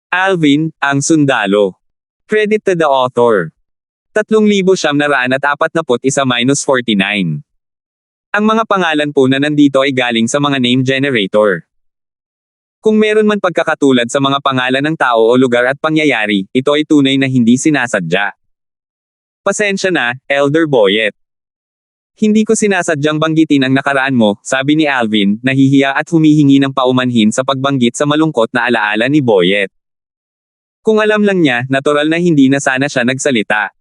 Alvin, ang sundalo. Credit to the author. 3,941-49. Ang mga pangalan po na nandito ay galing sa mga name generator. Kung meron man pagkakatulad sa mga pangalan ng tao o lugar at pangyayari, ito ay tunay na hindi sinasadya. Pasensya na, Elder Boyet. Hindi ko sinasadyang banggitin ang nakaraan mo, sabi ni Alvin, nahihiya at humihingi ng paumanhin sa pagbanggit sa malungkot na alaala ni Boyet. Kung alam lang niya, natural na hindi na sana siya nagsalita.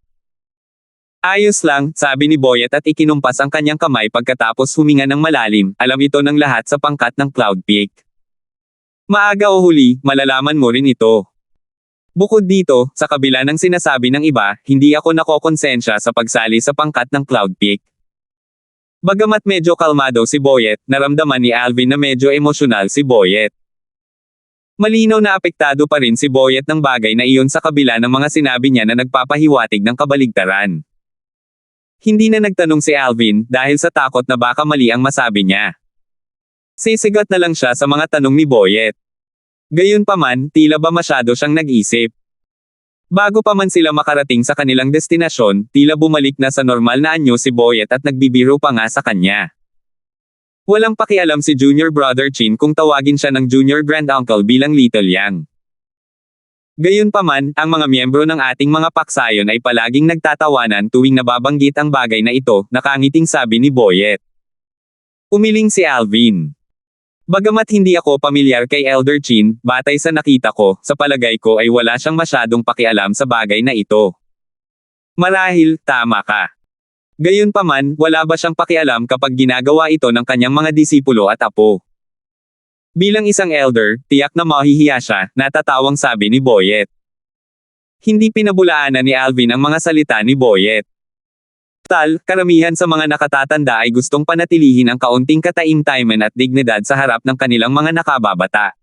Ayos lang, sabi ni Boyet at ikinumpas ang kanyang kamay pagkatapos huminga ng malalim, alam ito ng lahat sa pangkat ng Cloud Peak. Maaga o huli, malalaman mo rin ito. Bukod dito, sa kabila ng sinasabi ng iba, hindi ako nakokonsensya sa pagsali sa pangkat ng Cloud Peak. Bagamat medyo kalmado si Boyet, naramdaman ni Alvin na medyo emosyonal si Boyet. Malinaw na apektado pa rin si Boyet ng bagay na iyon sa kabila ng mga sinabi niya na nagpapahiwatig ng kabaligtaran. Hindi na nagtanong si Alvin dahil sa takot na baka mali ang masabi niya. Sisigat na lang siya sa mga tanong ni Boyet. Gayunpaman, tila ba masyado siyang nag-isip. Bago pa man sila makarating sa kanilang destinasyon, tila bumalik na sa normal na anyo si Boyet at nagbibiro pa nga sa kanya. Walang pakialam si Junior Brother Chin kung tawagin siya ng Junior Grand Uncle bilang Little Yang. Gayunpaman, ang mga miyembro ng ating mga paksayon ay palaging nagtatawanan tuwing nababanggit ang bagay na ito, nakangiting sabi ni Boyet. Umiling si Alvin. Bagamat hindi ako pamilyar kay Elder Chin, batay sa nakita ko, sa palagay ko ay wala siyang masyadong pakialam sa bagay na ito. Marahil, tama ka. Gayunpaman, wala ba siyang pakialam kapag ginagawa ito ng kanyang mga disipulo at apo? Bilang isang elder, tiyak na mahihiya siya, natatawang sabi ni Boyet. Hindi pinabulaanan ni Alvin ang mga salita ni Boyet. Karamihan sa mga nakatatanda ay gustong panatilihin ang kaunting kataimtiman at dignidad sa harap ng kanilang mga nakababata.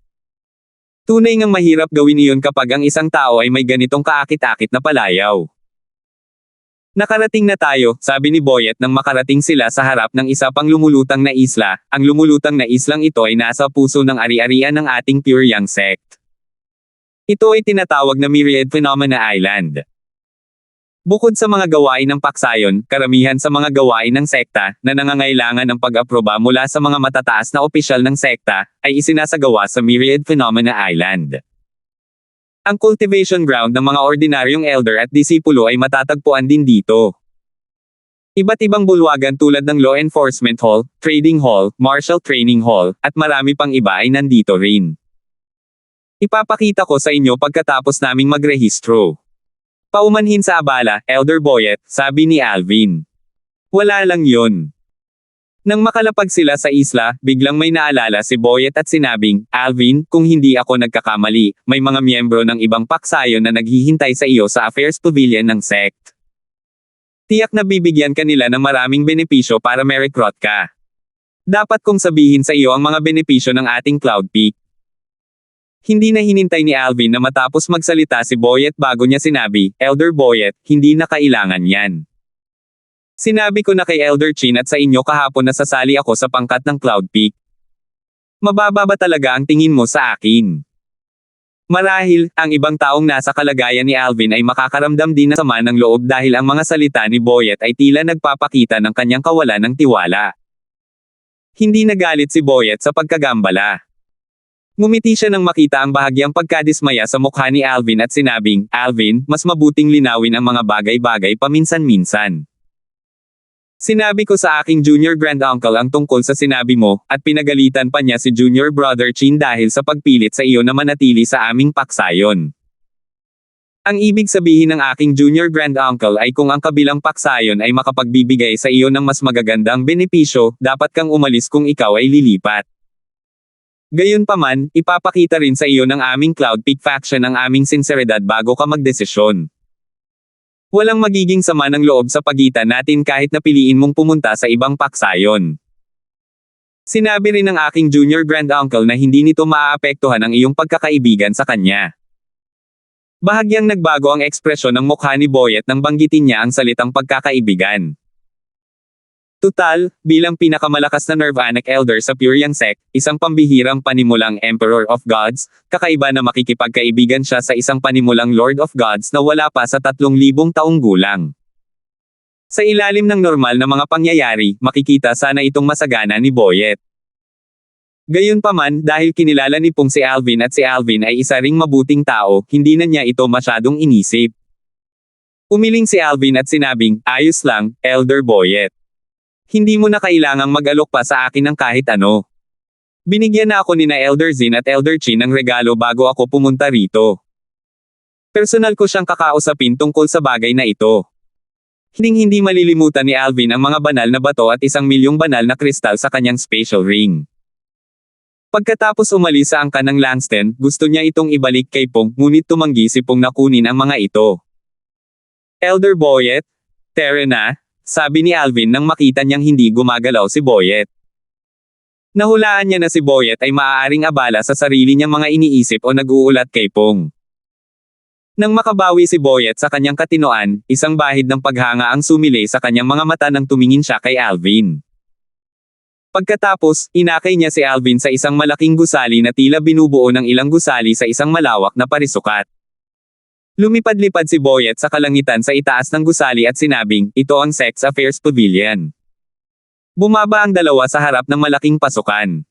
Tunay ngang mahirap gawin iyon kapag ang isang tao ay may ganitong kaakit-akit na palayaw. Nakarating na tayo, sabi ni Boyet nang makarating sila sa harap ng isa pang lumulutang na isla. Ang lumulutang na islang ito ay nasa puso ng ari-arian ng ating Pure Yang sect. Ito ay tinatawag na Myriad Phenomena Island. Bukod sa mga gawain ng paksayon, karamihan sa mga gawain ng sekta, na nangangailangan ng pag-aproba mula sa mga matataas na opisyal ng sekta, ay isinasagawa sa Myriad Phenomena Island. Ang cultivation ground ng mga ordinaryong elder at disipulo ay matatagpuan din dito. Iba't ibang bulwagan tulad ng Law Enforcement Hall, Trading Hall, Martial Training Hall, at marami pang iba ay nandito rin. Ipapakita ko sa inyo pagkatapos naming magrehistro. Paumanhin sa abala, Elder Boyet, sabi ni Alvin. Wala lang yun. Nang makalapag sila sa isla, biglang may naalala si Boyet at sinabing, Alvin, kung hindi ako nagkakamali, may mga miyembro ng ibang paksayon na naghihintay sa iyo sa Affairs Pavilion ng sect. Tiyak na bibigyan ka nila ng maraming benepisyo para ma-recruit ka. Dapat kong sabihin sa iyo ang mga benepisyo ng ating Cloud Peak. Hindi na hinintay ni Alvin na matapos magsalita si Boyet bago niya sinabi, Elder Boyet, hindi na kailangan yan. Sinabi ko na kay Elder Chin at sa inyo kahapon na sasali ako sa pangkat ng Cloud Peak. Mababa ba talaga ang tingin mo sa akin? Marahil, ang ibang taong nasa kalagayan ni Alvin ay makakaramdam din ng sama ng loob dahil ang mga salita ni Boyet ay tila nagpapakita ng kanyang kawalan ng tiwala. Hindi nagalit si Boyet sa pagkagambala. Ngumiti siya nang makita ang bahagyang pagkadismaya sa mukha ni Alvin at sinabing, Alvin, mas mabuting linawin ang mga bagay-bagay paminsan-minsan. Sinabi ko sa aking Junior Grand Uncle ang tungkol sa sinabi mo, at pinagalitan pa niya si Junior Brother Chin dahil sa pagpilit sa iyo na manatili sa aming paksayon. Ang ibig sabihin ng aking Junior Grand Uncle ay kung ang kabilang paksayon ay makapagbibigay sa iyo ng mas magagandang benepisyo, dapat kang umalis kung ikaw ay lilipat. Gayunpaman, ipapakita rin sa iyo ng aming Cloud Peak faction ang aming sinseridad bago ka magdesisyon. Walang magiging sama ng loob sa pagitan natin kahit napiliin mong pumunta sa ibang paksayon. Sinabi rin ng aking Junior Grand Uncle na hindi nito maaapektuhan ang iyong pagkakaibigan sa kanya. Bahagyang nagbago ang ekspresyon ng mukha ni Boyet nang banggitin niya ang salitang pagkakaibigan. Tutal, bilang pinakamalakas na Nirvanic Elder sa Pure Sect, isang pambihirang panimulang Emperor of Gods, kakaiba na makikipagkaibigan siya sa isang panimulang Lord of Gods na wala pa sa 3,000 taong gulang. Sa ilalim ng normal na mga pangyayari, makikita sana itong masagana ni Boyet. Gayunpaman, dahil kinilala ni Pong si Alvin at si Alvin ay isa ring mabuting tao, hindi na niya ito masyadong inisip. Umiling si Alvin at sinabing, "Ayos lang, Elder Boyet. Hindi mo na kailangang mag-alok pa sa akin ng kahit ano. Binigyan na ako ni na Elder Zin at Elder Chin ng regalo bago ako pumunta rito. Personal ko siyang kakausapin tungkol sa bagay na ito." Hindi malilimutan ni Alvin ang mga banal na bato at 1,000,000 banal na kristal sa kanyang spatial ring. Pagkatapos umalis sa angkan ng Langston, gusto niya itong ibalik kay Pong, ngunit tumanggi si Pong na kunin ang mga ito. "Elder Boyet, tara na," sabi ni Alvin nang makita niyang hindi gumagalaw si Boyet. Nahulaan niya na si Boyet ay maaaring abala sa sarili niyang mga iniisip o nag-uulat kay Pong. Nang makabawi si Boyet sa kanyang katinoan, isang bahid ng paghanga ang sumilay sa kanyang mga mata nang tumingin siya kay Alvin. Pagkatapos, inakay niya si Alvin sa isang malaking gusali na tila binubuo ng ilang gusali sa isang malawak na parisukat. Lumipad-lipad si Boyet sa kalangitan sa itaas ng gusali at sinabing, "Ito ang Sex Affairs Pavilion." Bumaba ang dalawa sa harap ng malaking pasukan.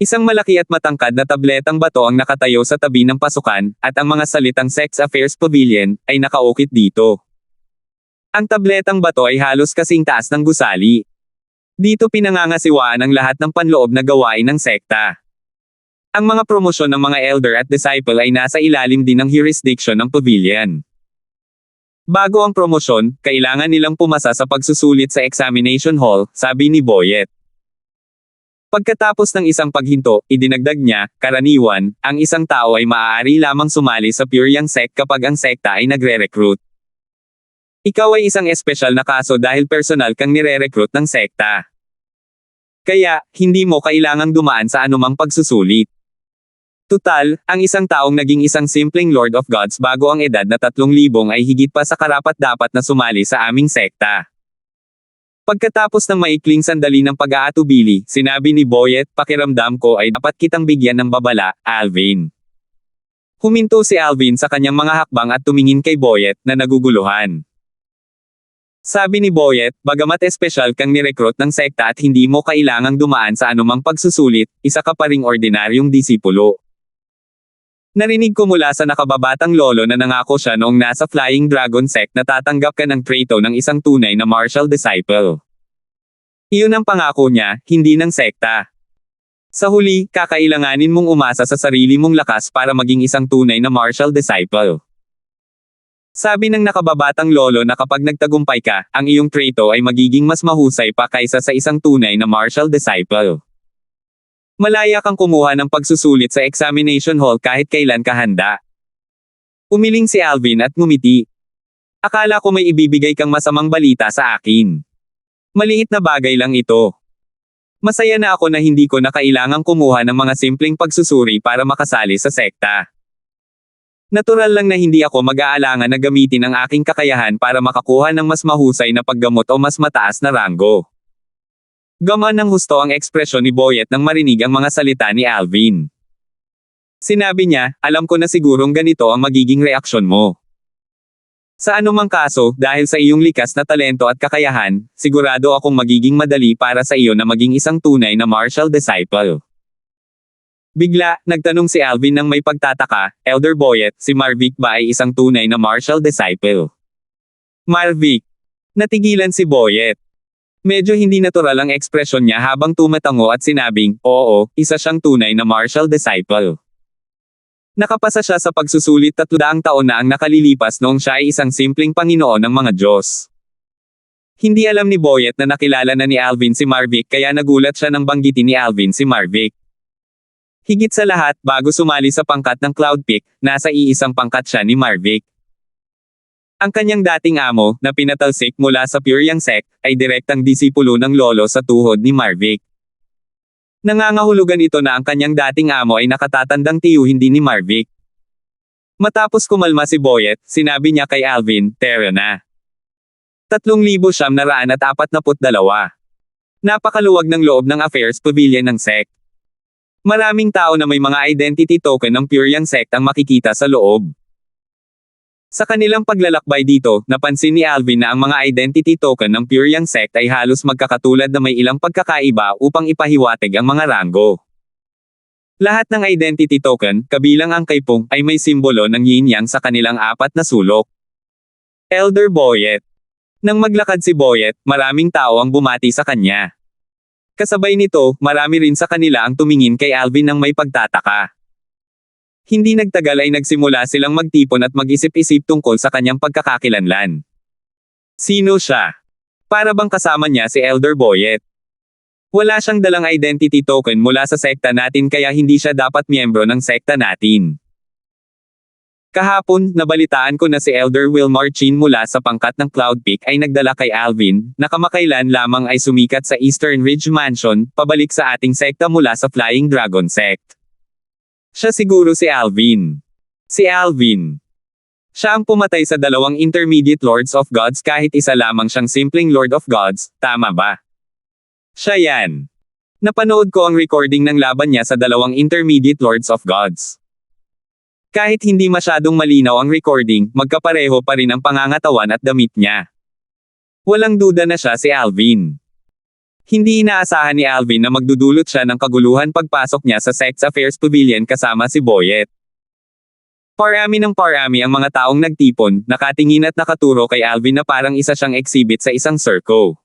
Isang malaki at matangkad na tabletang bato ang nakatayo sa tabi ng pasukan, at ang mga salitang Sex Affairs Pavilion ay nakaukit dito. Ang tabletang bato ay halos kasing taas ng gusali. Dito pinangangasiwaan ang lahat ng panloob na gawain ng sekta. Ang mga promosyon ng mga elder at disciple ay nasa ilalim din ng jurisdiction ng pavilion. Bago ang promosyon, kailangan nilang pumasa sa pagsusulit sa examination hall, sabi ni Boyet. Pagkatapos ng isang paghinto, idinagdag niya, karaniwan, ang isang tao ay maaari lamang sumali sa Pure Sect kapag ang sekta ay nagre-recruit. Ikaw ay isang espesyal na kaso dahil personal kang nire-recruit ng sekta. Kaya, hindi mo kailangang dumaan sa anumang pagsusulit. Tutal, ang isang taong naging isang simpleng Lord of Gods bago ang edad na 3,000 ay higit pa sa karapat-dapat na sumali sa aming sekta. Pagkatapos ng maikling sandali ng pag-aatubili, sinabi ni Boyet, "Pakiramdam ko ay dapat kitang bigyan ng babala, Alvin." Huminto si Alvin sa kanyang mga hakbang at tumingin kay Boyet, na naguguluhan. Sabi ni Boyet, "Bagamat espesyal kang nirecruit ng sekta at hindi mo kailangang dumaan sa anumang pagsusulit, isa ka pa ring ordinaryong disipulo. Narinig ko mula sa nakababatang lolo na nangako siya noong nasa Flying Dragon Sect na tatanggap ka ng traito ng isang tunay na martial disciple. Iyon ang pangako niya, hindi ng sekta. Sa huli, kakailanganin mong umasa sa sarili mong lakas para maging isang tunay na martial disciple." Sabi ng nakababatang lolo na kapag nagtagumpay ka, ang iyong traito ay magiging mas mahusay pa kaysa sa isang tunay na martial disciple. Malaya kang kumuha ng pagsusulit sa examination hall kahit kailan ka handa. Umiling si Alvin at ngumiti. "Akala ko may ibibigay kang masamang balita sa akin. Maliit na bagay lang ito. Masaya na ako na hindi ko na kailangang kumuha ng mga simpleng pagsusuri para makasali sa sekta. Natural lang na hindi ako mag-aalangan na gamitin ang aking kakayahan para makakuha ng mas mahusay na paggamot o mas mataas na ranggo." Gaman ng husto ang ekspresyon ni Boyet nang marinig ang mga salita ni Alvin. Sinabi niya, "Alam ko na sigurong ganito ang magiging reaksyon mo. Sa anumang kaso, dahil sa iyong likas na talento at kakayahan, sigurado akong magiging madali para sa iyo na maging isang tunay na martial disciple." Bigla, nagtanong si Alvin nang may pagtataka, "Elder Boyet, si Marvick ba ay isang tunay na martial disciple?" Marvick. Natigilan si Boyet. Medyo hindi natural ang ekspresyon niya habang tumatango at sinabing, "Oo, isa siyang tunay na martial disciple." Nakapasa siya sa pagsusulit 300 taon na ang nakalilipas noong siya ay isang simpleng Panginoon ng mga Diyos. Hindi alam ni Boyet na nakilala na ni Alvin si Marvick kaya nagulat siya nang banggitin ni Alvin si Marvick. Higit sa lahat, bago sumali sa pangkat ng Cloud Peak, nasa iisang pangkat siya ni Marvick. Ang kanyang dating amo, na pinatalsik mula sa Pure Sect, ay direktang disipulo ng lolo sa tuhod ni Marvick. Nangangahulugan ito na ang kanyang dating amo ay nakatatandang tiyuhin din ni Marvick. Matapos kumalma si Boyet, sinabi niya kay Alvin, "Tara na." 3,942. Napakaluwag ng loob ng Affairs Pavilion ng sect. Maraming tao na may mga identity token ng Pyongyang sect ang makikita sa loob. Sa kanilang paglalakbay dito, napansin ni Alvin na ang mga identity token ng Pyongyang sect ay halos magkakatulad na may ilang pagkakaiba upang ipahiwatig ang mga ranggo. Lahat ng identity token, kabilang ang kay Pung, ay may simbolo ng yin-yang sa kanilang apat na sulok. Elder Boyet. Nang maglakad si Boyet, maraming tao ang bumati sa kanya. Kasabay nito, marami rin sa kanila ang tumingin kay Alvin ng may pagtataka. Hindi nagtagal ay nagsimula silang magtipon at mag-isip-isip tungkol sa kanyang pagkakakilanlan. Sino siya? Para bang kasama niya si Elder Boyet? Wala siyang dalang identity token mula sa sekta natin kaya hindi siya dapat miyembro ng sekta natin. Kahapon, nabalitaan ko na si Elder Wilmar Chin mula sa pangkat ng Cloud Peak ay nagdala kay Alvin, na kamakailan lamang ay sumikat sa Eastern Ridge Mansion, pabalik sa ating sekta mula sa Flying Dragon Sect. Siya siguro si Alvin. Si Alvin. Siya ang pumatay sa dalawang Intermediate Lords of Gods kahit isa lamang siyang simpleng Lord of Gods, tama ba? Siya yan. Napanood ko ang recording ng laban niya sa dalawang Intermediate Lords of Gods. Kahit hindi masyadong malinaw ang recording, magkapareho pa rin ang pangangatawan at damit niya. Walang duda na siya si Alvin. Hindi inaasahan ni Alvin na magdudulot siya ng kaguluhan pagpasok niya sa Sect's Affairs Pavilion kasama si Boyet. Parami ng parami ang mga taong nagtipon, nakatingin at nakaturo kay Alvin na parang isa siyang exhibit sa isang circo.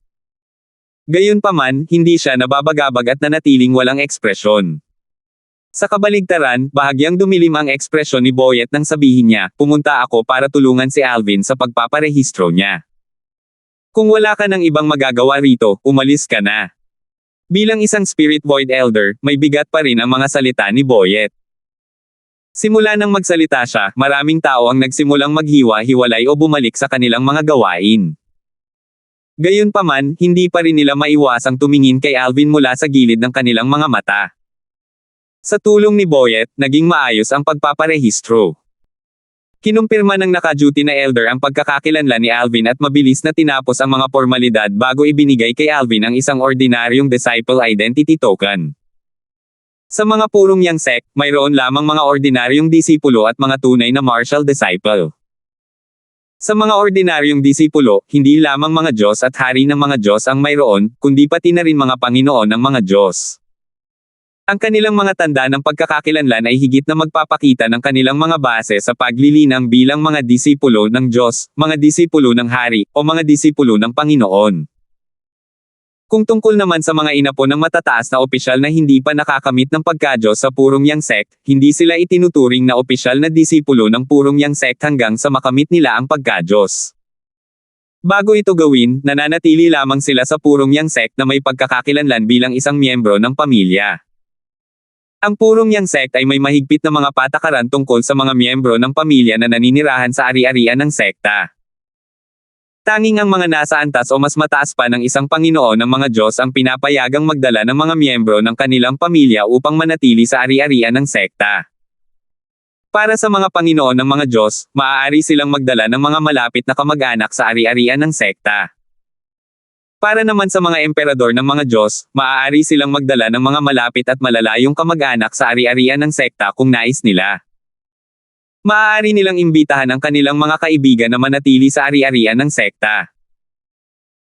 Gayunpaman, hindi siya nababagabag at nanatiling walang ekspresyon. Sa kabaligtaran, bahagyang dumilim ang ekspresyon ni Boyet nang sabihin niya, pumunta ako para tulungan si Alvin sa pagpaparehistro niya. Kung wala ka ng ibang magagawa rito, umalis ka na. Bilang isang Spirit Void Elder, may bigat pa rin ang mga salita ni Boyet. Simula nang magsalita siya, maraming tao ang nagsimulang maghiwa-hiwalay o bumalik sa kanilang mga gawain. Gayunpaman, hindi pa rin nila maiwasang tumingin kay Alvin mula sa gilid ng kanilang mga mata. Sa tulong ni Boyet, naging maayos ang pagpaparehistro. Kinumpirma ng naka-duty na Elder ang pagkakakilanlan ni Alvin at mabilis na tinapos ang mga formalidad bago ibinigay kay Alvin ang isang ordinaryong Disciple Identity Token. Sa mga purong yang sect, mayroon lamang mga ordinaryong disipulo at mga tunay na martial disciple. Sa mga ordinaryong disipulo, hindi lamang mga Diyos at hari ng mga Diyos ang mayroon, kundi pati na rin mga Panginoon ng mga Diyos. Ang kanilang mga tanda ng pagkakakilanlan ay higit na magpapakita ng kanilang mga base sa paglilinang bilang mga disipulo ng Diyos, mga disipulo ng Hari, o mga disipulo ng Panginoon. Kung tungkol naman sa mga inapo ng matataas na opisyal na hindi pa nakakamit ng pagka-Diyos sa purong yang sect, hindi sila itinuturing na opisyal na disipulo ng purong yang sect hanggang sa makamit nila ang pagka-Diyos. Bago ito gawin, nananatili lamang sila sa purong yang sect na may pagkakakilanlan bilang isang miyembro ng pamilya. Ang purong yang sect ay may mahigpit na mga patakaran tungkol sa mga miyembro ng pamilya na naninirahan sa ari-arian ng sekta. Tanging ang mga nasa antas o mas mataas pa ng isang Panginoon ng mga Diyos ang pinapayagang magdala ng mga miyembro ng kanilang pamilya upang manatili sa ari-arian ng sekta. Para sa mga Panginoon ng mga Diyos, maaari silang magdala ng mga malapit na kamag-anak sa ari-arian ng sekta. Para naman sa mga emperador ng mga Diyos, maaari silang magdala ng mga malapit at malalayong kamag-anak sa ari-arian ng sekta kung nais nila. Maaari nilang imbitahan ang kanilang mga kaibigan na manatili sa ari-arian ng sekta.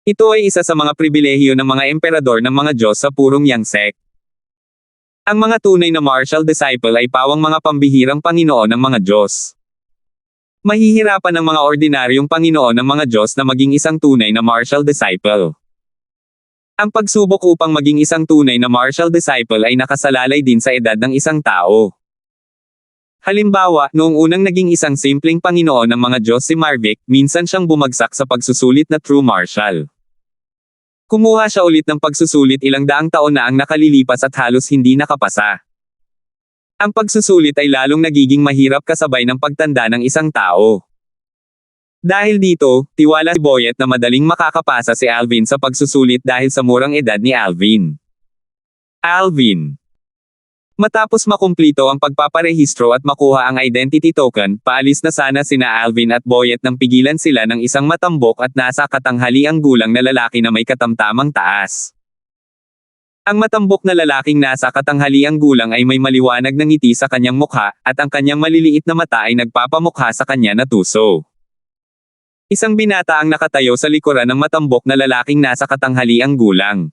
Ito ay isa sa mga pribilehiyo ng mga emperador ng mga Diyos sa purong yang sect. Ang mga tunay na martial disciple ay pawang mga pambihirang Panginoon ng mga Diyos. Mahihirapan ng mga ordinaryong Panginoon ng mga Diyos na maging isang tunay na martial disciple. Ang pagsubok upang maging isang tunay na martial disciple ay nakasalalay din sa edad ng isang tao. Halimbawa, noong unang naging isang simpleng Panginoon ng mga Diyos si Marvick, minsan siyang bumagsak sa pagsusulit na true martial. Kumuha siya ulit ng pagsusulit ilang daang taon na ang nakalilipas at halos hindi nakapasa. Ang pagsusulit ay lalong nagiging mahirap kasabay ng pagtanda ng isang tao. Dahil dito, tiwala si Boyet na madaling makakapasa si Alvin sa pagsusulit dahil sa murang edad ni Alvin. Alvin. Matapos makumplito ang pagpaparehistro at makuha ang identity token, paalis na sana sina Alvin at Boyet nang pigilan sila ng isang matambok at nasa katanghaliang gulang na lalaki na may katamtamang taas. Ang matambok na lalaking nasa katanghaliang gulang ay may maliwanag na ngiti sa kanyang mukha, at ang kanyang maliliit na mata ay nagpapamukha sa kanya na tuso. Isang binata ang nakatayo sa likuran ng matambok na lalaking nasa katanghaliang gulang.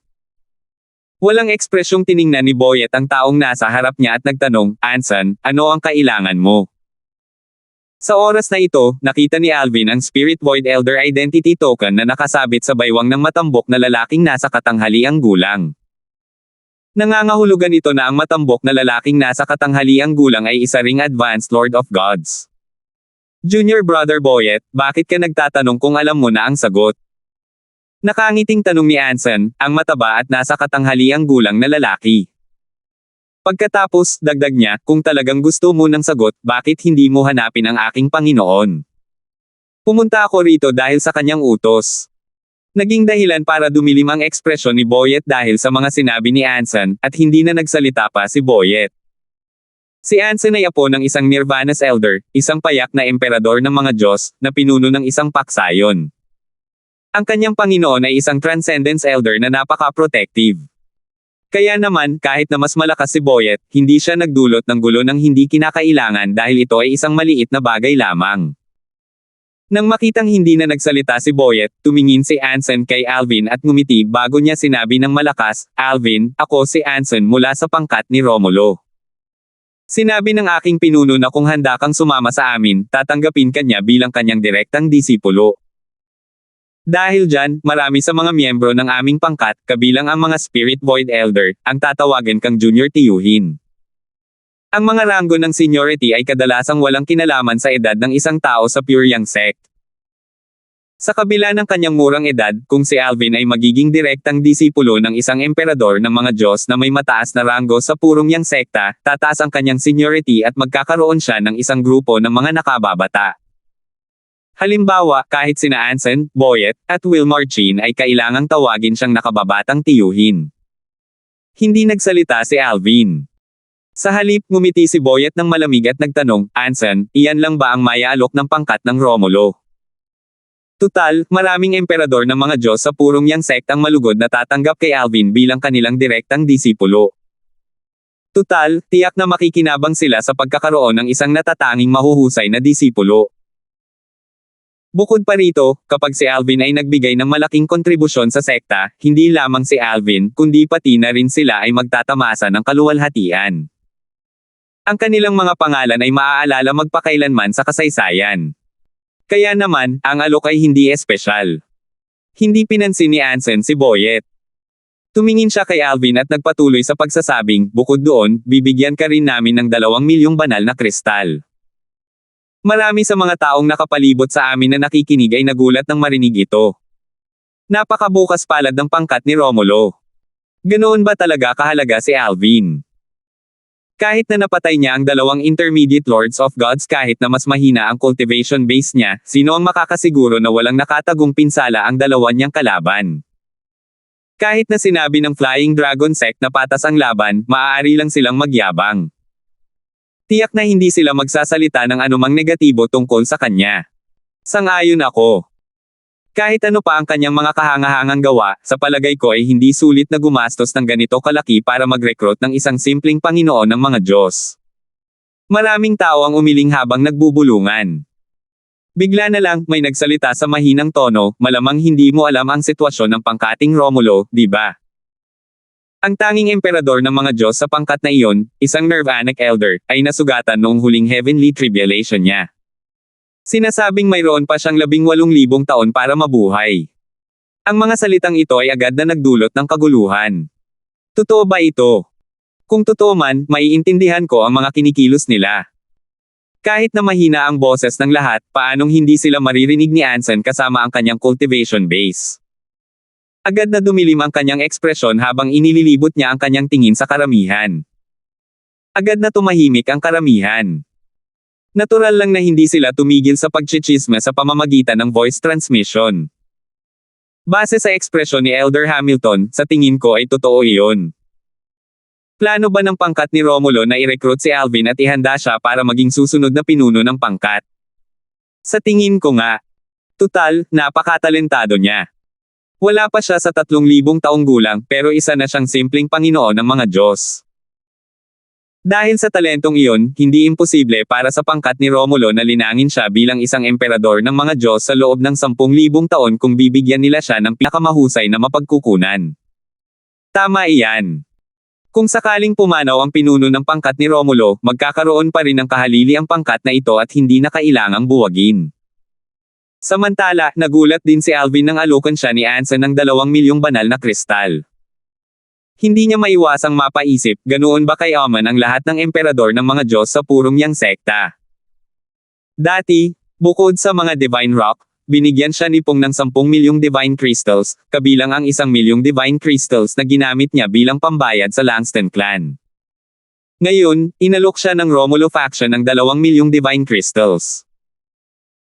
Walang ekspresyong tiningnan ni Boyet ang taong nasa harap niya at nagtanong, "Anson, ano ang kailangan mo?" Sa oras na ito, nakita ni Alvin ang Spirit Void Elder Identity Token na nakasabit sa baywang ng matambok na lalaking nasa katanghaliang gulang. Nangangahulugan ito na ang matambok na lalaking nasa katanghaliang gulang ay isa ring Advanced Lord of Gods. Junior Brother Boyet, bakit ka nagtatanong kung alam mo na ang sagot? Nakangiting tanong ni Anson, ang mataba at nasa katanghaliang gulang na lalaki. Pagkatapos, dagdag niya, kung talagang gusto mo ng sagot, bakit hindi mo hanapin ang aking Panginoon? Pumunta ako rito dahil sa kanyang utos. Naging dahilan para dumilim ang ekspresyon ni Boyet dahil sa mga sinabi ni Anson, at hindi na nagsalita pa si Boyet. Si Anson ay apo ng isang Nirvana's Elder, isang payak na emperador ng mga Diyos, na pinuno ng isang paksayon. Ang kanyang Panginoon ay isang Transcendence Elder na napaka-protective. Kaya naman, kahit na mas malakas si Boyet, hindi siya nagdulot ng gulo ng hindi kinakailangan dahil ito ay isang maliit na bagay lamang. Nang makitang hindi na nagsalita si Boyet, tumingin si Anson kay Alvin at ngumiti bago niya sinabi ng malakas, "Alvin, ako si Anson mula sa pangkat ni Romulo. Sinabi ng aking pinuno na kung handa kang sumama sa amin, tatanggapin ka niya bilang kanyang direktang disipulo. Dahil dyan, marami sa mga miyembro ng aming pangkat, kabilang ang mga Spirit Void Elder, ang tatawagan kang junior tiyuhin. Ang mga ranggo ng seniority ay kadalasang walang kinalaman sa edad ng isang tao sa Pure Yang sect. Sa kabila ng kanyang murang edad, kung si Alvin ay magiging direktang disipulo ng isang emperador ng mga Diyos na may mataas na ranggo sa purong Yang sekta, tataas ang kanyang seniority at magkakaroon siya ng isang grupo ng mga nakababata. Halimbawa, kahit sina Anson, Boyet, at Will Marcin ay kailangang tawagin siyang nakababatang tiyuhin. Hindi nagsalita si Alvin. Sa halip, ngumiti si Boyet ng malamig at nagtanong, "Anson, iyan lang ba ang maya-alok ng pangkat ng Romulo? Tutal, maraming emperador ng mga Diyos sa purong Yang sect ang malugod na tatanggap kay Alvin bilang kanilang direktang disipulo. Tutal, tiyak na makikinabang sila sa pagkakaroon ng isang natatanging mahuhusay na disipulo." Bukod pa rito, kapag si Alvin ay nagbigay ng malaking kontribusyon sa sekta, hindi lamang si Alvin, kundi pati na rin sila ay magtatamasa ng kaluwalhatian. Ang kanilang mga pangalan ay maaalala magpakailanman sa kasaysayan. Kaya naman, ang alok ay hindi espesyal. Hindi pinansin ni Anson si Boyet. Tumingin siya kay Alvin at nagpatuloy sa pagsasabing, "Bukod doon, bibigyan ka rin namin ng 2 milyong banal na kristal." Marami sa mga taong nakapalibot sa amin na nakikinig ay nagulat nang marinig ito. Napakabukas palad ng pangkat ni Romulo. Ganoon ba talaga kahalaga si Alvin? Kahit na napatay niya ang 2 intermediate Lords of Gods kahit na mas mahina ang cultivation base niya, sino ang makakasiguro na walang nakatagong pinsala ang 2 niyang kalaban? Kahit na sinabi ng Flying Dragon Sect na patas ang laban, maaari lang silang magyabang. Tiyak na hindi sila magsasalita ng anumang negatibo tungkol sa kanya. Sang-ayon ako. Kahit ano pa ang kanyang mga kahangahangang gawa, sa palagay ko ay hindi sulit na gumastos ng ganito kalaki para mag-recruit ng isang simpleng Panginoon ng mga Diyos. Maraming tao ang umiling habang nagbubulungan. Bigla na lang, may nagsalita sa mahinang tono, "Malamang hindi mo alam ang sitwasyon ng pangkating Romulo, di ba? Ang tanging emperador ng mga Diyos sa pangkat na iyon, isang Nirvanic Elder, ay nasugatan noong huling heavenly tribulation niya. Sinasabing mayroon pa siyang 18,000 taon para mabuhay." Ang mga salitang ito ay agad na nagdulot ng kaguluhan. Totoo ba ito? Kung totoo man, maiintindihan ko ang mga kinikilos nila. Kahit na mahina ang boses ng lahat, paanong hindi sila maririnig ni Anson kasama ang kanyang cultivation base? Agad na dumilim ang kanyang ekspresyon habang inililibot niya ang kanyang tingin sa karamihan. Agad na tumahimik ang karamihan. Natural lang na hindi sila tumigil sa pagchichisme sa pamamagitan ng voice transmission. Base sa ekspresyon ni Elder Hamilton, sa tingin ko ay totoo iyon. Plano ba ng pangkat ni Romulo na i-recruit si Alvin at ihanda siya para maging susunod na pinuno ng pangkat? Sa tingin ko nga. Tutal, napakatalentado niya. Wala pa siya sa 3,000 taong gulang pero isa na siyang simpleng Panginoon ng mga Diyos. Dahil sa talentong iyon, hindi imposible para sa pangkat ni Romulo na linangin siya bilang isang emperador ng mga Diyos sa loob ng 10,000 taon kung bibigyan nila siya ng pinakamahusay na mapagkukunan. Tama iyan. Kung sakaling pumanaw ang pinuno ng pangkat ni Romulo, magkakaroon pa rin ng kahalili ang pangkat na ito at hindi na kailangang buwagin. Samantala, nagulat din si Alvin nang alukan siya ni Anson ng 2,000,000 banal na kristal. Hindi niya maiwasang mapaisip, ganoon ba kay Oman ang lahat ng emperador ng mga Diyos sa purong niyang sekta? Dati, bukod sa mga divine rock, binigyan siya ni Pong ng 10,000,000 divine crystals, kabilang ang 1,000,000 divine crystals na ginamit niya bilang pambayad sa Langston clan. Ngayon, inalok siya ng Romulo faction ng 2,000,000 divine crystals.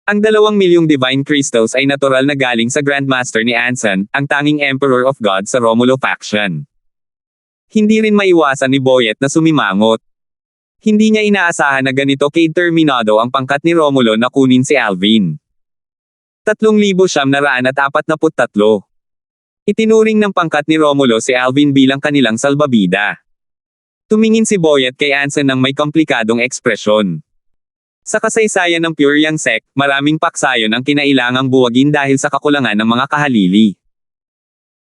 Ang 2,000,000 divine crystals ay natural na galing sa Grandmaster ni Anson, ang tanging Emperor of God sa Romulo faction. Hindi rin maiwasan ni Boyet na sumimangot. Hindi niya inaasahan na ganito ka-determinado ang pangkat ni Romulo na kunin si Alvin. 3,943. Itinuring ng pangkat ni Romulo si Alvin bilang kanilang salbabida. Tumingin si Boyet kay Anson ng may komplikadong ekspresyon. Sa kasaysayan ng Pure Yang sect, maraming paksayon ang kinailangang buwagin dahil sa kakulangan ng mga kahalili.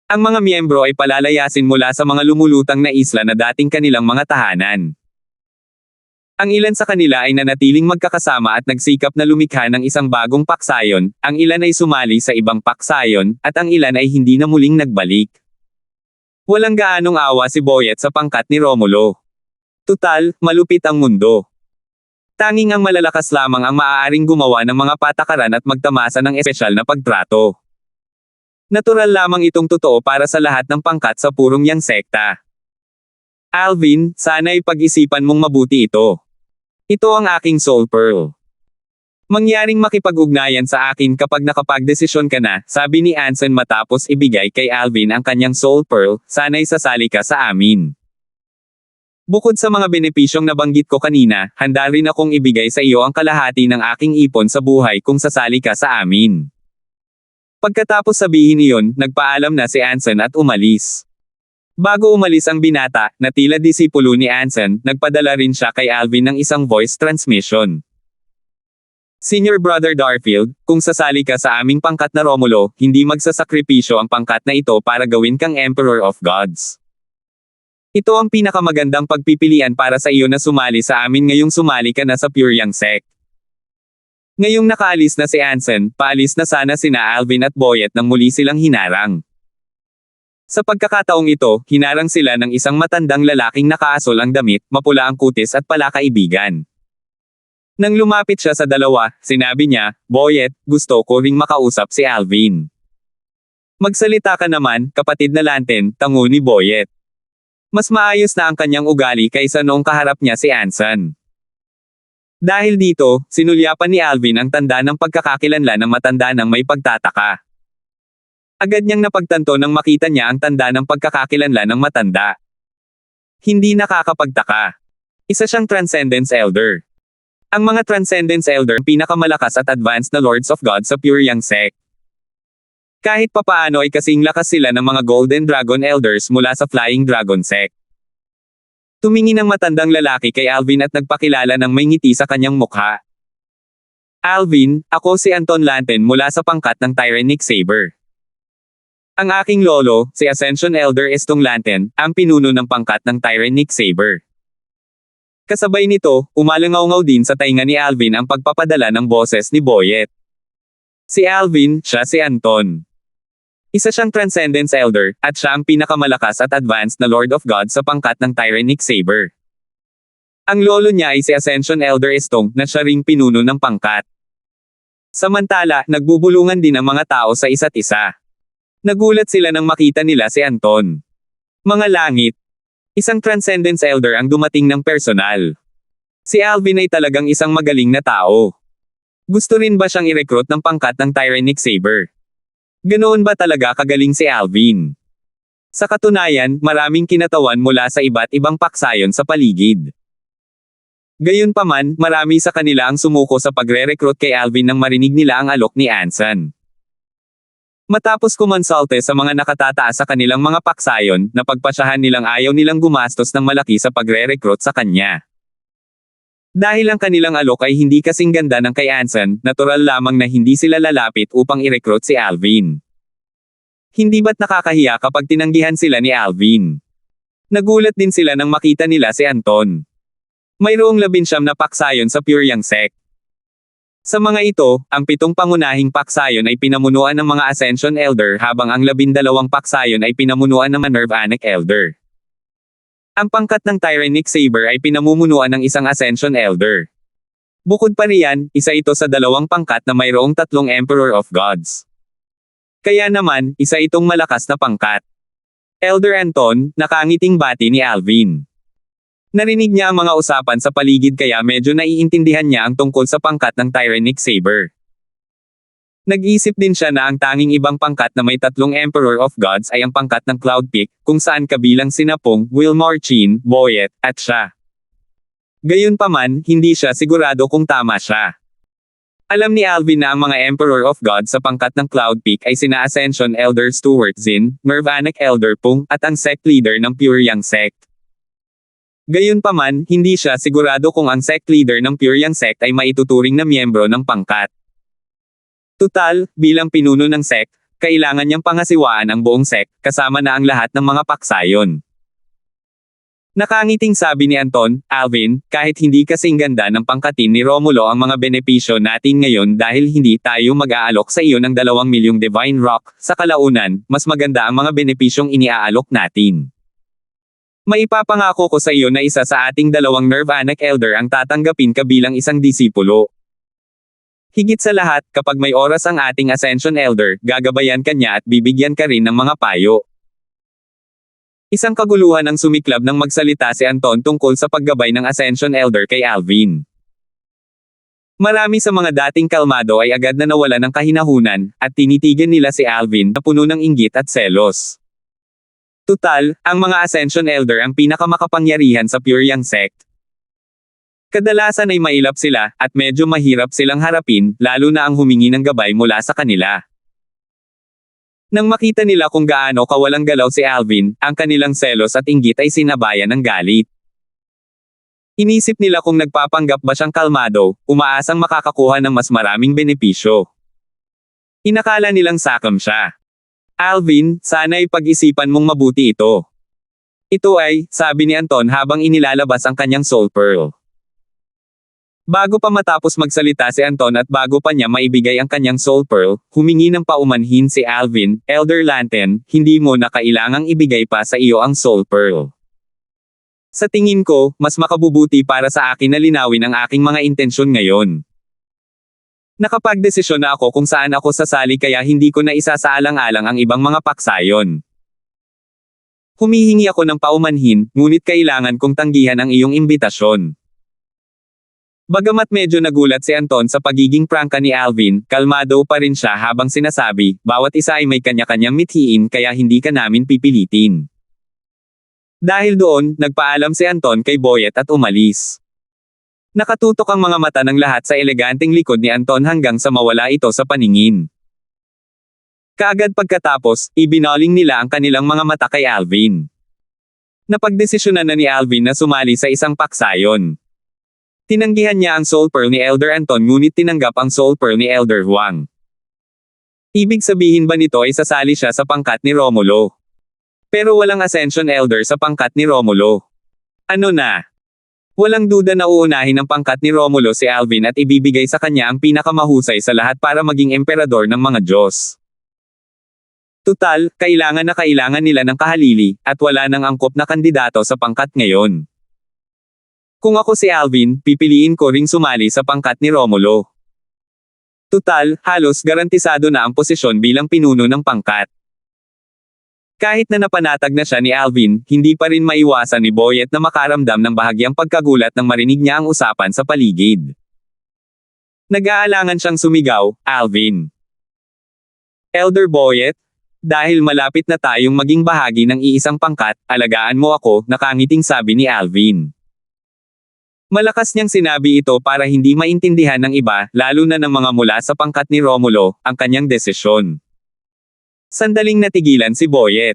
Ang mga miyembro ay palalayasin mula sa mga lumulutang na isla na dating kanilang mga tahanan. Ang ilan sa kanila ay nanatiling magkakasama at nagsikap na lumikha ng isang bagong paksayon, ang ilan ay sumali sa ibang paksayon, at ang ilan ay hindi na muling nagbalik. Walang gaanong awa si Boyet sa pangkat ni Romulo. Tutal, malupit ang mundo. Tanging ang malalakas lamang ang maaaring gumawa ng mga patakaran at magtamasa ng espesyal na pagtrato. Natural lamang itong totoo para sa lahat ng pangkat sa purong yang sekta. Alvin, sana'y pag-isipan mong mabuti ito. Ito ang aking soul pearl. Mangyaring makipag-ugnayan sa akin kapag nakapagdesisyon ka na, sabi ni Anson matapos ibigay kay Alvin ang kanyang soul pearl, sana'y sasali ka sa amin. Bukod sa mga benepisyong nabanggit ko kanina, handa rin akong ibigay sa iyo ang kalahati ng aking ipon sa buhay kung sasali ka sa amin. Pagkatapos sabihin iyon, nagpaalam na si Anson at umalis. Bago umalis ang binata, na tila disipulo ni Anson, nagpadala rin siya kay Alvin ng isang voice transmission. Senior Brother Darfield, kung sasali ka sa aming pangkat na Romulo, hindi magsasakripisyo ang pangkat na ito para gawin kang Emperor of Gods. Ito ang pinakamagandang pagpipilian para sa iyo na sumali sa amin ngayong sumali ka na sa Pure Yang sect. Ngayong nakaalis na si Anson, paalis na sana sina Alvin at Boyet nang muli silang hinarang. Sa pagkakataong ito, hinarang sila ng isang matandang lalaking nakaasol ang damit, mapula ang kutis at palakaibigan. Nang lumapit siya sa dalawa, sinabi niya, "Boyet, gusto ko ring makausap si Alvin." "Magsalita ka naman, kapatid na Lanten," tango ni Boyet. Mas maayos na ang kanyang ugali kaysa noong kaharap niya si Anson. Dahil dito, sinulyapan ni Alvin ang tanda ng pagkakakilanlan ng matanda ng may pagtataka. Agad niyang napagtanto nang makita niya ang tanda ng pagkakakilanlan ng matanda. Hindi nakakapagtaka. Isa siyang Transcendence Elder. Ang mga Transcendence Elder ang pinakamalakas at advanced na Lords of God sa Pure Yang sect. Kahit papaano ay kasing lakas sila ng mga Golden Dragon Elders mula sa Flying Dragon sect. Tumingin ang matandang lalaki kay Alvin at nagpakilala ng may ngiti sa kanyang mukha. "Alvin, ako si Anton Lanten mula sa pangkat ng Tyrannic Saber. Ang aking lolo, si Ascension Elder Estong Lanten, ang pinuno ng pangkat ng Tyrannic Saber." Kasabay nito, umalangaw-ngaw din sa tainga ni Alvin ang pagpapadala ng boses ni Boyet. Si Alvin, siya si Anton. Isa siyang Transcendence Elder, at siya ang pinakamalakas at advanced na Lord of God sa pangkat ng Tyrannic Saber. Ang lolo niya ay si Ascension Elder Estong, na siya ring pinuno ng pangkat. Samantala, nagbubulungan din ang mga tao sa isa't isa. Nagulat sila nang makita nila si Anton. Mga langit. Isang Transcendence Elder ang dumating ng personal. Si Alvin ay talagang isang magaling na tao. Gusto rin ba siyang i-recruit ng pangkat ng Tyrannic Saber? Ganoon ba talaga kagaling si Alvin? Sa katunayan, maraming kinatawan mula sa iba't ibang paksayon sa paligid. Gayunpaman, marami sa kanila ang sumuko sa pagre-recruit kay Alvin nang marinig nila ang alok ni Anson. Matapos kumonsulte sa mga nakatataas sa kanilang mga paksayon, napagpasyahan nilang ayaw nilang gumastos ng malaki sa pagre-recruit sa kanya. Dahil ang kanilang alok ay hindi kasing ganda ng kay Anson, natural lamang na hindi sila lalapit upang i-recruit si Alvin. Hindi ba't nakakahiya kapag tinanggihan sila ni Alvin? Nagulat din sila nang makita nila si Anton. Mayroong 19 na paksayon sa Pyongyang sect. Sa mga ito, ang 7 pangunahing paksayon ay pinamunuan ng mga Ascension Elder habang ang 12 paksayon ay pinamunuan ng mga Nirvanic Elder. Ang pangkat ng Tyrannic Saber ay pinamumunuan ng isang Ascension Elder. Bukod pa riyan, isa ito sa 2 pangkat na mayroong 3 Emperor of Gods. Kaya naman, isa itong malakas na pangkat. Elder Anton, nakangiting bati ni Alvin. Narinig niya ang mga usapan sa paligid kaya medyo naiintindihan niya ang tungkol sa pangkat ng Tyrannic Saber. Nag-isip din siya na ang tanging ibang pangkat na may 3 Emperor of Gods ay ang pangkat ng Cloud Peak, kung saan kabilang sina Pong, Wilmarchin, Boyet, at siya. Gayunpaman, hindi siya sigurado kung tama siya. Alam ni Alvin na ang mga Emperor of Gods sa pangkat ng Cloud Peak ay sina Ascension Elder Stuart Zin, Nirvanic Elder Pong, at ang sect leader ng Pyongyang sect. Gayunpaman, hindi siya sigurado kung ang sect leader ng Pyongyang sect ay maituturing na miyembro ng pangkat. Tutal, bilang pinuno ng sect, kailangan niyang pangasiwaan ang buong sect, kasama na ang lahat ng mga paksayon. Nakangiting sabi ni Anton, Alvin, kahit hindi kasing ganda ng pangkatin ni Romulo ang mga benepisyo natin ngayon dahil hindi tayo mag-aalok sa iyo ng 2 milyong Divine Rock, sa kalaunan, mas maganda ang mga benepisyong iniaalok natin. Maipapangako ko sa iyo na isa sa ating 2 Nirvanic Elder ang tatanggapin ka bilang isang disipulo. Higit sa lahat, kapag may oras ang ating Ascension Elder, gagabayan ka niya at bibigyan ka rin ng mga payo. Isang kaguluhan ang sumiklab nang magsalita si Anton tungkol sa paggabay ng Ascension Elder kay Alvin. Marami sa mga dating kalmado ay agad na nawala ng kahinahunan, at tinitigan nila si Alvin na puno ng inggit at selos. Tutal, ang mga Ascension Elder ang pinakamakapangyarihan sa Pyongyang sect. Kadalasan ay mailap sila, at medyo mahirap silang harapin, lalo na ang humingi ng gabay mula sa kanila. Nang makita nila kung gaano kawalang galaw si Alvin, ang kanilang selos at inggit ay sinabayan ng galit. Inisip nila kung nagpapanggap ba siyang kalmado, umaasang makakakuha ng mas maraming benepisyo. Inakala nilang sakam siya. Alvin, sana'y pag-isipan mong mabuti ito. Ito ay, sabi ni Anton habang inilalabas ang kanyang Soul Pearl. Bago pa matapos magsalita si Anton at bago pa niya maibigay ang kanyang Soul Pearl, humingi ng paumanhin si Alvin, Elder Lanten, hindi mo na kailangang ibigay pa sa iyo ang Soul Pearl. Sa tingin ko, mas makabubuti para sa akin na linawin ang aking mga intensyon ngayon. Nakapagdesisyon na ako kung saan ako sasali kaya hindi ko na isasaalang-alang ang ibang mga paksayon. Humihingi ako ng paumanhin, ngunit kailangan kong tanggihan ang iyong imbitasyon. Bagamat medyo nagulat si Anton sa pagiging prangka ni Alvin, kalmado pa rin siya habang sinasabi, bawat isa ay may kanya-kanyang mithiin kaya hindi ka namin pipilitin. Dahil doon, nagpaalam si Anton kay Boyet at umalis. Nakatutok ang mga mata ng lahat sa eleganteng likod ni Anton hanggang sa mawala ito sa paningin. Kaagad pagkatapos, ibinaling nila ang kanilang mga mata kay Alvin. Napagdesisyonan na ni Alvin na sumali sa isang paksayon. Tinanggihan niya ang Soul Pearl ni Elder Anton ngunit tinanggap ang Soul Pearl ni Elder Huang. Ibig sabihin ba nito ay sasali siya sa pangkat ni Romulo? Pero walang Ascension Elder sa pangkat ni Romulo. Ano na? Walang duda na uunahin ng pangkat ni Romulo si Alvin at ibibigay sa kanya ang pinakamahusay sa lahat para maging emperador ng mga Diyos. Tutal, kailangan nila ng kahalili, at wala nang angkop na kandidato sa pangkat ngayon. Kung ako si Alvin, pipiliin ko ring sumali sa pangkat ni Romulo. Tutal, halos garantisado na ang posisyon bilang pinuno ng pangkat. Kahit na napanatag na siya ni Alvin, hindi pa rin maiwasan ni Boyet na makaramdam ng bahagyang pagkagulat nang marinig niya ang usapan sa paligid. Nag-aalangan siyang sumigaw, Alvin. Elder Boyet? Dahil malapit na tayong maging bahagi ng iisang pangkat, alagaan mo ako, nakangiting sabi ni Alvin. Malakas niyang sinabi ito para hindi maintindihan ng iba, lalo na ng mga mula sa pangkat ni Romulo, ang kanyang desisyon. Sandaling natigilan si Boyet.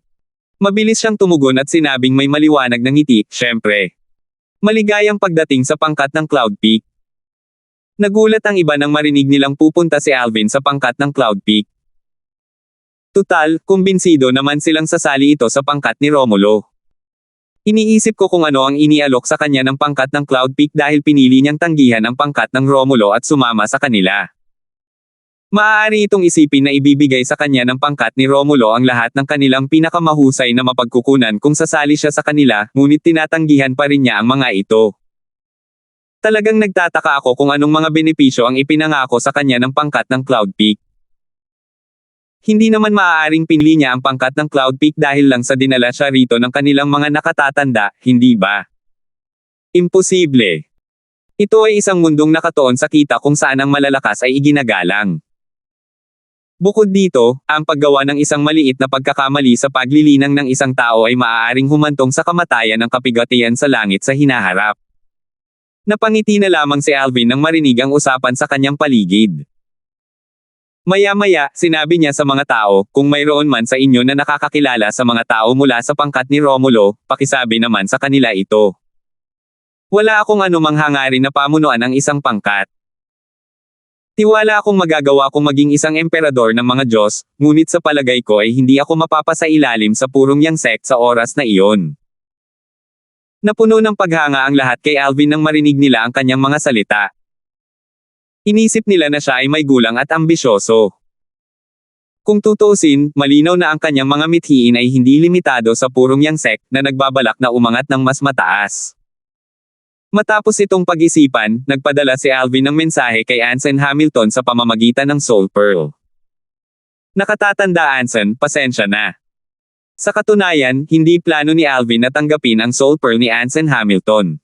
Mabilis siyang tumugon at sinabing may maliwanag ng ngiti, syempre. Maligayang pagdating sa pangkat ng Cloud Peak. Nagulat ang iba nang marinig nilang pupunta si Alvin sa pangkat ng Cloud Peak. Tutal, kumbinsido naman silang sasali ito sa pangkat ni Romulo. Iniisip ko kung ano ang inialok sa kanya ng pangkat ng Cloud Peak dahil pinili niyang tanggihan ang pangkat ng Romulo at sumama sa kanila. Maaari itong isipin na ibibigay sa kanya ng pangkat ni Romulo ang lahat ng kanilang pinakamahusay na mapagkukunan kung sasali siya sa kanila, ngunit tinatanggihan pa rin niya ang mga ito. Talagang nagtataka ako kung anong mga benepisyo ang ipinangako sa kanya ng pangkat ng Cloud Peak. Hindi naman maaaring pinili niya ang pangkat ng Cloud Peak dahil lang sa dinala siya rito ng kanilang mga nakatatanda, hindi ba? Imposible. Ito ay isang mundong nakatuon sa kita kung saan ang malalakas ay iginagalang. Bukod dito, ang paggawa ng isang maliit na pagkakamali sa paglilinang ng isang tao ay maaaring humantong sa kamatayan ng kapigatian sa langit sa hinaharap. Napangiti na lamang si Alvin nang marinig ang usapan sa kanyang paligid. Maya-maya, sinabi niya sa mga tao, kung mayroon man sa inyo na nakakakilala sa mga tao mula sa pangkat ni Romulo, pakisabi naman sa kanila ito. Wala akong anumang hangarin na pamunuan ang isang pangkat. Tiwala akong magagawa kong maging isang emperador ng mga Diyos, ngunit sa palagay ko ay hindi ako mapapasailalim sa purong yang sect sa oras na iyon. Napuno ng paghanga ang lahat kay Alvin nang marinig nila ang kanyang mga salita. Inisip nila na siya ay may gulang at ambisyoso. Kung tutuusin, malinaw na ang kanyang mga mithiin ay hindi limitado sa purong yang sect na nagbabalak na umangat ng mas mataas. Matapos itong pag-isipan, nagpadala si Alvin ng mensahe kay Anson Hamilton sa pamamagitan ng Soul Pearl. Nakatatanda Anson, pasensya na. Sa katunayan, hindi plano ni Alvin na tanggapin ang Soul Pearl ni Anson Hamilton.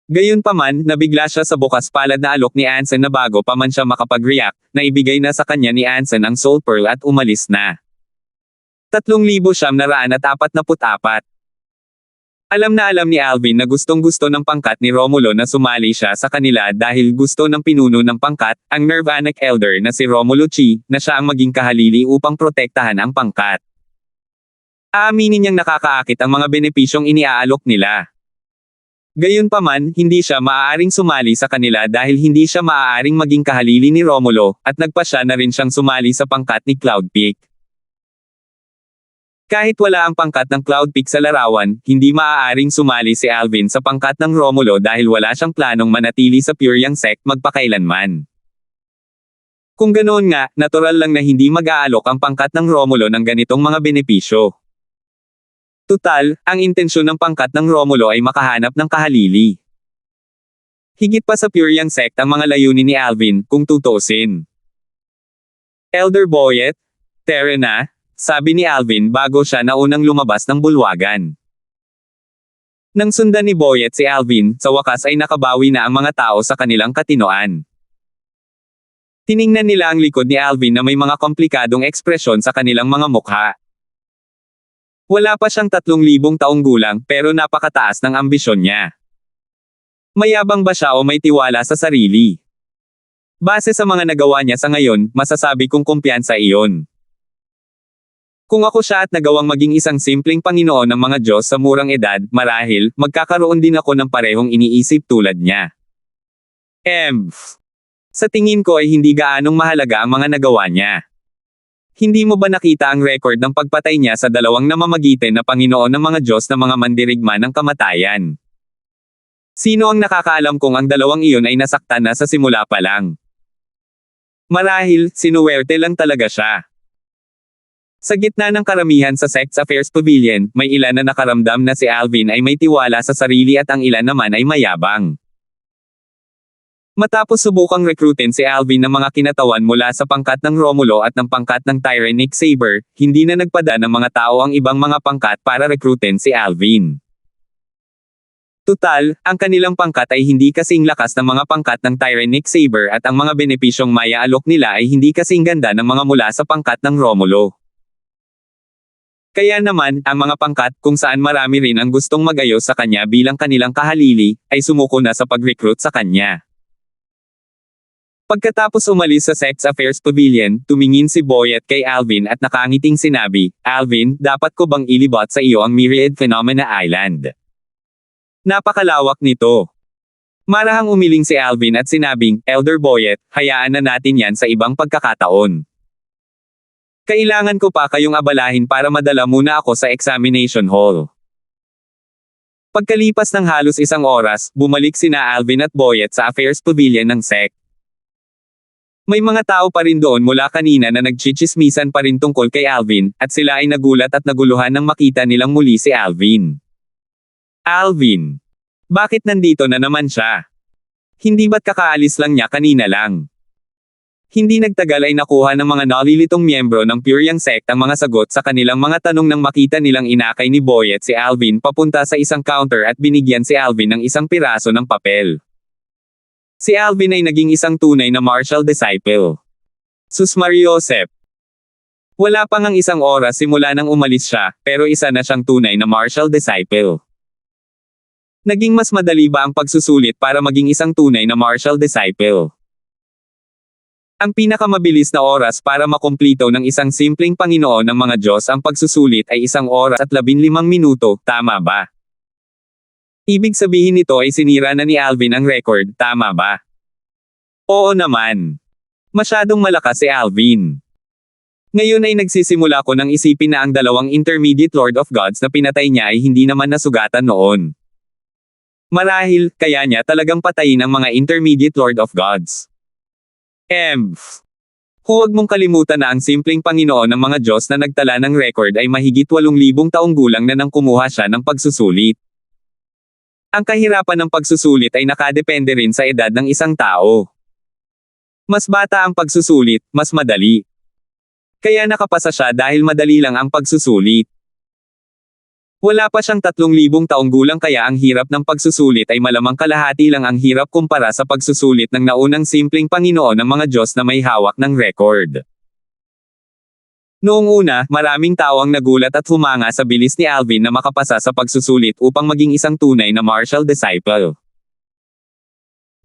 Gayunpaman, nabigla siya sa bukas palad na alok ni Anson na bago pa man siya makapag-react, na ibigay na sa kanya ni Anson ang Soul Pearl at umalis na. 3,944. Alam na alam ni Alvin na gustong-gusto ng pangkat ni Romulo na sumali siya sa kanila dahil gusto ng pinuno ng pangkat, ang Nirvanic Elder na si Romulo Chi, na siya ang maging kahalili upang protektahan ang pangkat. Aaminin niyang nakakaakit ang mga benepisyong iniaalok nila. Gayunpaman, hindi siya maaaring sumali sa kanila dahil hindi siya maaaring maging kahalili ni Romulo, at nagpasya na rin siyang sumali sa pangkat ni Cloud Peak. Kahit wala ang pangkat ng Cloud Peak sa larawan, hindi maaaring sumali si Alvin sa pangkat ng Romulo dahil wala siyang planong manatili sa Pure Yang sect magpakailanman. Kung ganoon nga, natural lang na hindi mag-aalok ang pangkat ng Romulo ng ganitong mga benepisyo. Tutal, ang intensyon ng pangkat ng Romulo ay makahanap ng kahalili. Higit pa sa Pure Yang sect ang mga layunin ni Alvin, kung tutuusin. Elder Boyet, Tere na, sabi ni Alvin bago siya naunang lumabas ng bulwagan. Nang sundan ni Boyet si Alvin, sa wakas ay nakabawi na ang mga tao sa kanilang katinoan. Tiningnan nila ang likod ni Alvin na may mga komplikadong ekspresyon sa kanilang mga mukha. Wala pa siyang 3,000 taong gulang pero napakataas ng ambisyon niya. Mayabang ba siya o may tiwala sa sarili? Base sa mga nagawa niya sa ngayon, masasabi kong kumpiyansa iyon. Kung ako siya at nagawang maging isang simpleng Panginoon ng mga Diyos sa murang edad, marahil, magkakaroon din ako ng parehong iniisip tulad niya. Sa tingin ko ay hindi gaanong mahalaga ang mga nagawa niya. Hindi mo ba nakita ang record ng pagpatay niya sa dalawang namamagitan na Panginoon ng mga Diyos na mga mandirigma ng kamatayan? Sino ang nakakaalam kung ang dalawang iyon ay nasaktan na sa simula pa lang? Marahil, sinuwerte lang talaga siya. Sa gitna ng karamihan sa Sects Affairs Pavilion, may ilan na nakaramdam na si Alvin ay may tiwala sa sarili at ang ilan naman ay mayabang. Matapos subukang rekrutin si Alvin ng mga kinatawan mula sa pangkat ng Romulo at ng pangkat ng Tyrannic Saber, hindi na nagpada ng mga tao ang ibang mga pangkat para rekrutin si Alvin. Tutal, ang kanilang pangkat ay hindi kasing lakas ng mga pangkat ng Tyrannic Saber at ang mga benepisyong maya-alok nila ay hindi kasing ganda ng mga mula sa pangkat ng Romulo. Kaya naman, ang mga pangkat, kung saan marami rin ang gustong mag-ayos sa kanya bilang kanilang kahalili, ay sumuko na sa pag-recruit sa kanya. Pagkatapos umalis sa Sex Affairs Pavilion, tumingin si Boyet kay Alvin at nakangiting sinabi, "Alvin, dapat ko bang ilibot sa iyo ang Myriad Phenomena Island? Napakalawak nito." Marahang umiling si Alvin at sinabing, "Elder Boyet, hayaan na natin yan sa ibang pagkakataon. Kailangan ko pa kayong abalahin para madala muna ako sa examination hall." Pagkalipas ng halos isang oras, bumalik sina Alvin at Boyet sa Affairs Pavilion ng SEC. May mga tao pa rin doon mula kanina na nagchichismisan pa rin tungkol kay Alvin, at sila ay nagulat at naguluhan nang makita nilang muli si Alvin. Alvin. Bakit nandito na naman siya? Hindi ba't kakaalis lang niya kanina lang? Hindi nagtagal ay nakuha ng mga nalilitong miyembro ng Pyryang Sect ang mga sagot sa kanilang mga tanong nang makita nilang inakay ni Boyet si Alvin papunta sa isang counter at binigyan si Alvin ng isang piraso ng papel. Si Alvin ay naging isang tunay na martial disciple. Sus Mariosep. Wala pang ang isang oras simula nang umalis siya, pero isa na siyang tunay na martial disciple. Naging mas madali ba ang pagsusulit para maging isang tunay na martial disciple? Ang pinakamabilis na oras para makumplito ng isang simpleng Panginoon ng mga Diyos ang pagsusulit ay 1 oras at 15 minuto, tama ba? Ibig sabihin nito ay sinira na ni Alvin ang record, tama ba? Oo naman. Masyadong malakas si Alvin. Ngayon ay nagsisimula ko nang isipin na ang 2 intermediate Lord of Gods na pinatay niya ay hindi naman nasugatan noon. Marahil, kaya niya talagang patayin ang mga intermediate Lord of Gods. Huwag mong kalimutan na ang simpleng Panginoon ng mga Diyos na nagtala ng record ay mahigit 8,000 taong gulang na nang kumuha siya ng pagsusulit. Ang kahirapan ng pagsusulit ay nakadepende rin sa edad ng isang tao. Mas bata ang pagsusulit, mas madali. Kaya nakapasa siya dahil madali lang ang pagsusulit. Wala pa siyang 3,000 taong gulang kaya ang hirap ng pagsusulit ay malamang kalahati lang ang hirap kumpara sa pagsusulit ng naunang simpleng Panginoon ng mga Diyos na may hawak ng record. Noong una, maraming tao ang nagulat at humanga sa bilis ni Alvin na makapasa sa pagsusulit upang maging isang tunay na martial disciple.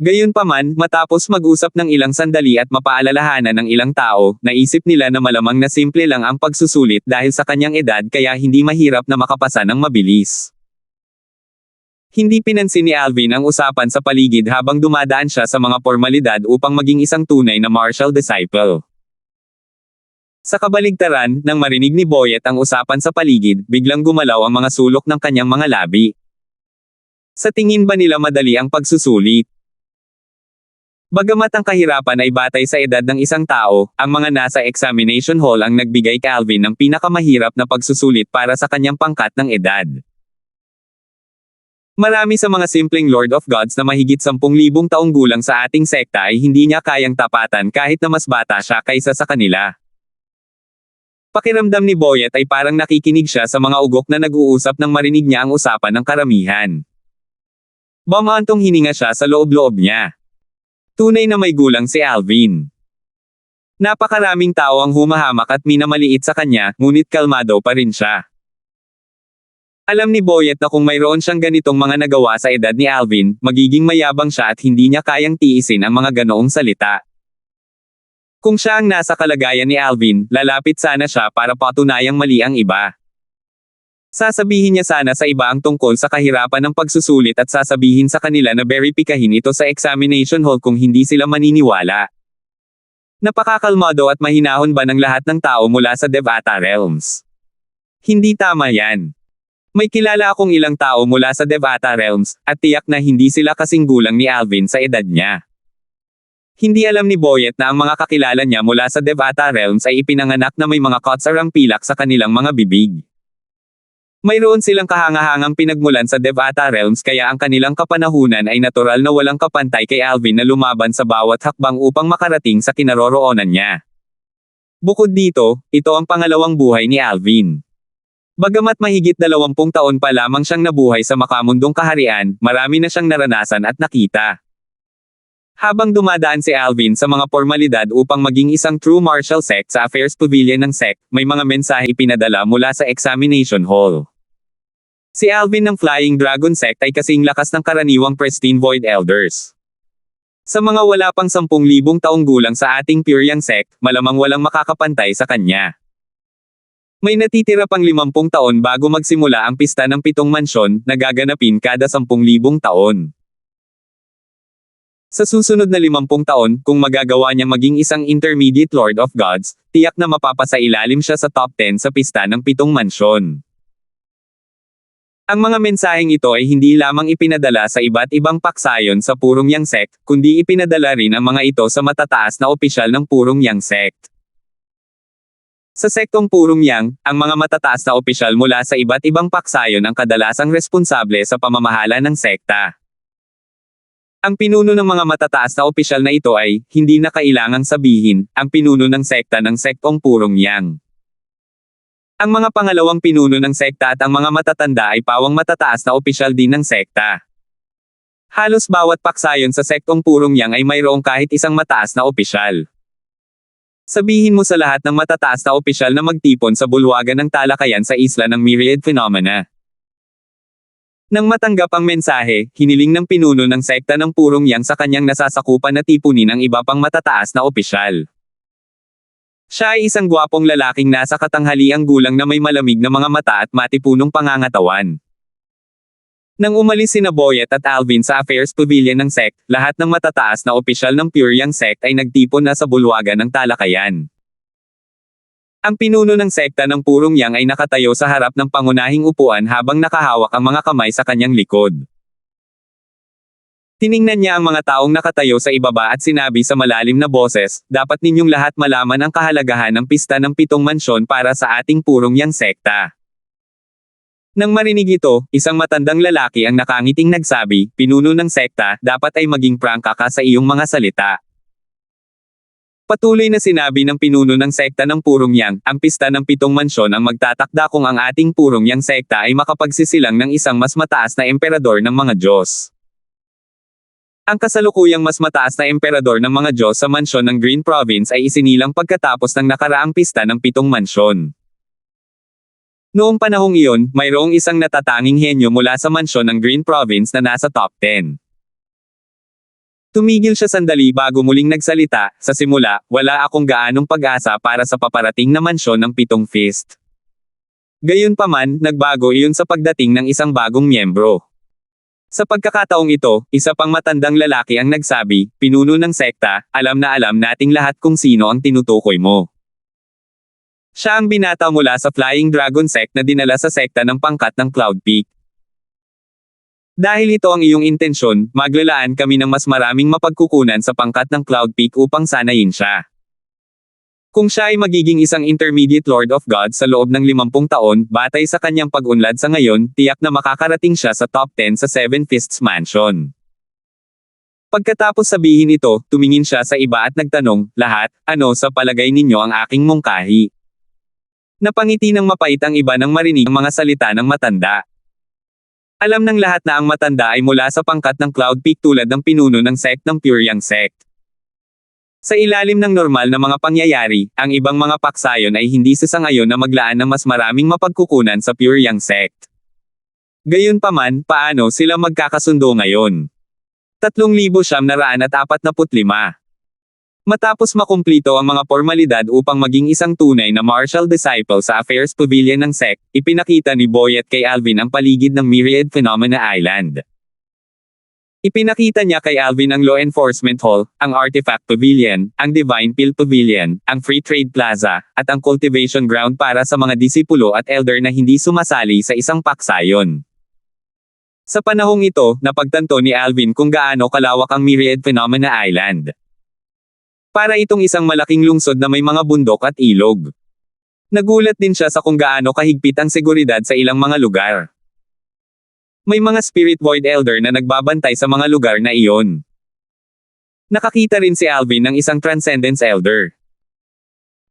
Gayunpaman, matapos mag-usap ng ilang sandali at mapaalalahanan ng ilang tao, naisip nila na malamang na simple lang ang pagsusulit dahil sa kanyang edad kaya hindi mahirap na makapasa ng mabilis. Hindi pinansin ni Alvin ang usapan sa paligid habang dumadaan siya sa mga formalidad upang maging isang tunay na martial disciple. Sa kabaligtaran, nang marinig ni Boyet ang usapan sa paligid, biglang gumalaw ang mga sulok ng kanyang mga labi. Sa tingin ba nila madali ang pagsusulit? Bagamat ang kahirapan ay batay sa edad ng isang tao, ang mga nasa examination hall ang nagbigay kay Alvin ng pinakamahirap na pagsusulit para sa kanyang pangkat ng edad. Marami sa mga simpleng Lord of Gods na mahigit 10,000 taong gulang sa ating sekta ay hindi niya kayang tapatan kahit na mas bata siya kaysa sa kanila. Pakiramdam ni Boyet ay parang nakikinig siya sa mga ugok na nag-uusap nang marinig niya ang usapan ng karamihan. Bumantong hininga siya sa loob-loob niya. Tunay na may gulang si Alvin. Napakaraming tao ang humahamak at minamaliit sa kanya, ngunit kalmado pa rin siya. Alam ni Boyet na kung mayroon siyang ganitong mga nagawa sa edad ni Alvin, magiging mayabang siya at hindi niya kayang tiisin ang mga ganoong salita. Kung siya ang nasa kalagayan ni Alvin, lalapit sana siya para patunayang mali ang iba. Sasabihin niya sana sa iba ang tungkol sa kahirapan ng pagsusulit at sasabihin sa kanila na veripikahin ito sa examination hall kung hindi sila maniniwala. Napakakalmado at mahinahon ba ng lahat ng tao mula sa Devata Realms? Hindi tama yan. May kilala akong ilang tao mula sa Devata Realms, at tiyak na hindi sila kasing gulang ni Alvin sa edad niya. Hindi alam ni Boyet na ang mga kakilala niya mula sa Devata Realms ay ipinanganak na may mga kotsarang pilak sa kanilang mga bibig. Mayroon silang kahangahangang pinagmulan sa Devata Realms kaya ang kanilang kapanahunan ay natural na walang kapantay kay Alvin na lumaban sa bawat hakbang upang makarating sa kinaroroonan niya. Bukod dito, ito ang pangalawang buhay ni Alvin. Bagamat mahigit 20 taon pa lamang siyang nabuhay sa makamundong kaharian, marami na siyang naranasan at nakita. Habang dumadaan si Alvin sa mga formalidad upang maging isang true martial sect sa Affairs Pavilion ng sect, may mga mensahe ipinadala mula sa examination hall. Si Alvin ng Flying Dragon Sect ay kasing lakas ng karaniwang Pristine Void Elders. Sa mga wala pang 10,000 taong gulang sa ating Pyriang Sect, malamang walang makakapantay sa kanya. May natitira pang 50 taon bago magsimula ang pista ng 7 mansyon na gaganapin kada 10,000 taon. Sa susunod na 50 taon, kung magagawa niyang maging isang Intermediate Lord of Gods, tiyak na mapapasailalim siya sa top 10 sa pista ng 7 mansyon. Ang mga mensaheng ito ay hindi lamang ipinadala sa iba't ibang paksayon sa Purong Yang Sect, kundi ipinadala rin ang mga ito sa matataas na opisyal ng Purong Yang Sect. Sa sektong Purong Yang, ang mga matataas na opisyal mula sa iba't ibang paksayon ang kadalasang responsable sa pamamahala ng sekta. Ang pinuno ng mga matataas na opisyal na ito ay, hindi na kailangang sabihin, ang pinuno ng sekta ng sektong Purong Yang. Ang mga pangalawang pinuno ng sekta at ang mga matatanda ay pawang matataas na opisyal din ng sekta. Halos bawat paksayon sa sektong Purong Yang ay mayroong kahit isang mataas na opisyal. Sabihin mo sa lahat ng matataas na opisyal na magtipon sa bulwagan ng talakayan sa isla ng Myriad Phenomena. Nang matanggap ang mensahe, hiniling ng pinuno ng sekta ng Purong Yang sa kanyang nasasakupan na tipunin ang iba pang matataas na opisyal. Siya ay isang gwapong lalaking nasa katanghaliang gulang na may malamig na mga mata at matipunong pangangatawan. Nang umalis sina Boyet at Alvin sa Affairs Pavilion ng sect, lahat ng matataas na opisyal ng Pyriang Sect ay nagtipon na sa bulwagan ng talakayan. Ang pinuno ng sekta ng Purong Yang ay nakatayo sa harap ng pangunahing upuan habang nakahawak ang mga kamay sa kanyang likod. Tiningnan niya ang mga taong nakatayo sa ibaba at sinabi sa malalim na boses, dapat ninyong lahat malaman ang kahalagahan ng pista ng 7 mansyon para sa ating Purong Yang sekta. Nang marinig ito, isang matandang lalaki ang nakangiting nagsabi, pinuno ng sekta, dapat ay maging prangka ka sa iyong mga salita. Patuloy na sinabi ng pinuno ng sekta ng Purong Yang, ang pista ng 7 mansyon ang magtatakda kung ang ating Purong Yang sekta ay makapagsisilang ng isang mas mataas na emperador ng mga Diyos. Ang kasalukuyang mas mataas na emperador ng mga Diyos sa mansyon ng Green Province ay isinilang pagkatapos ng nakaraang pista ng 7 mansyon. Noong panahong iyon, mayroong isang natatanging henyo mula sa mansyon ng Green Province na nasa top 10. Tumigil siya sandali bago muling nagsalita, sa simula, wala akong gaanong pag-asa para sa paparating na mansyon ng 7 fist. Gayunpaman, nagbago iyon sa pagdating ng isang bagong miyembro. Sa pagkakataong ito, isa pang matandang lalaki ang nagsabi, pinuno ng sekta, alam na alam nating lahat kung sino ang tinutukoy mo. Siya ang binata mula sa Flying Dragon Sect na dinala sa sekta ng pangkat ng Cloud Peak. Dahil ito ang iyong intensyon, maglalaan kami ng mas maraming mapagkukunan sa pangkat ng Cloud Peak upang sanayin siya. Kung siya ay magiging isang Intermediate Lord of God sa loob ng 50 taon, batay sa kanyang pag-unlad sa ngayon, tiyak na makakarating siya sa top 10 sa 7 Fists Mansion. Pagkatapos sabihin ito, tumingin siya sa iba at nagtanong, lahat, ano sa palagay ninyo ang aking mungkahi? Napangiti ng mapait ang iba nang marinig ang mga salita ng matanda. Alam ng lahat na ang matanda ay mula sa pangkat ng Cloud Peak tulad ng pinuno ng sect ng Pyriang Sect. Sa ilalim ng normal na mga pangyayari, ang ibang mga paksayon ay hindi sasangayon na maglaan ng mas maraming mapagkukunan sa Pyriang Sect. Gayunpaman, paano sila magkakasundo ngayon? 3,945. Matapos makumplito ang mga formalidad upang maging isang tunay na martial disciple sa Affairs Pavilion ng sect, ipinakita ni Boyet kay Alvin ang paligid ng Myriad Phenomena Island. Ipinakita niya kay Alvin ang Law Enforcement Hall, ang Artifact Pavilion, ang Divine Pill Pavilion, ang Free Trade Plaza, at ang Cultivation Ground para sa mga disipulo at elder na hindi sumasali sa isang paksayon. Sa panahong ito, napagtanto ni Alvin kung gaano kalawak ang Myriad Phenomena Island. Para itong isang malaking lungsod na may mga bundok at ilog. Nagulat din siya sa kung gaano kahigpit ang seguridad sa ilang mga lugar. May mga Spirit Void Elder na nagbabantay sa mga lugar na iyon. Nakakita rin si Alvin ng isang Transcendence Elder.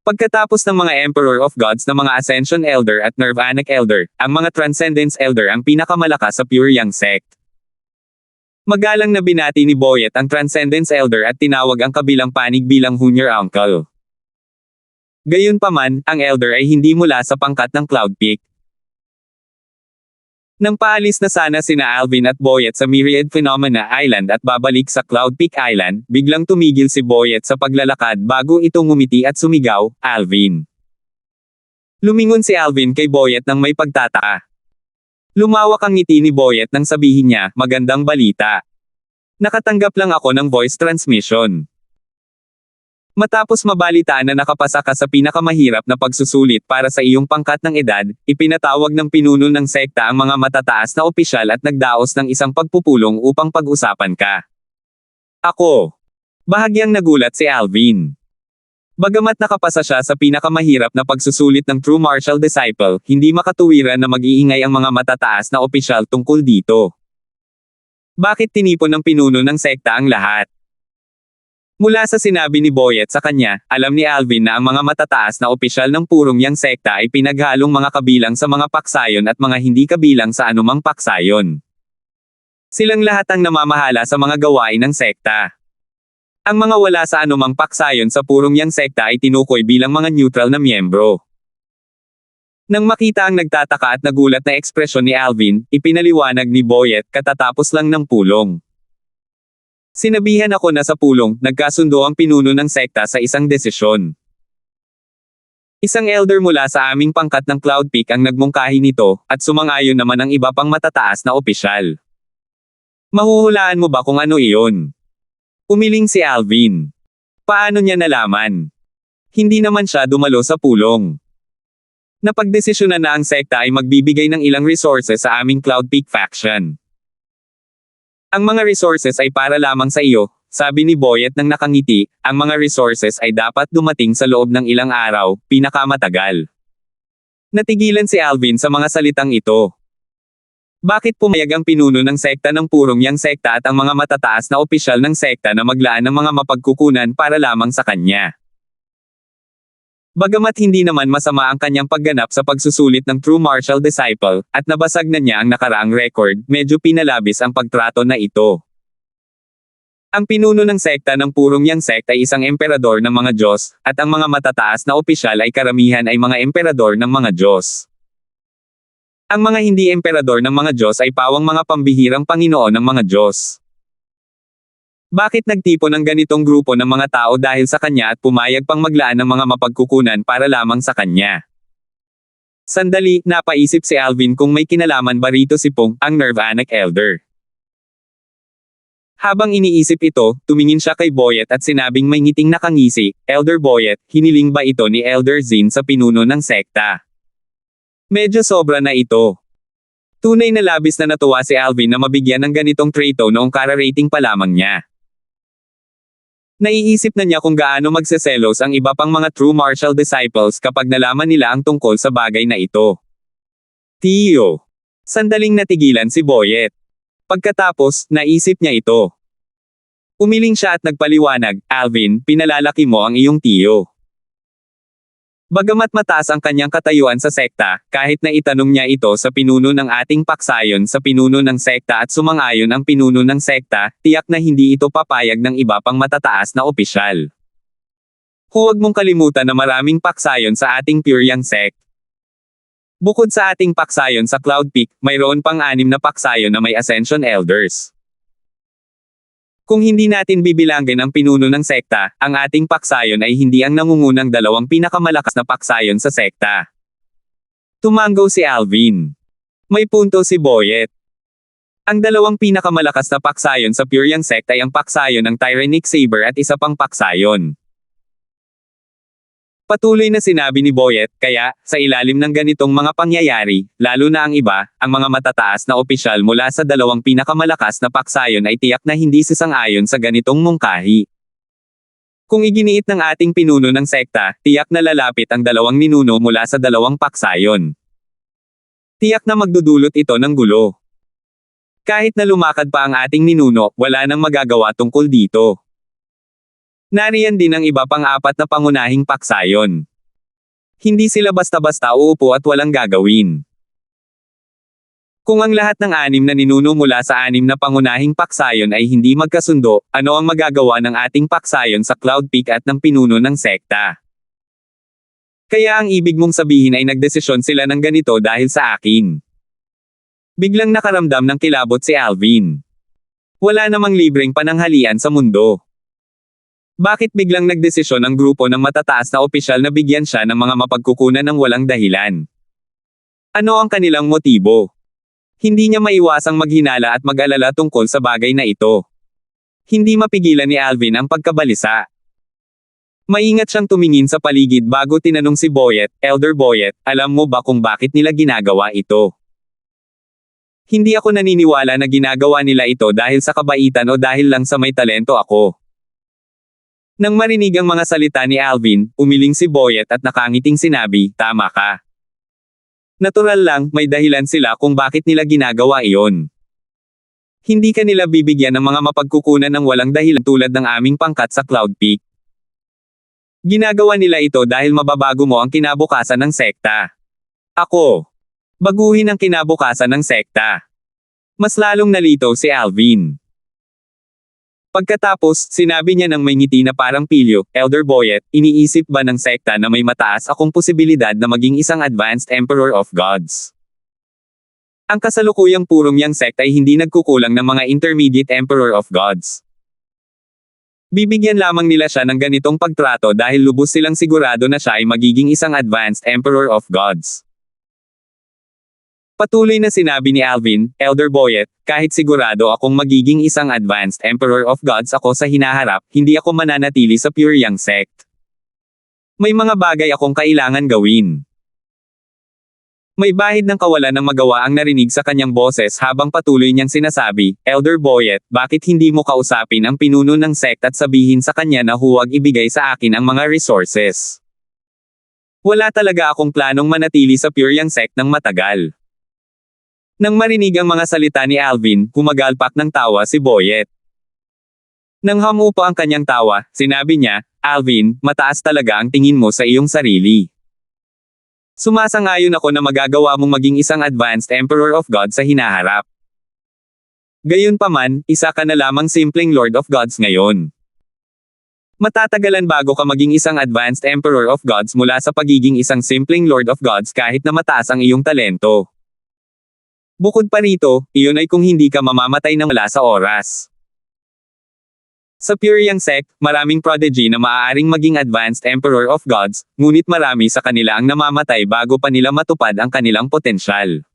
Pagkatapos ng mga Emperor of Gods na mga Ascension Elder at Nirvanic Elder, ang mga Transcendence Elder ang pinakamalakas sa Pure Yang sect. Magalang na binati ni Boyet ang Transcendence Elder at tinawag ang kabilang panig bilang Junior Uncle. Gayunpaman, ang Elder ay hindi mula sa pangkat ng Cloud Peak. Nang paalis na sana sina Alvin at Boyet sa Myriad Phenomena Island at babalik sa Cloud Peak Island, biglang tumigil si Boyet sa paglalakad bago ito ngumiti at sumigaw, "Alvin!" Lumingon si Alvin kay Boyet nang may pagtataka. Lumawak ang ngiti ni Boyet nang sabihin niya, "Magandang balita. Nakatanggap lang ako ng voice transmission." Matapos mabalitaan na nakapasa ka sa pinakamahirap na pagsusulit para sa iyong pangkat ng edad, ipinatawag ng pinuno ng sekta ang mga matataas na opisyal at nagdaos ng isang pagpupulong upang pag-usapan ka. Ako. Bahagyang nagulat si Alvin. Bagamat nakapasa siya sa pinakamahirap na pagsusulit ng True Martial Disciple, hindi makatuwiran na mag-iingay ang mga matataas na opisyal tungkol dito. Bakit tinipon ng pinuno ng sekta ang lahat? Mula sa sinabi ni Boyet sa kanya, alam ni Alvin na ang mga matataas na opisyal ng purong yang sekta ay pinaghalong mga kabilang sa mga paksayon at mga hindi kabilang sa anumang paksayon. Silang lahat ang namamahala sa mga gawain ng sekta. Ang mga wala sa anumang paksayon sa purong yang sekta ay tinukoy bilang mga neutral na miyembro. Nang makita ang nagtataka at nagulat na ekspresyon ni Alvin, ipinaliwanag ni Boyet katatapos lang ng pulong. Sinabihan ako na sa pulong, nagkasundo ang pinuno ng sekta sa isang desisyon. Isang elder mula sa aming pangkat ng Cloud Peak ang nagmungkahi nito, at sumang-ayon naman ang iba pang matataas na opisyal. Mahuhulaan mo ba kung ano iyon? Umiling si Alvin. Paano niya nalaman? Hindi naman siya dumalo sa pulong. Napagdesisyonan na ang sekta ay magbibigay ng ilang resources sa aming Cloud Peak faction. Ang mga resources ay para lamang sa iyo, sabi ni Boyet nang nakangiti, ang mga resources ay dapat dumating sa loob ng ilang araw, pinakamatagal. Natigilan si Alvin sa mga salitang ito. Bakit pumayag ang pinuno ng sekta ng purong yang sekta at ang mga matataas na opisyal ng sekta na maglaan ng mga mapagkukunan para lamang sa kanya? Bagamat hindi naman masama ang kanyang pagganap sa pagsusulit ng True Martial Disciple, at nabasag na niya ang nakaraang record, medyo pinalabis ang pagtrato na ito. Ang pinuno ng sekta ng purong yang sect ay isang emperador ng mga Diyos, at ang mga matataas na opisyal ay karamihan ay mga emperador ng mga Diyos. Ang mga hindi emperador ng mga Diyos ay pawang mga pambihirang Panginoon ng mga Diyos. Bakit nagtipon ng ganitong grupo ng mga tao dahil sa kanya at pumayag pang maglaan ng mga mapagkukunan para lamang sa kanya? Sandali, napaisip si Alvin kung may kinalaman ba rito si Pong, ang Nirvanic Elder. Habang iniisip ito, tumingin siya kay Boyet at sinabing may ngiting nakangisi, "Elder Boyet, hiniling ba ito ni Elder Zin sa pinuno ng sekta?" Medyo sobra na ito. Tunay na labis na natuwa si Alvin na mabigyan ng ganitong trato noong kararating pa lamang niya. Naiisip na niya kung gaano magseselos ang iba pang mga True Martial Disciples kapag nalaman nila ang tungkol sa bagay na ito. Tiyo. Sandaling natigilan si Boyet. Pagkatapos, naisip niya ito. Umiling siya at nagpaliwanag, "Alvin, pinalalaki mo ang iyong tiyo." Bagamat mataas ang kanyang katayuan sa sekta, kahit na itanong niya ito sa pinuno ng ating paksayon sa pinuno ng sekta at sumang-ayon ang pinuno ng sekta, tiyak na hindi ito papayag ng iba pang matataas na opisyal. Huwag mong kalimutan na maraming paksayon sa ating Pure Yang sect. Bukod sa ating paksayon sa Cloud Peak, mayroon pang 6 na paksayon na may Ascension Elders. Kung hindi natin bibilangin ang pinuno ng sekta, ang ating paksayon ay hindi ang nangungunang 2 pinakamalakas na paksayon sa sekta. Tumanggo si Alvin. May punto si Boyet. Ang 2 pinakamalakas na paksayon sa Pure Yang sect ay ang paksayon ng Tyrannic Saber at isa pang paksayon. Patuloy na sinabi ni Boyet, kaya, sa ilalim ng ganitong mga pangyayari, lalo na ang iba, ang mga matataas na opisyal mula sa 2 pinakamalakas na paksayon ay tiyak na hindi sasang-ayon sa ganitong mungkahi. Kung iginiit ng ating pinuno ng sekta, tiyak na lalapit ang 2 ninuno mula sa 2 paksayon. Tiyak na magdudulot ito ng gulo. Kahit na lumakad pa ang ating ninuno, wala nang magagawa tungkol dito. Nariyan din ang iba pang 4 na pangunahing paksayon. Hindi sila basta-basta uupo at walang gagawin. Kung ang lahat ng 6 na ninuno mula sa 6 na pangunahing paksayon ay hindi magkasundo, ano ang magagawa ng ating paksayon sa Cloud Peak at ng pinuno ng sekta? Kaya ang ibig mong sabihin ay nagdesisyon sila ng ganito dahil sa akin. Biglang nakaramdam ng kilabot si Alvin. Wala namang libreng pananghalian sa mundo. Bakit biglang nagdesisyon ang grupo ng matataas na opisyal na bigyan siya ng mga mapagkukunan ng walang dahilan? Ano ang kanilang motibo? Hindi niya maiwasang maghinala at mag-alala tungkol sa bagay na ito. Hindi mapigilan ni Alvin ang pagkabalisa. Maingat siyang tumingin sa paligid bago tinanong si Boyet, Elder Boyet, alam mo ba kung bakit nila ginagawa ito? Hindi ako naniniwala na ginagawa nila ito dahil sa kabaitan o dahil lang sa may talento ako. Nang marinig ang mga salita ni Alvin, umiling si Boyet at nakangiting sinabi, tama ka. Natural lang, may dahilan sila kung bakit nila ginagawa iyon. Hindi ka nila bibigyan ng mga mapagkukunan ng walang dahilan tulad ng aming pangkat sa Cloud Peak. Ginagawa nila ito dahil mababago mo ang kinabukasan ng sekta. Ako. Baguhin ang kinabukasan ng sekta. Mas lalong nalito si Alvin. Pagkatapos, sinabi niya ng may ngiti na parang pilyo, Elder Boyet, iniisip ba ng sekta na may mataas akong posibilidad na maging isang advanced Emperor of Gods? Ang kasalukuyang purong yang sekta ay hindi nagkukulang ng mga intermediate Emperor of Gods. Bibigyan lamang nila siya ng ganitong pagtrato dahil lubos silang sigurado na siya ay magiging isang advanced Emperor of Gods. Patuloy na sinabi ni Alvin, Elder Boyet, kahit sigurado akong magiging isang advanced Emperor of Gods ako sa hinaharap, hindi ako mananatili sa Pure Yang sect. May mga bagay akong kailangan gawin. May bahid ng kawalan ng magawa ang narinig sa kanyang boses habang patuloy niyang sinasabi, Elder Boyet, bakit hindi mo kausapin ang pinuno ng sect at sabihin sa kanya na huwag ibigay sa akin ang mga resources? Wala talaga akong planong manatili sa Pure Yang sect ng matagal. Nang marinig ang mga salita ni Alvin, kumagalpak ng tawa si Boyet. Nang hamupa ang kanyang tawa, sinabi niya, Alvin, mataas talaga ang tingin mo sa iyong sarili. Sumasang-ayon ako na magagawa mong maging isang advanced Emperor of God sa hinaharap. Gayunpaman, isa ka na lamang simpleng Lord of Gods ngayon. Matatagalan bago ka maging isang advanced Emperor of Gods mula sa pagiging isang simpleng Lord of Gods kahit na mataas ang iyong talento. Bukod pa rito, iyon ay kung hindi ka mamamatay ng wala sa oras. Sa Pure Yang sect, maraming prodigy na maaaring maging advanced Emperor of Gods, ngunit marami sa kanila ang namamatay bago pa nila matupad ang kanilang potensyal.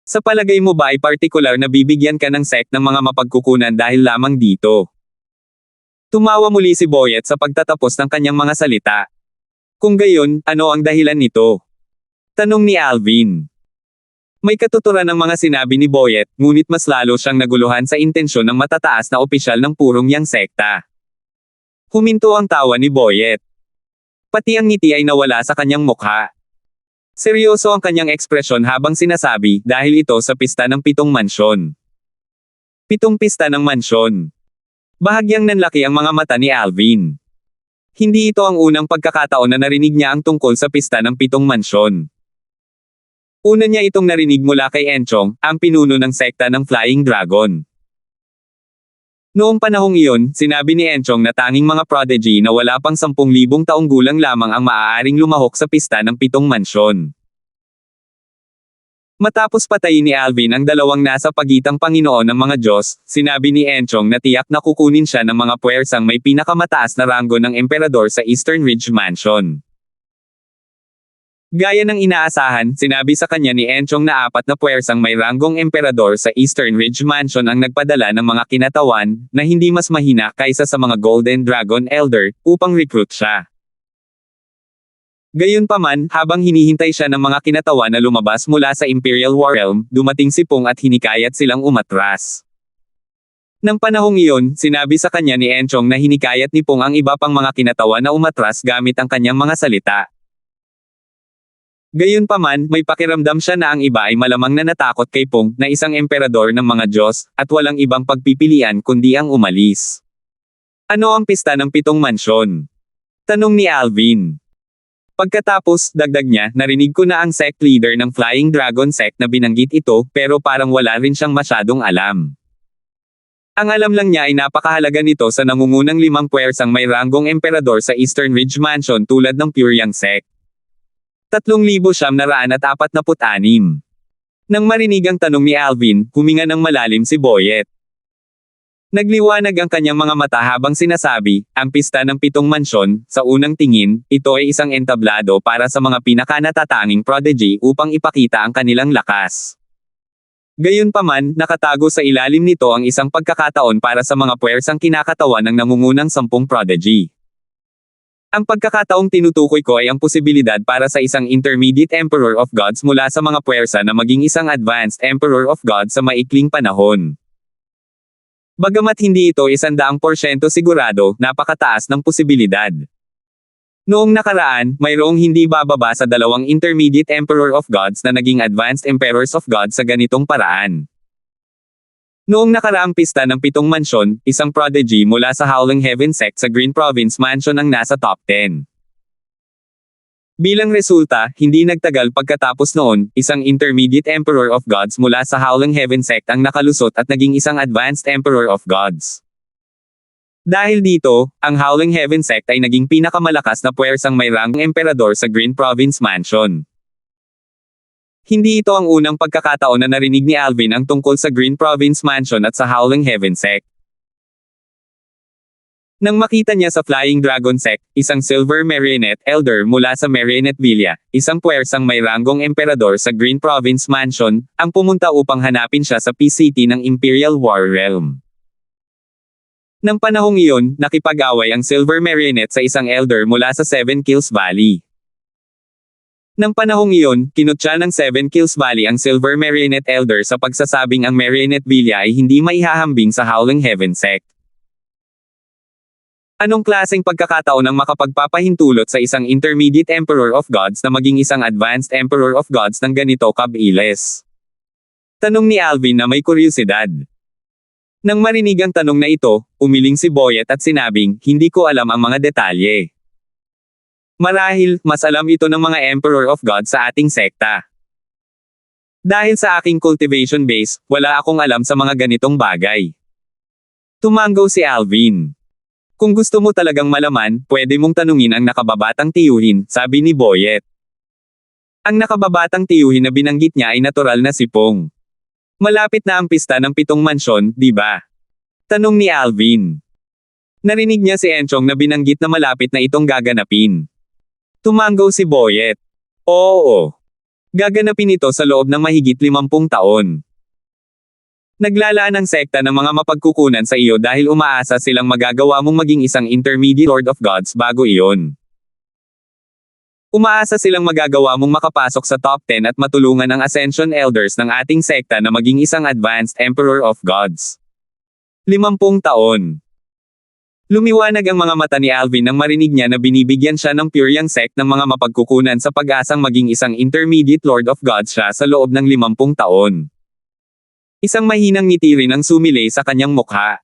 Sa palagay mo ba ay partikular na bibigyan ka ng sect ng mga mapagkukunan dahil lamang dito? Tumawa muli si Boyet sa pagtatapos ng kanyang mga salita. Kung gayon, ano ang dahilan nito? Tanong ni Alvin. May katuturan ng mga sinabi ni Boyet, ngunit mas lalo siyang naguluhan sa intensyon ng matataas na opisyal ng purong yang sekta. Huminto ang tawa ni Boyet. Pati ang ngiti ay nawala sa kanyang mukha. Seryoso ang kanyang ekspresyon habang sinasabi, dahil ito sa pista ng 7 mansyon. 7 pista ng mansyon. Bahagyang nanlaki ang mga mata ni Alvin. Hindi ito ang unang pagkakataon na narinig niya ang tungkol sa pista ng 7 mansyon. Una niya itong narinig mula kay Enchong, ang pinuno ng sekta ng Flying Dragon. Noong panahong iyon, sinabi ni Enchong na tanging mga prodigy na wala pang 10,000 taong gulang lamang ang maaaring lumahok sa pista ng 7 mansyon. Matapos patayin ni Alvin ang dalawang nasa pagitang Panginoon ng mga Diyos, sinabi ni Enchong na tiyak na kukunin siya ng mga puwersang may pinakamataas na ranggo ng emperador sa Eastern Ridge Mansion. Gaya ng inaasahan, sinabi sa kanya ni Enchong na 4 na puwersang may ranggong emperador sa Eastern Ridge Mansion ang nagpadala ng mga kinatawan, na hindi mas mahina kaysa sa mga Golden Dragon Elder, upang recruit siya. Gayunpaman, habang hinihintay siya ng mga kinatawan na lumabas mula sa Imperial War Realm, dumating si Pong at hinikayat silang umatras. Nang panahong iyon, sinabi sa kanya ni Enchong na hinikayat ni Pong ang iba pang mga kinatawan na umatras gamit ang kanyang mga salita. Gayunpaman, may pakiramdam siya na ang iba ay malamang na natakot kay Pong, na isang emperador ng mga Diyos, at walang ibang pagpipilian kundi ang umalis. Ano ang pista ng 7 mansyon? Tanong ni Alvin. Pagkatapos, dagdag niya, narinig ko na ang sect leader ng Flying Dragon sect na binanggit ito, pero parang wala rin siyang masyadong alam. Ang alam lang niya ay napakahalaga nito sa nangungunang 5 puwersang may ranggong emperador sa Eastern Ridge Mansion tulad ng Pyongyang sect. 3,946. Nang marinig ang tanong ni Alvin, huminga ng malalim si Boyet. Nagliwanag ang kanyang mga mata habang sinasabi, ang pista ng 7 mansyon, sa unang tingin, ito ay isang entablado para sa mga pinakanatatanging prodigy upang ipakita ang kanilang lakas. Gayunpaman, nakatago sa ilalim nito ang isang pagkakataon para sa mga puwersang kinakatawan ng nangungunang 10 prodigy. Ang pagkakataong tinutukoy ko ay ang posibilidad para sa isang intermediate Emperor of Gods mula sa mga puwersa na maging isang advanced Emperor of Gods sa maikling panahon. Bagamat hindi ito 100% sigurado, napakataas ng posibilidad. Noong nakaraan, mayroong hindi bababa sa 2 intermediate Emperor of Gods na naging advanced Emperors of Gods sa ganitong paraan. Noong nakaraang pista ng 7 mansyon, isang prodigy mula sa Howling Heaven sect sa Green Province Mansion ang nasa top 10. Bilang resulta, hindi nagtagal pagkatapos noon, isang intermediate Emperor of Gods mula sa Howling Heaven sect ang nakalusot at naging isang advanced Emperor of Gods. Dahil dito, ang Howling Heaven sect ay naging pinakamalakas na puwersang may ranggong emperador sa Green Province Mansion. Hindi ito ang unang pagkakataon na narinig ni Alvin ang tungkol sa Green Province Mansion at sa Howling Heaven sect. Nang makita niya sa Flying Dragon sect, isang Silver Marionette Elder mula sa Marionette Villa, isang puwersang may ranggong emperador sa Green Province Mansion, ang pumunta upang hanapin siya sa Peace City ng Imperial War Realm. Nang panahong iyon, nakipag-away ang Silver Marionette sa isang Elder mula sa Seven Kills Valley. Nang panahong iyon, kinutya ng Seven Kills Valley ang Silver Marionette Elder sa pagsasabing ang Marionette Villa ay hindi maihahambing sa Howling Heaven sect. Anong klaseng pagkakataon ang makapagpapahintulot sa isang intermediate Emperor of Gods na maging isang advanced Emperor of Gods ng ganito kabilis? Tanong ni Alvin na may kuryosidad. Nang marinig ang tanong na ito, umiling si Boyet at sinabing, hindi ko alam ang mga detalye. Marahil, mas alam ito ng mga Emperor of Gods sa ating sekta. Dahil sa aking cultivation base, wala akong alam sa mga ganitong bagay. Tumanggaw si Alvin. Kung gusto mo talagang malaman, pwede mong tanungin ang nakababatang tiyuhin, sabi ni Boyet. Ang nakababatang tiyuhin na binanggit niya ay natural na si Pong. Malapit na ang pista ng 7 mansyon, di ba? Tanong ni Alvin. Narinig niya si Enchong na binanggit na malapit na itong gaganapin. Tumanggaw si Boyet. Oo. Gaganapin ito sa loob ng mahigit 50 taon. Naglalaan ang sekta ng mga mapagkukunan sa iyo dahil umaasa silang magagawa mong maging isang intermediate Lord of Gods bago iyon. Umaasa silang magagawa mong makapasok sa top 10 at matulungan ang Ascension Elders ng ating sekta na maging isang advanced Emperor of Gods. 50 taon. Lumiwanag ang mga mata ni Alvin nang marinig niya na binibigyan siya ng Pyongyang sect ng mga mapagkukunan sa pag-asang maging isang intermediate Lord of Gods siya sa loob ng 50 taon. Isang mahinang ngiti rin ang sumilay sa kanyang mukha.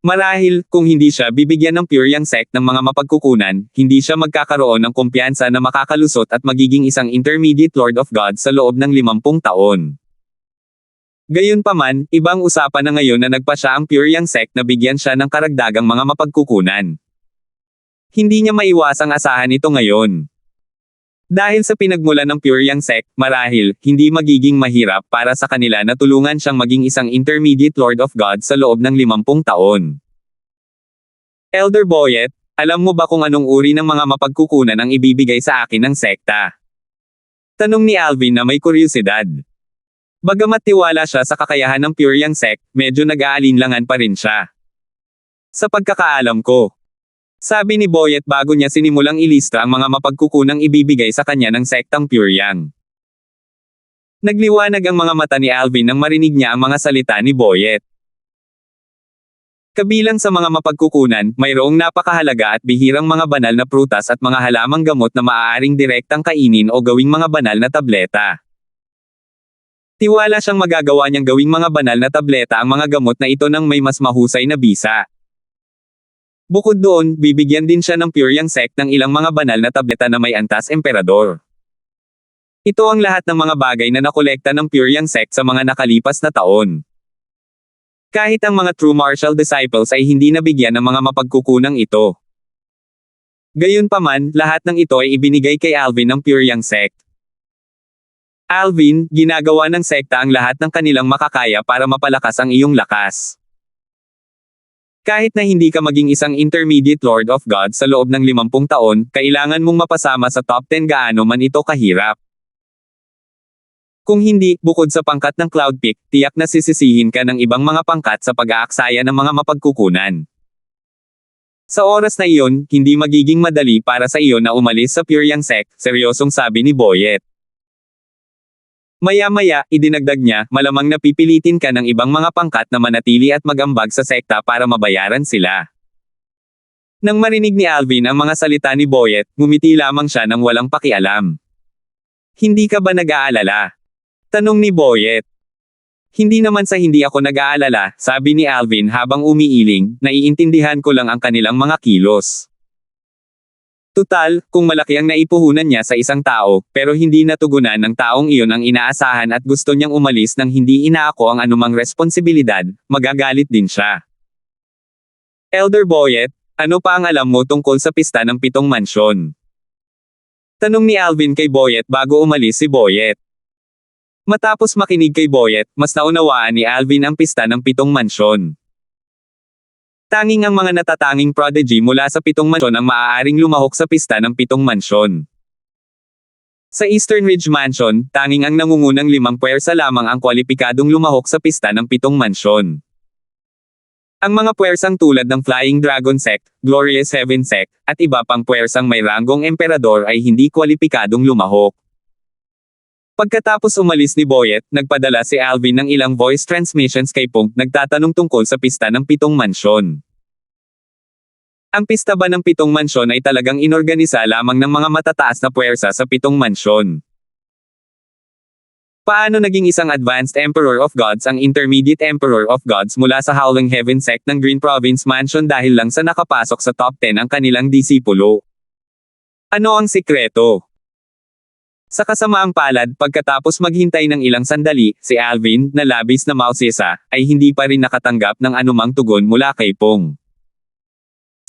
Marahil, kung hindi siya bibigyan ng Pyongyang sect ng mga mapagkukunan, hindi siya magkakaroon ng kumpiyansa na makakalusot at magiging isang intermediate Lord of God sa loob ng 50 taon. Gayunpaman, ibang usapan na ngayon na nagpa siya ang Pyongyang sect na bigyan siya ng karagdagang mga mapagkukunan. Hindi niya maiwasang asahan ito ngayon. Dahil sa pinagmulan ng Pyongyang sect, marahil, hindi magiging mahirap para sa kanila na tulungan siyang maging isang intermediate Lord of God sa loob ng 50 taon. Elder Boyet, alam mo ba kung anong uri ng mga mapagkukunan ang ibibigay sa akin ng sekta? Tanong ni Alvin na may kuryosidad. Bagamat tiwala siya sa kakayahan ng Pyongyang sect, medyo nag-aalinlangan pa rin siya. Sa pagkakaalam ko, sabi ni Boyet bago niya sinimulang ilista ang mga mapagkukunang ibibigay sa kanya ng sektang Pyongyang. Nagliwanag ang mga mata ni Alvin nang marinig niya ang mga salita ni Boyet. Kabilang sa mga mapagkukunan, mayroong napakahalaga at bihirang mga banal na prutas at mga halamang gamot na maaaring direktang kainin o gawing mga banal na tableta. Tiwala siyang magagawa niyang gawing mga banal na tableta ang mga gamot na ito nang may mas mahusay na bisa. Bukod doon, bibigyan din siya ng Pyongyang sect ng ilang mga banal na tableta na may antas emperador. Ito ang lahat ng mga bagay na nakolekta ng Pyongyang sect sa mga nakalipas na taon. Kahit ang mga true martial disciples ay hindi nabigyan ng mga mapagkukunang ito. Gayunpaman, lahat ng ito ay ibinigay kay Alvin ng Pyongyang sect. Alvin, ginagawa ng sekta ang lahat ng kanilang makakaya para mapalakas ang iyong lakas. Kahit na hindi ka maging isang intermediate Lord of God sa loob ng 50 taon, kailangan mong mapasama sa top 10 gaano man ito kahirap. Kung hindi, bukod sa pangkat ng Cloud Peak, tiyak na sisisihin ka ng ibang mga pangkat sa pag-aaksaya ng mga mapagkukunan. Sa oras na iyon, hindi magiging madali para sa iyo na umalis sa Pyongyang sect, seryosong sabi ni Boyet. Maya-maya, idinagdag niya, malamang napipilitin ka ng ibang mga pangkat na manatili at magambag sa sekta para mabayaran sila. Nang marinig ni Alvin ang mga salita ni Boyet, ngumiti lamang siya nang walang pakialam. Hindi ka ba nag-aalala? Tanong ni Boyet. Hindi naman sa hindi ako nag-aalala, sabi ni Alvin habang umiiling, naiintindihan ko lang ang kanilang mga kilos. Tutal, kung malaki ang naipuhunan niya sa isang tao, pero hindi natugunan ng taong iyon ang inaasahan at gusto niyang umalis nang hindi inaako ang anumang responsibilidad, magagalit din siya. Elder Boyet, ano pa ang alam mo tungkol sa pista ng 7 mansyon? Tanong ni Alvin kay Boyet bago umalis si Boyet. Matapos makinig kay Boyet, mas naunawaan ni Alvin ang pista ng 7 mansyon. Tanging ang mga natatanging prodigy mula sa 7 mansyon ang maaaring lumahok sa pista ng 7 mansyon. Sa Eastern Ridge Mansion, tanging ang nangungunang 5 puwersa lamang ang kwalipikadong lumahok sa pista ng 7 mansyon. Ang mga puwersang tulad ng Flying Dragon Sect, Glorious Heaven Sect, at iba pang puwersang may ranggong emperador ay hindi kwalipikadong lumahok. Pagkatapos umalis ni Boyet, nagpadala si Alvin ng ilang voice transmissions kay Pong, nagtatanong tungkol sa pista ng 7 mansyon. Ang pista ba ng 7 mansyon ay talagang inorganisa lamang ng mga matataas na puwersa sa 7 mansyon? Paano naging isang Advanced Emperor of Gods ang Intermediate Emperor of Gods mula sa Howling Heaven Sect ng Green Province Mansion dahil lang sa nakapasok sa top 10 ang kanilang disipulo? Ano ang sikreto? Sa kasamaang palad, pagkatapos maghintay ng ilang sandali, si Alvin, na labis na mausisa, ay hindi pa rin nakatanggap ng anumang tugon mula kay Pong.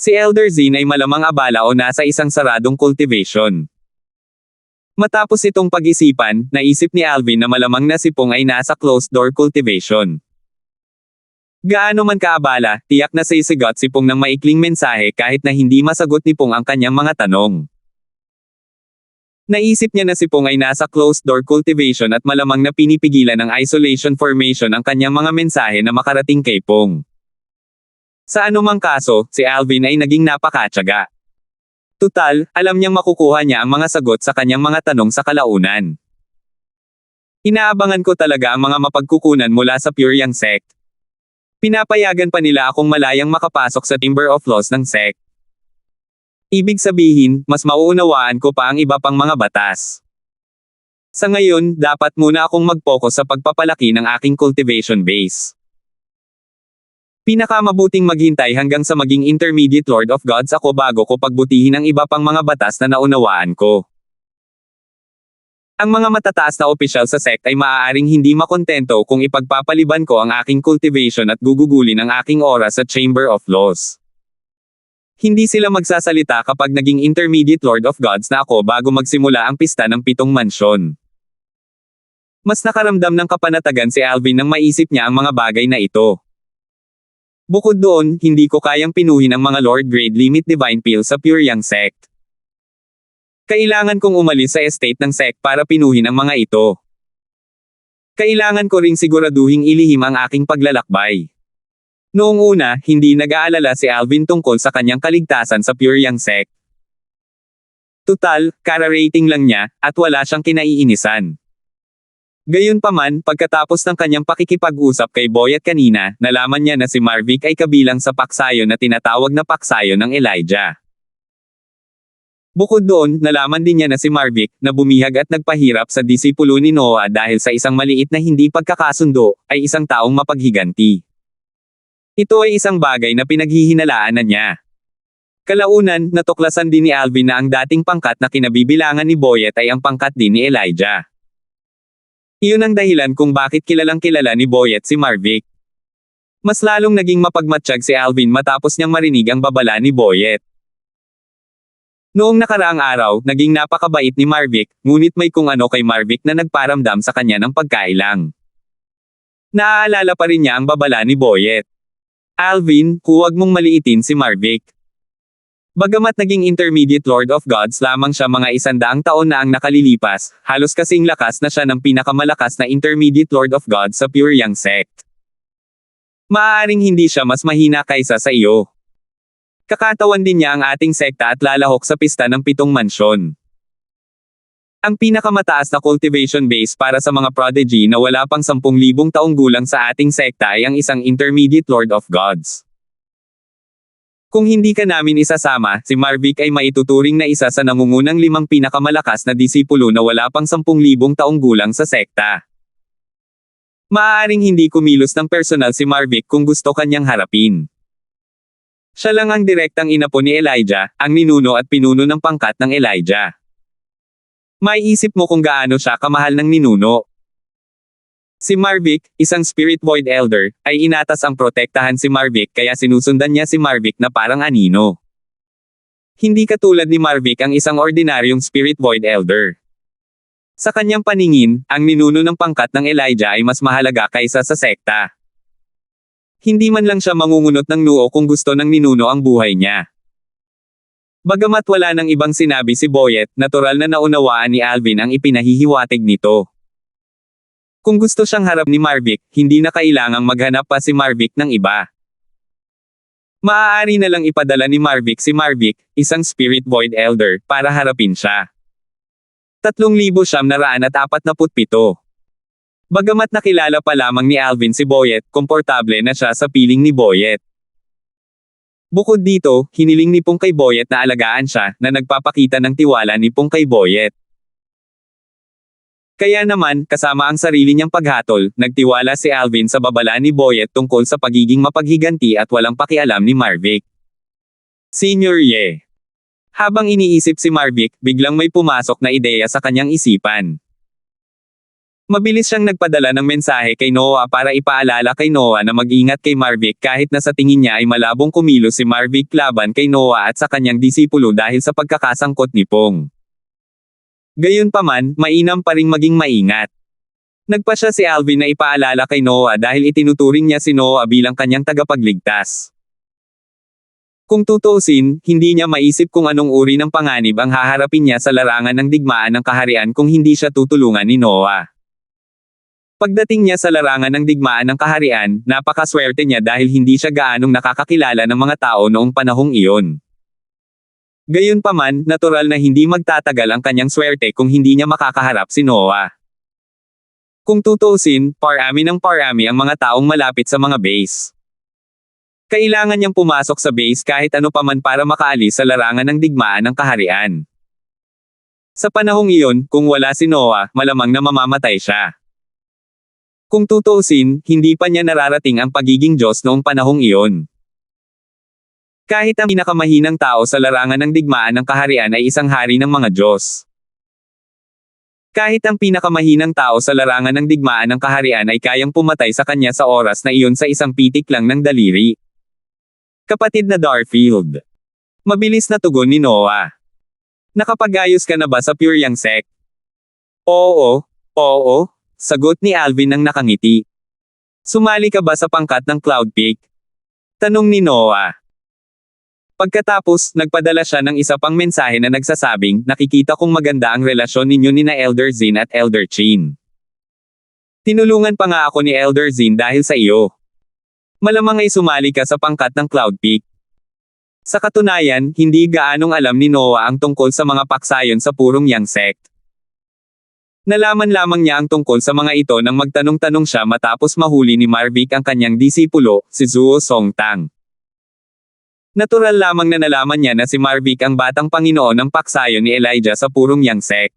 Si Elder Zin ay malamang abala o nasa isang saradong cultivation. Matapos itong pag-isipan, naisip ni Alvin na malamang na si Pong ay nasa closed-door cultivation. Gaano man kaabala, tiyak na sisigot si Pong ng maikling mensahe kahit na hindi masagot ni Pong ang kanyang mga tanong. Naisip niya na si Pong ay nasa closed-door cultivation at malamang na pinipigilan ng isolation formation ang kanyang mga mensahe na makarating kay Pong. Sa anumang kaso, si Alvin ay naging napakatyaga. Tutal, alam niyang makukuha niya ang mga sagot sa kanyang mga tanong sa kalaunan. Inaabangan ko talaga ang mga mapagkukunan mula sa Pyongyang sect. Pinapayagan pa nila akong malayang makapasok sa Chamber of Laws ng sect. Ibig sabihin, mas mauunawaan ko pa ang iba pang mga batas. Sa ngayon, dapat muna akong mag-focus sa pagpapalaki ng aking cultivation base. Pinakamabuting maghintay hanggang sa maging Intermediate Lord of Gods ako bago ko pagbutihin ang iba pang mga batas na naunawaan ko. Ang mga matataas na opisyal sa sect ay maaaring hindi makontento kung ipagpapaliban ko ang aking cultivation at gugugulin ang aking oras sa Chamber of Laws. Hindi sila magsasalita kapag naging Intermediate Lord of Gods na ako bago magsimula ang pista ng 7 mansyon. Mas nakaramdam ng kapanatagan si Alvin nang maisip niya ang mga bagay na ito. Bukod doon, hindi ko kayang pinuhin ang mga Lord Grade Limit Divine Peel sa Pyongyang sect. Kailangan kong umalis sa estate ng sect para pinuhin ang mga ito. Kailangan ko ring siguraduhing ilihim ang aking paglalakbay. Noong una, hindi nag-aalala si Alvin tungkol sa kanyang kaligtasan sa Pyongyang sect. Tutal, kara-rating lang niya, at wala siyang kinaiinisan. Gayunpaman, pagkatapos ng kanyang pakikipag-usap kay Boyet kanina, nalaman niya na si Marvick ay kabilang sa paksayo na tinatawag na paksayo ng Elijah. Bukod doon, nalaman din niya na si Marvick, na bumihag at nagpahirap sa disipulo ni Noah dahil sa isang maliit na hindi pagkakasundo, ay isang taong mapaghiganti. Ito ay isang bagay na pinaghihinalaanan niya. Kalaunan, natuklasan din ni Alvin na ang dating pangkat na kinabibilangan ni Boyet ay ang pangkat din ni Elijah. Iyon ang dahilan kung bakit kilalang kilala ni Boyet si Marvick. Mas lalong naging mapagmatsyag si Alvin matapos niyang marinig ang babala ni Boyet. Noong nakaraang araw, naging napakabait ni Marvick, ngunit may kung ano kay Marvick na nagparamdam sa kanya ng pagkailang. Naaalala pa rin niya ang babala ni Boyet. Alvin, huwag mong maliitin si Marvick. Bagamat naging Intermediate Lord of Gods lamang siya mga 100 taon na ang nakalilipas, halos kasing lakas na siya ng pinakamalakas na Intermediate Lord of Gods sa Pure Yang sect. Maaaring hindi siya mas mahina kaysa sa iyo. Kakatawan din niya ang ating sekta at lalahok sa pista ng 7 mansyon. Ang pinakamataas na cultivation base para sa mga prodigy na wala pang 10,000 taong gulang sa ating sekta ay ang isang Intermediate Lord of Gods. Kung hindi ka namin isasama, si Marvick ay maituturing na isa sa nangungunang 5 pinakamalakas na disipulo na wala pang 10,000 taong gulang sa sekta. Maaaring hindi kumilos ng personal si Marvick kung gusto kanyang harapin. Siya lang ang direktang inapo ni Elijah, ang ninuno at pinuno ng pangkat ng Elijah. Maiisip mo kung gaano siya kamahal ng ninuno. Si Marvick, isang Spirit Void Elder, ay inatas ang protektahan si Marvick kaya sinusundan niya si Marvick na parang anino. Hindi katulad ni Marvick ang isang ordinaryong Spirit Void Elder. Sa kanyang paningin, ang ninuno ng pangkat ng Elijah ay mas mahalaga kaysa sa sekta. Hindi man lang siya mangungunot ng noo kung gusto ng ninuno ang buhay niya. Bagamat wala nang ibang sinabi si Boyet, natural na naunawaan ni Alvin ang ipinahihiwatig nito. Kung gusto siyang harap ni Marvick, hindi na kailangang maghanap pa si Marvick ng iba. Maaari na lang ipadala ni Marvick si Marvick, isang Spirit Void Elder, para harapin siya. 3,947. Bagamat nakilala pa lamang ni Alvin si Boyet, komportable na siya sa piling ni Boyet. Bukod dito, hiniling ni Pong kay Boyet na alagaan siya, na nagpapakita ng tiwala ni Pong kay Boyet. Kaya naman, kasama ang sarili niyang paghatol, nagtiwala si Alvin sa babala ni Boyet tungkol sa pagiging mapaghiganti at walang pakialam ni Marvick. Senior Ye. Habang iniisip si Marvick, biglang may pumasok na ideya sa kanyang isipan. Mabilis siyang nagpadala ng mensahe kay Noah para ipaalala kay Noah na mag-ingat kay Marvick kahit na sa tingin niya ay malabong kumilos si Marvick laban kay Noah at sa kanyang disipulo dahil sa pagkakasangkot ni Pong. Gayunpaman, mainam pa ring maging maingat. Nagpa siya si Alvin na ipaalala kay Noah dahil itinuturing niya si Noah bilang kanyang tagapagligtas. Kung tutuusin, hindi niya maisip kung anong uri ng panganib ang haharapin niya sa larangan ng digmaan ng kaharian kung hindi siya tutulungan ni Noah. Pagdating niya sa larangan ng digmaan ng kaharian, napakaswerte niya dahil hindi siya gaanong nakakakilala ng mga tao noong panahong iyon. Gayunpaman, natural na hindi magtatagal ang kanyang swerte kung hindi niya makakaharap si Noah. Kung tutuusin, parami ng parami ang mga taong malapit sa mga base. Kailangan niyang pumasok sa base kahit ano paman para makaalis sa larangan ng digmaan ng kaharian. Sa panahong iyon, kung wala si Noah, malamang na mamamatay siya. Kung tutuusin, hindi pa niya nararating ang pagiging Diyos noong panahong iyon. Kahit ang pinakamahinang tao sa larangan ng digmaan ng kaharian ay isang hari ng mga Diyos. Kahit ang pinakamahinang tao sa larangan ng digmaan ng kaharian ay kayang pumatay sa kanya sa oras na iyon sa isang pitik lang ng daliri. Kapatid na Darfield. Mabilis na tugon ni Noah. Nakapag-ayos ka na ba sa Pure Yang sect? Oo, sagot ni Alvin nang nakangiti. Sumali ka ba sa pangkat ng Cloud Peak? Tanong ni Noah. Pagkatapos, nagpadala siya ng isa pang mensahe na nagsasabing, nakikita kong maganda ang relasyon ninyo ni na Elder Zin at Elder Chin. Tinulungan pa nga ako ni Elder Zin dahil sa iyo. Malamang ay sumali ka sa pangkat ng Cloud Peak. Sa katunayan, hindi gaanong alam ni Noah ang tungkol sa mga paksayon sa Purong Yang sect. Nalaman lamang niya ang tungkol sa mga ito nang magtanong-tanong siya matapos mahuli ni Marvick ang kanyang disipulo, si Zuo Songtang. Natural lamang na nalaman niya na si Marvick ang batang Panginoon ng paksayon ni Elijah sa Purong Yang sect.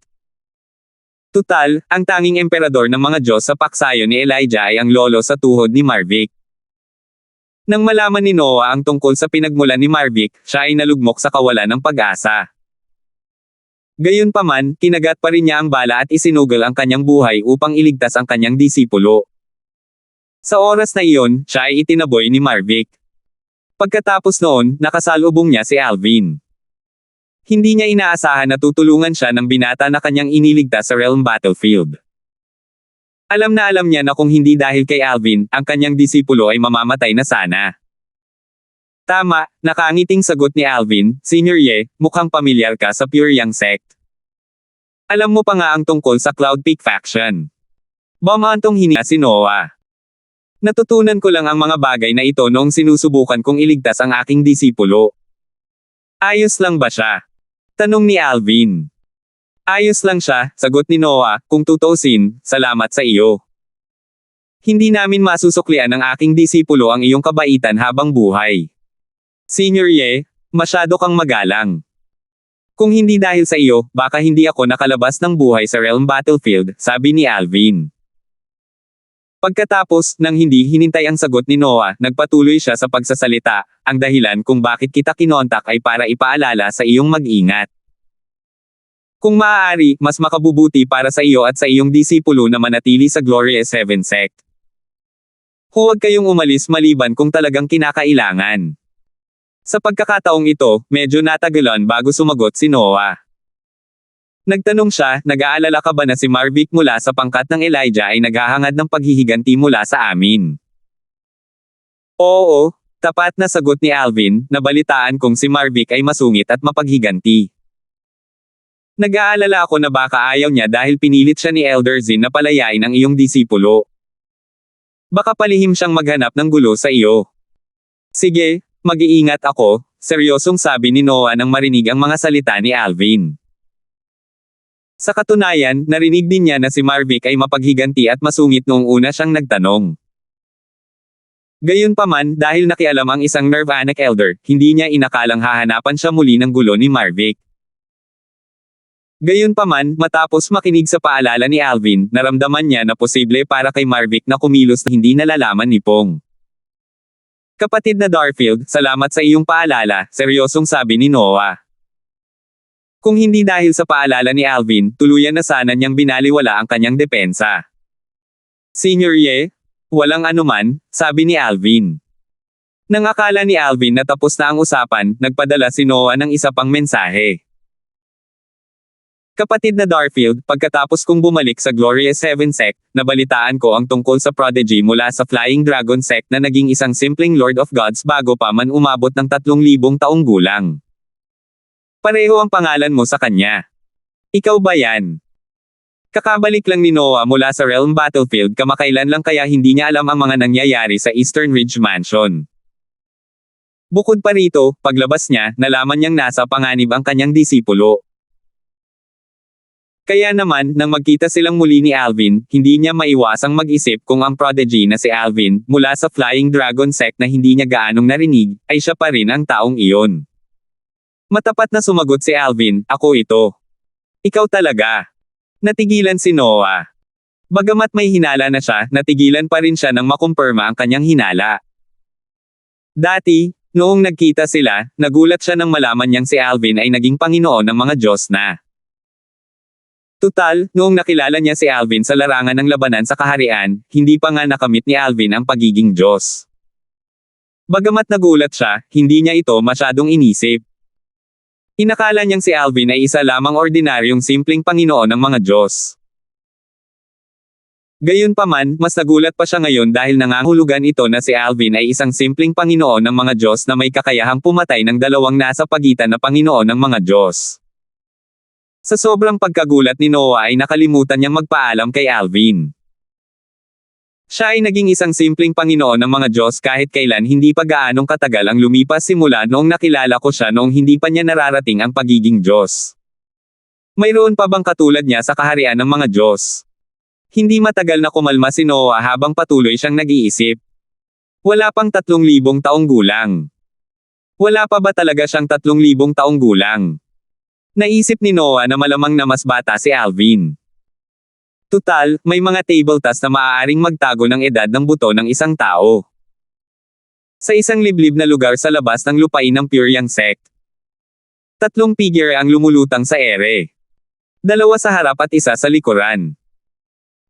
Tutal, ang tanging emperador ng mga Diyos sa paksayon ni Elijah ay ang lolo sa tuhod ni Marvick. Nang malaman ni Noah ang tungkol sa pinagmulan ni Marvick, siya ay nalugmok sa kawalan ng pag-asa. Gayunpaman, kinagat pa rin niya ang bala at isinugal ang kanyang buhay upang iligtas ang kanyang disipulo. Sa oras na iyon, siya ay itinaboy ni Marvick. Pagkatapos noon, nakasalubong niya si Alvin. Hindi niya inaasahan na tutulungan siya ng binata na kanyang iniligtas sa Realm Battlefield. Alam niya na kung hindi dahil kay Alvin, ang kanyang disipulo ay mamamatay na sana. Tama, nakangiting sagot ni Alvin, Senior Ye, mukhang pamilyar ka sa Pure Yang Sect. Alam mo pa nga ang tungkol sa Cloud Peak faction. Bamantong hininga si Noah. Natutunan ko lang ang mga bagay na ito noong sinusubukan kong iligtas ang aking disipulo. Ayos lang ba siya? Tanong ni Alvin. Ayos lang siya, sagot ni Noah, kung tutuusin, salamat sa iyo. Hindi namin masusuklian ng aking disipulo ang iyong kabaitan habang buhay. Senior Ye, masyado kang magalang. Kung hindi dahil sa iyo, baka hindi ako nakalabas ng buhay sa Realm Battlefield, sabi ni Alvin. Pagkatapos, nang hindi hinintay ang sagot ni Noah, nagpatuloy siya sa pagsasalita, ang dahilan kung bakit kita kinontak ay para ipaalala sa iyong mag-ingat. Kung maaari, mas makabubuti para sa iyo at sa iyong disipulo na manatili sa Glorious Seven Sect. Huwag kayong umalis maliban kung talagang kinakailangan. Sa pagkakataong ito, medyo natagalan bago sumagot si Noah. Nagtanong siya, nag-aalala ka ba na si Marvick mula sa pangkat ng Elijah ay naghahangad ng paghihiganti mula sa amin? Oo, tapat na sagot ni Alvin, nabalitaan kong si Marvick ay masungit at mapaghiganti. Nag-aalala ako na baka ayaw niya dahil pinilit siya ni Elder Zin na palayain ang iyong disipulo. Baka palihim siyang maghanap ng gulo sa iyo. Sige, mag-iingat ako, seryosong sabi ni Noah nang marinig ang mga salita ni Alvin. Sa katunayan, narinig din niya na si Marvick ay mapaghiganti at masungit noong una siyang nagtanong. Gayunpaman, dahil nakialam ang isang Nirvanic Elder, hindi niya inakalang hahanapan siya muli ng gulo ni Marvick. Gayunpaman, matapos makinig sa paalala ni Alvin, naramdaman niya na posible para kay Marvick na kumilos na hindi nalalaman ni Pong. Kapatid na Darfield, salamat sa iyong paalala, seryosong sabi ni Noah. Kung hindi dahil sa paalala ni Alvin, tuluyan na sana niyang binaliwala ang kanyang depensa. Senior Ye, walang anuman, sabi ni Alvin. Nang akala ni Alvin na tapos na ang usapan, nagpadala si Noah ng isa pang mensahe. Kapatid na Darfield, pagkatapos kong bumalik sa Glorious Seven Sect, nabalitaan ko ang tungkol sa prodigy mula sa Flying Dragon Sect na naging isang simpleng Lord of Gods bago pa man umabot ng 3,000 taong gulang. Pareho ang pangalan mo sa kanya. Ikaw ba yan? Kakabalik lang ni Noah mula sa Realm Battlefield kamakailan lang kaya hindi niya alam ang mga nangyayari sa Eastern Ridge Mansion. Bukod pa rito, paglabas niya, nalaman niyang nasa panganib ang kanyang disipulo. Kaya naman, nang magkita silang muli ni Alvin, hindi niya maiwasang mag-isip kung ang prodigy na si Alvin, mula sa Flying Dragon Sect na hindi niya gaanong narinig, ay siya pa rin ang taong iyon. Matapat na sumagot si Alvin, ako ito. Ikaw talaga. Natigilan si Noah. Bagamat may hinala na siya, natigilan pa rin siya nang makumpirma ang kanyang hinala. Dati, noong nagkita sila, nagulat siya nang malaman niyang si Alvin ay naging Panginoon ng mga Diyos na. Tutal, noong nakilala niya si Alvin sa larangan ng labanan sa kaharian, hindi pa nga nakamit ni Alvin ang pagiging Diyos. Bagamat nagulat siya, hindi niya ito masyadong inisip. Inakala niyang si Alvin ay isa lamang ordinaryong simpleng Panginoon ng mga Diyos. Gayunpaman, mas nagulat pa siya ngayon dahil nangangahulugan ito na si Alvin ay isang simpleng Panginoon ng mga Diyos na may kakayahang pumatay ng dalawang nasa pagitan na Panginoon ng mga Diyos. Sa sobrang pagkagulat ni Noah ay nakalimutan niyang magpaalam kay Alvin. Siya ay naging isang simpleng Panginoon ng mga Diyos kahit kailan hindi pa gaanong katagal ang lumipas simula noong nakilala ko siya noong hindi pa niya nararating ang pagiging Diyos. Mayroon pa bang katulad niya sa kaharian ng mga Diyos? Hindi matagal na kumalma si Noah habang patuloy siyang nag-iisip. Wala pang 3,000 taong gulang. Wala pa ba talaga siyang 3,000 taong gulang? Naisip ni Noah na malamang na mas bata si Alvin. Tutal, may mga table tasks na maaaring magtago ng edad ng buto ng isang tao. Sa isang liblib na lugar sa labas ng lupain ng Pyryang sect. Tatlong figure ang lumulutang sa ere. Dalawa sa harap at isa sa likuran.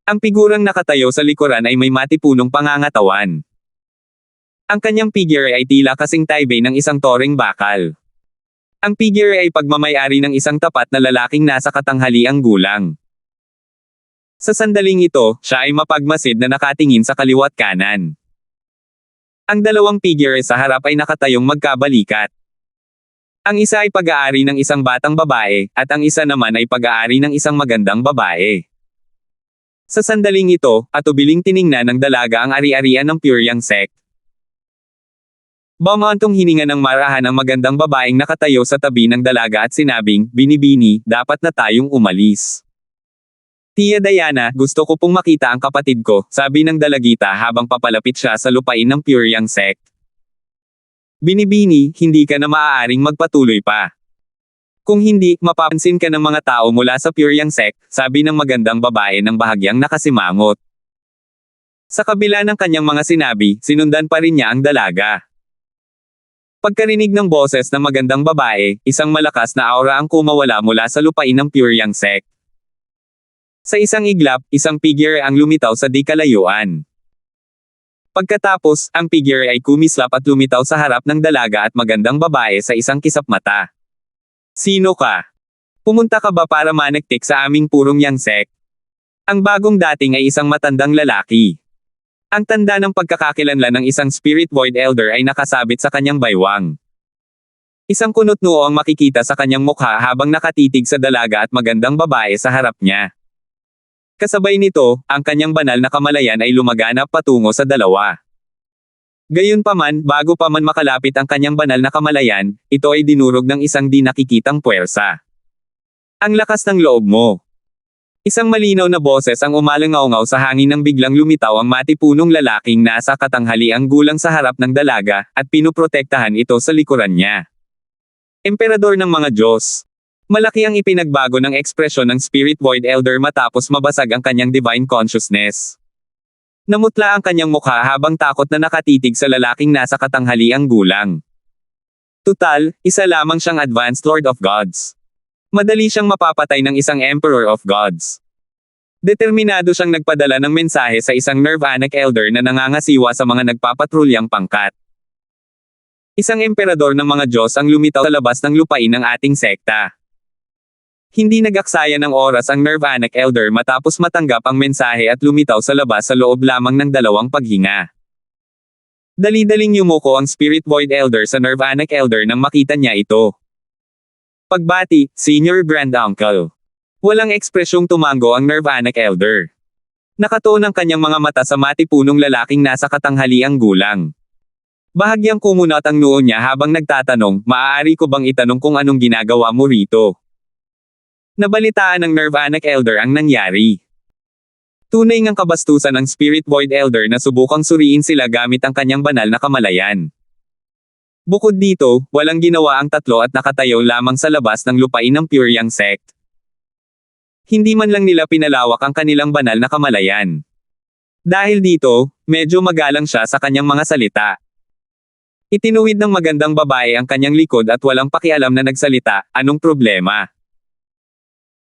Ang figurang nakatayo sa likuran ay may matipunong pangangatawan. Ang kanyang figure ay tila kasing taibay ng isang toreng bakal. Ang figure ay pagmamayari ng isang tapat na lalaking nasa katanghaliang gulang. Sa sandaling ito, siya ay mapagmasid na nakatingin sa kaliwa't kanan. Ang dalawang figure sa harap ay nakatayong magkabalikat. Ang isa ay pag-aari ng isang batang babae, at ang isa naman ay pag-aari ng isang magandang babae. Sa sandaling ito, atubiling tiningnan ng dalaga ang ari-arian ng Pyryang sect. Bumantong hininga ng marahan ang magandang babaeng nakatayo sa tabi ng dalaga at sinabing, "Binibini, dapat na tayong umalis." "Tia Diana, gusto ko pong makita ang kapatid ko," sabi ng dalagita habang papalapit siya sa lupain ng Pyryang sect. "Binibini, hindi ka na maaaring magpatuloy pa. Kung hindi, mapapansin ka ng mga tao mula sa Pyryang sect," sabi ng magandang babae ng bahagyang nakasimangot. Sa kabila ng kanyang mga sinabi, sinundan pa rin niya ang dalaga. Pagkarinig ng boses ng magandang babae, isang malakas na aura ang kumawala mula sa lupain ng Pyryang sect. Sa isang iglap, isang figure ang lumitaw sa di kalayuan. Pagkatapos, ang figure ay kumislap at lumitaw sa harap ng dalaga at magandang babae sa isang kisap mata. "Sino ka? Pumunta ka ba para manektik sa aming purong yang sect?" Ang bagong dating ay isang matandang lalaki. Ang tanda ng pagkakakilanlan ng isang spirit void elder ay nakasabit sa kanyang baywang. Isang kunot noo ang makikita sa kanyang mukha habang nakatitig sa dalaga at magandang babae sa harap niya. Kasabay nito, ang kanyang banal na kamalayan ay lumaganap patungo sa dalawa. Gayunpaman, bago pa man makalapit ang kanyang banal na kamalayan, ito ay dinurog ng isang di nakikitang puwersa. "Ang lakas ng loob mo." Isang malinaw na boses ang umalangaw-ngaw sa hangin nang biglang lumitaw ang matipunong lalaking nasa katanghaliang gulang sa harap ng dalaga, at pinuprotektahan ito sa likuran niya. Emperador ng mga Diyos. Malaki ang ipinagbago ng ekspresyon ng Spirit Void Elder matapos mabasag ang kanyang divine consciousness. Namutla ang kanyang mukha habang takot na nakatitig sa lalaking nasa katanghaliang gulang. Tutal, isa lamang siyang Advanced Lord of Gods. Madali siyang mapapatay ng isang Emperor of Gods. Determinado siyang nagpadala ng mensahe sa isang Nirvanic Elder na nangangasiwa sa mga nagpapatrulyang pangkat. Isang emperador ng mga Diyos ang lumitaw sa labas ng lupain ng ating sekta. Hindi nag-aksaya ng oras ang Nirvanic Elder matapos matanggap ang mensahe at lumitaw sa labas sa loob lamang ng 2 paghinga. Dali-daling yumuko ang Spirit Void Elder sa Nirvanic Elder nang makita niya ito. Pagbati, Senior Grand Uncle. Walang ekspresyong tumango ang Nirvanic Elder. Nakatuon ang kanyang mga mata sa matipunong lalaking nasa katanghaliang gulang. Bahagyang kumunat ang noo niya habang nagtatanong, "Maaari ko bang itanong kung anong ginagawa mo rito?" Nabalitaan ng Nirvanic Elder ang nangyari. Tunay ngang kabastusan ng Spirit Void Elder na subukang suriin sila gamit ang kanyang banal na kamalayan. Bukod dito, walang ginawa ang tatlo at nakatayo lamang sa labas ng lupain ng Pyryang sect. Hindi man lang nila pinalawak ang kanilang banal na kamalayan. Dahil dito, medyo magalang siya sa kanyang mga salita. Itinuwid ng magandang babae ang kanyang likod at walang pakialam na nagsalita, "Anong problema?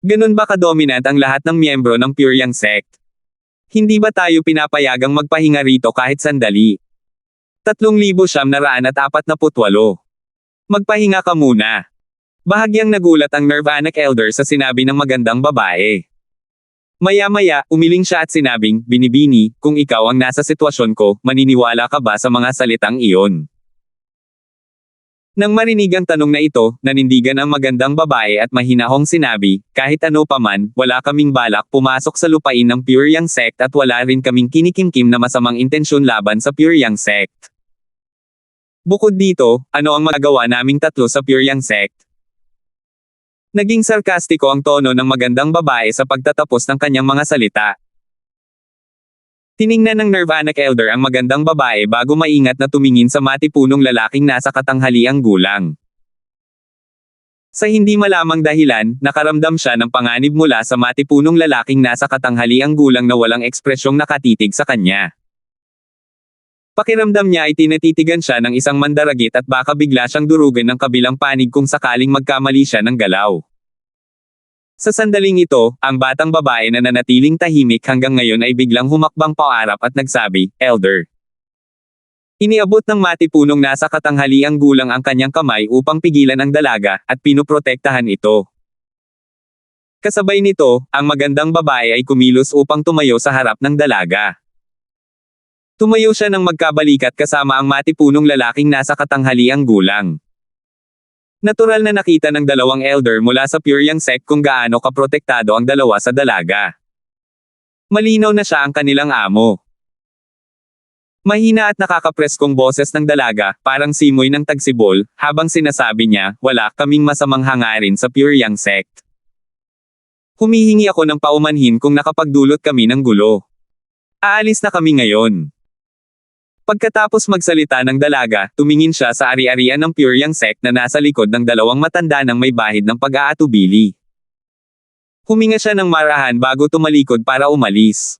Ganun ba kadominant ang lahat ng miyembro ng Pyryang sect? Hindi ba tayo pinapayagang magpahinga rito kahit sandali? 3,948. Magpahinga ka muna." Bahagyang nagulat ang Nirvanic Elder sa sinabi ng magandang babae. Maya-maya, umiling siya at sinabing, "Binibini, kung ikaw ang nasa sitwasyon ko, maniniwala ka ba sa mga salitang iyon?" Nang marinig ang tanong na ito, nanindigan ang magandang babae at mahinahong sinabi, "Kahit ano paman, wala kaming balak pumasok sa lupain ng Pyryang sect at wala rin kaming kinikimkim na masamang intensyon laban sa Pyryang sect. Bukod dito, ano ang magagawa naming tatlo sa Pyryang sect?" Naging sarkastiko ang tono ng magandang babae sa pagtatapos ng kanyang mga salita. Tiningnan ng Nirvanic Elder ang magandang babae bago maingat na tumingin sa matipunong lalaking nasa katanghaliang gulang. Sa hindi malamang dahilan, nakaramdam siya ng panganib mula sa matipunong lalaking nasa katanghaliang gulang na walang ekspresyong nakatitig sa kanya. Pakiramdam niya ay tinatitigan siya ng isang mandaragit at baka bigla siyang durugan ng kabilang panig kung sakaling magkamali siya ng galaw. Sa sandaling ito, ang batang babae na nanatiling tahimik hanggang ngayon ay biglang humakbang paarap at nagsabi, "Elder." Iniabot ng matipunong nasa katanghaliang gulang ang kanyang kamay upang pigilan ang dalaga, at pinoprotektahan ito. Kasabay nito, ang magandang babae ay kumilos upang tumayo sa harap ng dalaga. Tumayo siya ng magkabalikat kasama ang matipunong lalaking nasa katanghaliang gulang. Natural na nakita ng dalawang elder mula sa Pyryang sect kung gaano kaprotektado ang dalawa sa dalaga. Malinaw na siya ang kanilang amo. Mahina at nakakapreskong boses ng dalaga, parang simoy ng tagsibol, habang sinasabi niya, "Wala kaming masamang hangarin sa Pyryang sect. Humihingi ako ng paumanhin kung nakapagdulot kami ng gulo. Aalis na kami ngayon." Pagkatapos magsalita ng dalaga, tumingin siya sa ari-arian ng Pyryang sect na nasa likod ng dalawang matanda ng may bahid ng pag-aatubili. Huminga siya ng marahan bago tumalikod para umalis.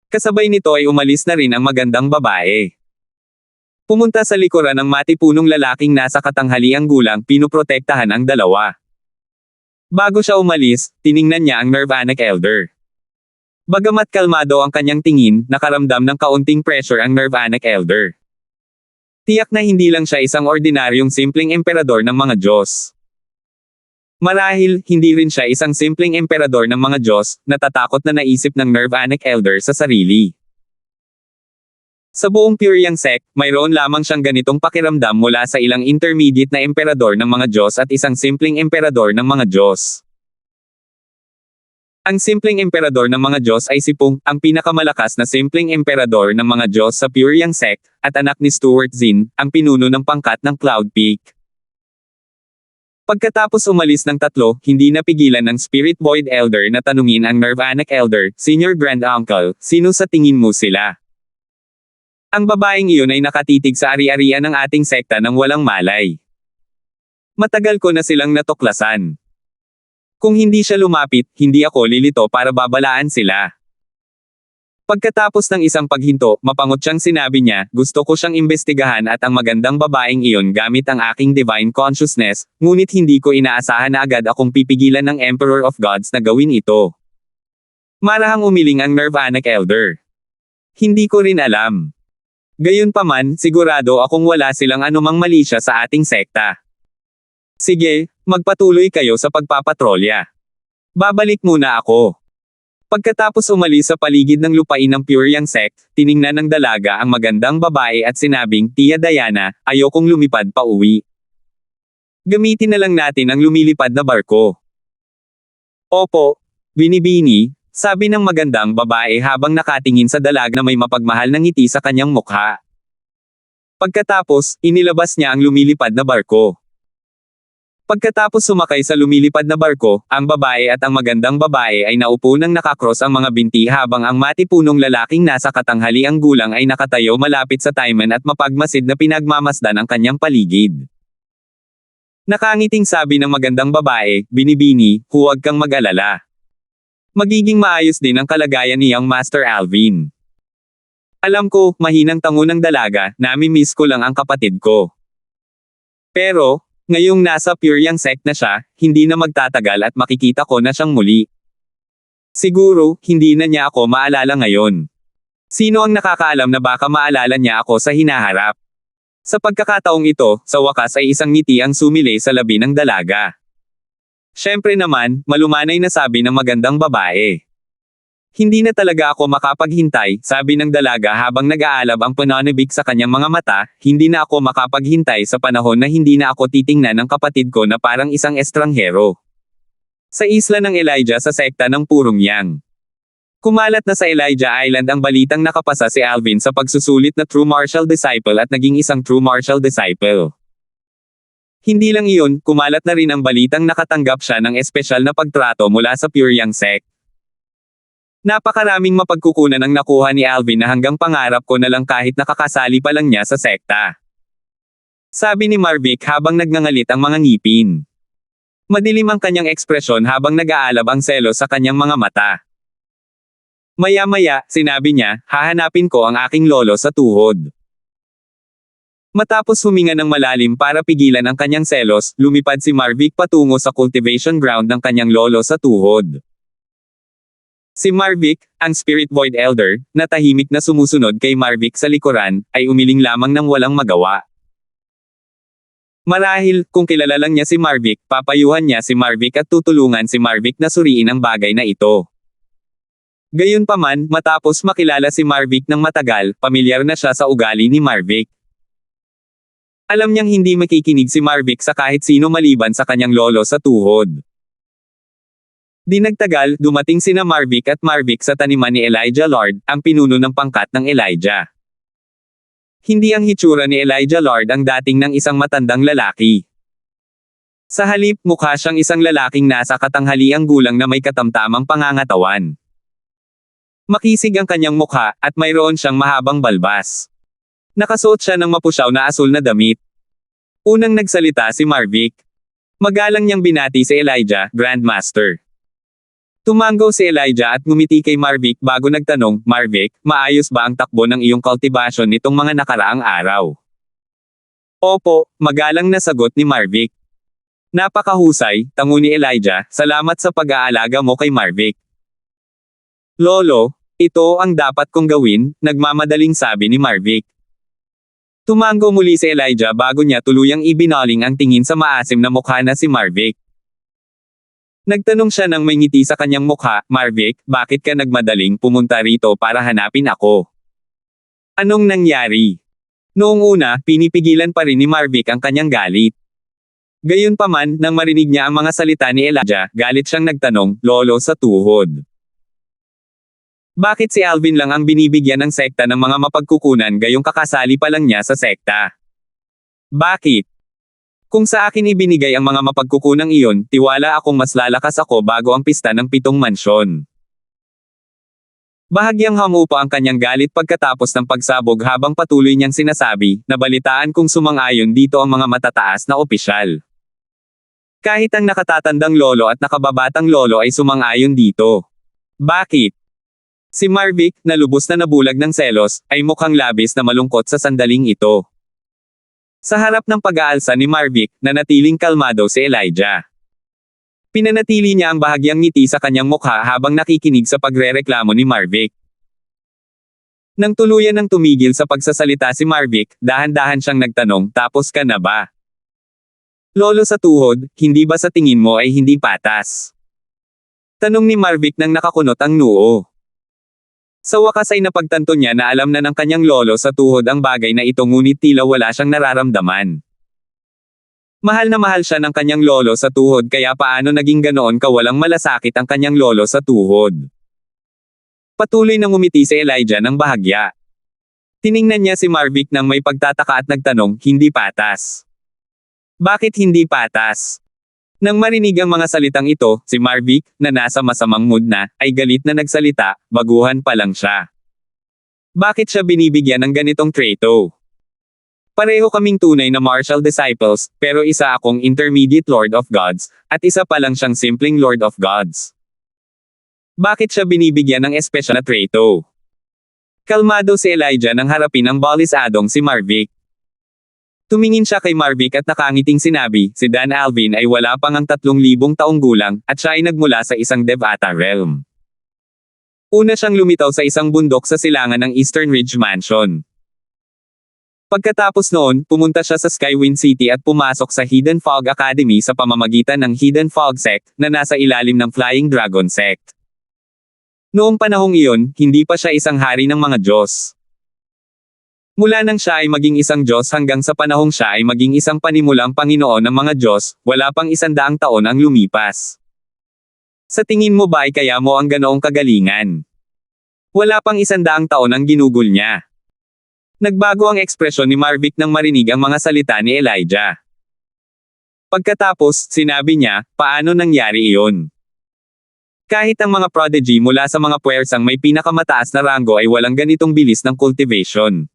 Kasabay nito ay umalis na rin ang magandang babae. Pumunta sa likuran ng matipunong lalaking nasa katanghaliang gulang, pinoprotektahan ang dalawa. Bago siya umalis, tiningnan niya ang Nirvanic Elder. Bagamat kalmado ang kanyang tingin, nakaramdam ng kaunting pressure ang Nirvanic Elder. Tiyak na hindi lang siya isang ordinaryong simpleng emperador ng mga Diyos. Marahil, hindi rin siya isang simpleng emperador ng mga Diyos, natatakot na naisip ng Nirvanic Elder sa sarili. Sa buong Pyryang sect, mayroon lamang siyang ganitong pakiramdam mula sa ilang intermediate na emperador ng mga Diyos at isang simpleng emperador ng mga Diyos. Ang simpleng emperador ng mga Diyos ay si Pung, ang pinakamalakas na simpleng emperador ng mga Diyos sa Pyryang sect, at anak ni Stuart Zin, ang pinuno ng pangkat ng Cloud Peak. Pagkatapos umalis ng tatlo, hindi napigilan ng Spirit Void Elder na tanungin ang Nirvanic Elder, "Senior Grand Uncle, sino sa tingin mo sila?" Ang babaeng iyon ay nakatitig sa ari-arian ng ating sekta ng walang malay. "Matagal ko na silang natuklasan. Kung hindi siya lumapit, hindi ako lilito para babalaan sila." Pagkatapos ng isang paghinto, mapangot siyang sinabi niya, "Gusto ko siyang imbestigahan at ang magandang babaeng iyon gamit ang aking divine consciousness, ngunit hindi ko inaasahan na agad akong pipigilan ng Emperor of Gods na gawin ito." Marahang umiling ang Nirvanic Elder. "Hindi ko rin alam. Gayunpaman, sigurado akong wala silang anumang mali siya sa ating sekta. Sige, magpatuloy kayo sa pagpapatrolya. Babalik muna ako." Pagkatapos umalis sa paligid ng lupain ng Pyryang sect, tiningnan ng dalaga ang magandang babae at sinabing, "Tia Diana, ayokong lumipad pa uwi. Gamitin na lang natin ang lumilipad na barko." "Opo, Binibini," sabi ng magandang babae habang nakatingin sa dalaga na may mapagmahal na ngiti sa kanyang mukha. Pagkatapos, inilabas niya ang lumilipad na barko. Pagkatapos sumakay sa lumilipad na barko, ang babae at ang magandang babae ay naupo nang nakakross ang mga binti habang ang matipunong lalaking nasa katanghaliang gulang ay nakatayo malapit sa Timon at mapagmasid na pinagmamasdan ang kanyang paligid. Nakangiting sabi ng magandang babae, "Binibini, huwag kang mag-alala. Magiging maayos din ang kalagayan ni Young Master Alvin. Alam ko, mahinang tango ng dalaga, nami-miss ko lang ang kapatid ko. Pero, ngayong nasa Pyryang sect na siya, hindi na magtatagal at makikita ko na siyang muli. Siguro, hindi na niya ako maalala ngayon. Sino ang nakakaalam na baka maalala niya ako sa hinaharap?" Sa pagkakataong ito, sa wakas ay isang ngiti ang sumilay sa labi ng dalaga. Siyempre naman, malumanay na sabi ng magandang babae. "Hindi na talaga ako makapaghintay," sabi ng dalaga habang nag-aalab ang pananabik sa kanyang mga mata, "hindi na ako makapaghintay sa panahon na hindi na ako titingnan ng kapatid ko na parang isang estranghero. Sa isla ng Elijah sa sekta ng Purong Yang. Kumalat na sa Elijah Island ang balitang nakapasa si Alvin sa pagsusulit na True Martial Disciple at naging isang True Martial Disciple. Hindi lang iyon, kumalat na rin ang balitang nakatanggap siya ng espesyal na pagtrato mula sa Pyryang sect. Napakaraming mapagkukunan ang nakuha ni Alvin na hanggang pangarap ko na lang kahit nakakasali pa lang niya sa sekta." Sabi ni Marvick habang nagngangalit ang mga ngipin. Madilim ang kanyang ekspresyon habang nag-aalab ang selos sa kanyang mga mata. Maya-maya, sinabi niya, "Hahanapin ko ang aking lolo sa tuhod. Matapos huminga ng malalim para pigilan ang kanyang selos, lumipad si Marvick patungo sa cultivation ground ng kanyang lolo sa tuhod. Si Marvick, ang Spirit Void Elder, na tahimik na sumusunod kay Marvick sa likuran, ay umiling lamang ng walang magawa. Marahil, kung kilala lang niya si Marvick, papayuhan niya si Marvick at tutulungan si Marvick na suriin ang bagay na ito. Gayunpaman, matapos makilala si Marvick ng matagal, pamilyar na siya sa ugali ni Marvick. Alam niyang hindi makikinig si Marvick sa kahit sino maliban sa kanyang lolo sa tuhod. Di nagtagal, dumating sina Marvick at Marvick sa taniman ni Elijah Lord, ang pinuno ng pangkat ng Elijah. Hindi ang hitsura ni Elijah Lord ang dating ng isang matandang lalaki. Sa halip, mukha siyang isang lalaking nasa katanghaliang gulang na may katamtamang pangangatawan. Makisig ang kanyang mukha, at mayroon siyang mahabang balbas. Nakasuot siya ng mapusyaw na asul na damit. Unang nagsalita si Marvick. Magalang niyang binati si Elijah, Grandmaster. Tumango si Elijah at ngumiti kay Marvick bago nagtanong, Marvick, maayos ba ang takbo ng iyong cultivation nitong mga nakaraang araw? Opo, magalang na sagot ni Marvick. Napakahusay, tango ni Elijah, salamat sa pag-aalaga mo kay Marvick. Lolo, ito ang dapat kong gawin, nagmamadaling sabi ni Marvick. Tumango muli si Elijah bago niya tuluyang ibinaling ang tingin sa maasim na mukha na si Marvick. Nagtanong siya nang may ngiti sa kanyang mukha, Marvick, bakit ka nagmadaling pumunta rito para hanapin ako? Anong nangyari? Noong una, pinipigilan pa rin ni Marvick ang kanyang galit. Gayunpaman, nang marinig niya ang mga salita ni Elijah, galit siyang nagtanong, Lolo sa tuhod. Bakit si Alvin lang ang binibigyan ng sekta ng mga mapagkukunan gayong kakasali pa lang niya sa sekta? Bakit? Kung sa akin ibinigay ang mga mapagkukunang iyon, tiwala akong mas lalakas ako bago ang pista ng 7 mansyon. Bahagyang hamupa ang kanyang galit pagkatapos ng pagsabog habang patuloy niyang sinasabi, nabalitaan kong sumang-ayon dito ang mga matataas na opisyal. Kahit ang nakatatandang lolo at nakababatang lolo ay sumang-ayon dito. Bakit? Si Marvick, na lubos na nabulag ng selos, ay mukhang labis na malungkot sa sandaling ito. Sa harap ng pag-aalsa ni Marvick, nanatiling kalmado si Elijah. Pinanatili niya ang bahagyang ngiti sa kanyang mukha habang nakikinig sa pagrereklamo ni Marvick. Nang tuluyan ng tumigil sa pagsasalita si Marvick, dahan-dahan siyang nagtanong, tapos ka na ba? Lolo sa tuhod, hindi ba sa tingin mo ay hindi patas? Tanong ni Marvick nang nakakunot ang noo. Sa wakas ay napagtanto niya na alam na ng kanyang lolo sa tuhod ang bagay na ito ngunit tila wala siyang nararamdaman. Mahal na mahal siya ng kanyang lolo sa tuhod kaya paano naging ganoon kawalang malasakit ang kanyang lolo sa tuhod. Patuloy na ngumiti si Elijah ng bahagya. Tiningnan niya si Marvick nang may pagtataka at nagtanong, hindi patas. Bakit hindi patas? Nang marinig ang mga salitang ito, si Marvick, na nasa masamang mood na, ay galit na nagsalita, baguhan pa lang siya. Bakit siya binibigyan ng ganitong treto? Pareho kaming tunay na martial disciples, pero isa akong intermediate Lord of Gods, at isa pa lang siyang simpleng Lord of Gods. Bakit siya binibigyan ng espesyal na treto? Kalmado si Elijah nang harapin ang balisadong si Marvick. Tumingin siya kay Marvick at nakangiting sinabi, si Dan Alvin ay wala pang ang 3,000 taong gulang, at siya ay nagmula sa isang Devata realm. Una siyang lumitaw sa isang bundok sa silangan ng Eastern Ridge Mansion. Pagkatapos noon, pumunta siya sa Skywind City at pumasok sa Hidden Fog Academy sa pamamagitan ng Hidden Fog Sect, na nasa ilalim ng Flying Dragon Sect. Noong panahong iyon, hindi pa siya isang hari ng mga Diyos. Mula nang siya ay maging isang Diyos hanggang sa panahong siya ay maging isang panimulang Panginoon ng mga Diyos, wala pang 100 taon ang lumipas. Sa tingin mo ba ay kaya mo ang ganoong kagalingan? Wala pang 100 taon ang ginugol niya. Nagbago ang ekspresyon ni Marvick nang marinig ang mga salita ni Elijah. Pagkatapos, sinabi niya, paano nangyari iyon? Kahit ang mga prodigy mula sa mga puwersang may pinakamataas na ranggo ay walang ganitong bilis ng cultivation.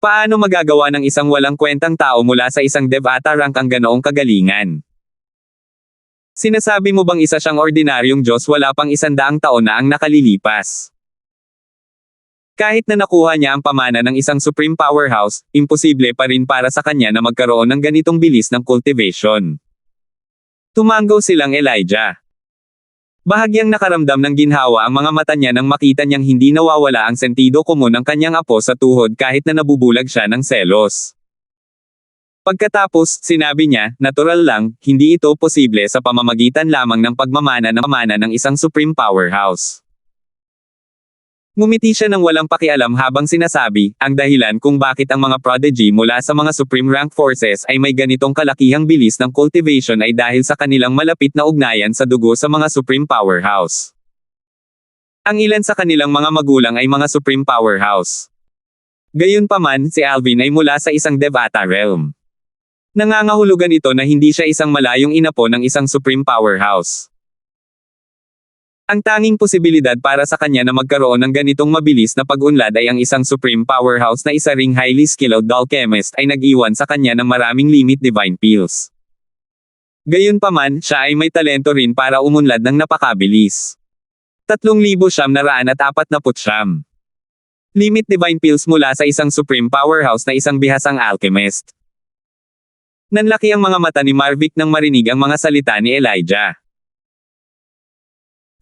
Paano magagawa ng isang walang kwentang tao mula sa isang Devata rank ang ganoong kagalingan? Sinasabi mo bang isa siyang ordinaryong Diyos wala pang 100 taon na ang nakalilipas? Kahit na nakuha niya ang pamana ng isang supreme powerhouse, imposible pa rin para sa kanya na magkaroon ng ganitong bilis ng cultivation. Tumango silang Elijah. Bahagyang nakaramdam ng ginhawa ang mga mata niya nang makita niyang hindi nawawala ang sentido komun ng kanyang apo sa tuhod kahit na nabubulag siya ng selos. Pagkatapos, sinabi niya, natural lang, hindi ito posible sa pamamagitan lamang ng pagmamana ng isang supreme powerhouse. Ngumiti siya ng walang pakialam habang sinasabi, ang dahilan kung bakit ang mga prodigy mula sa mga supreme rank forces ay may ganitong kalakihang bilis ng cultivation ay dahil sa kanilang malapit na ugnayan sa dugo sa mga supreme powerhouse. Ang ilan sa kanilang mga magulang ay mga supreme powerhouse. Gayunpaman, si Alvin ay mula sa isang Devata realm. Nangangahulugan ito na hindi siya isang malayong inapo ng isang supreme powerhouse. Ang tanging posibilidad para sa kanya na magkaroon ng ganitong mabilis na pag-unlad ay ang isang supreme powerhouse na isa ring highly skilled alchemist ay nag-iwan sa kanya ng maraming limit divine pills. Gayunpaman, siya ay may talento rin para umunlad ng napakabilis. 3,949. Limit divine pills mula sa isang supreme powerhouse na isang bihasang alchemist. Nanlaki ang mga mata ni Marvick nang marinig ang mga salita ni Elijah.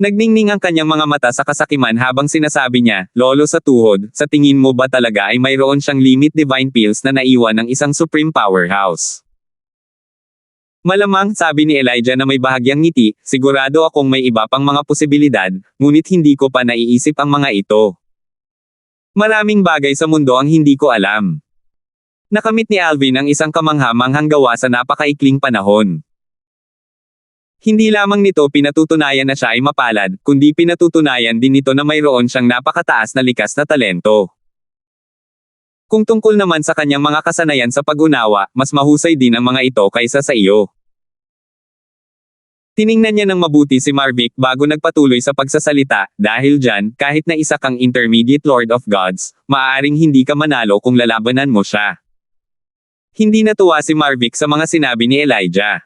Nagningning ang kanyang mga mata sa kasakiman habang sinasabi niya, Lolo sa tuhod, sa tingin mo ba talaga ay mayroon siyang limit divine pills na naiwan ng isang supreme powerhouse? Malamang, sabi ni Elijah na may bahagyang ngiti, sigurado akong may iba pang mga posibilidad, ngunit hindi ko pa naiisip ang mga ito. Maraming bagay sa mundo ang hindi ko alam. Nakamit ni Alvin ang isang kamangha-manghang gawa sa napakaikling panahon. Hindi lamang nito pinatutunayan na siya ay mapalad, kundi pinatutunayan din nito na mayroon siyang napakataas na likas na talento. Kung tungkol naman sa kanyang mga kasanayan sa pag-unawa, mas mahusay din ang mga ito kaysa sa iyo. Tiningnan niya ng mabuti si Marvick bago nagpatuloy sa pagsasalita, dahil dyan, kahit na isa kang intermediate Lord of Gods, maaaring hindi ka manalo kung lalabanan mo siya. Hindi natuwa si Marvick sa mga sinabi ni Elijah.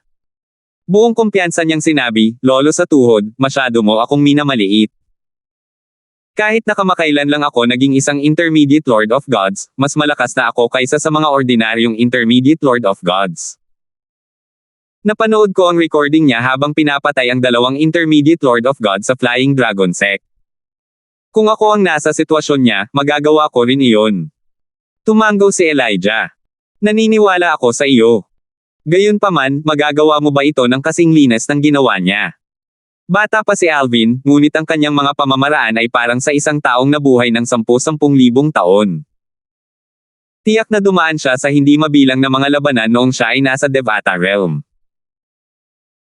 Buong kumpiyansa niyang sinabi, Lolo sa tuhod, masyado mo akong minamaliit. Kahit nakamakailan lang ako naging isang intermediate Lord of Gods, mas malakas na ako kaysa sa mga ordinaryong intermediate Lord of Gods. Napanood ko ang recording niya habang pinapatay ang dalawang intermediate Lord of Gods sa Flying Dragon Sect. Kung ako ang nasa sitwasyon niya, magagawa ko rin iyon. Tumango si Elijah. Naniniwala ako sa iyo. Gayunpaman, magagawa mo ba ito ng kasing linas ng ginawa niya? Bata pa si Alvin, ngunit ang kanyang mga pamamaraan ay parang sa isang taong nabuhay ng 10,000 taon. Tiyak na dumaan siya sa hindi mabilang na mga labanan noong siya ay nasa Devata realm.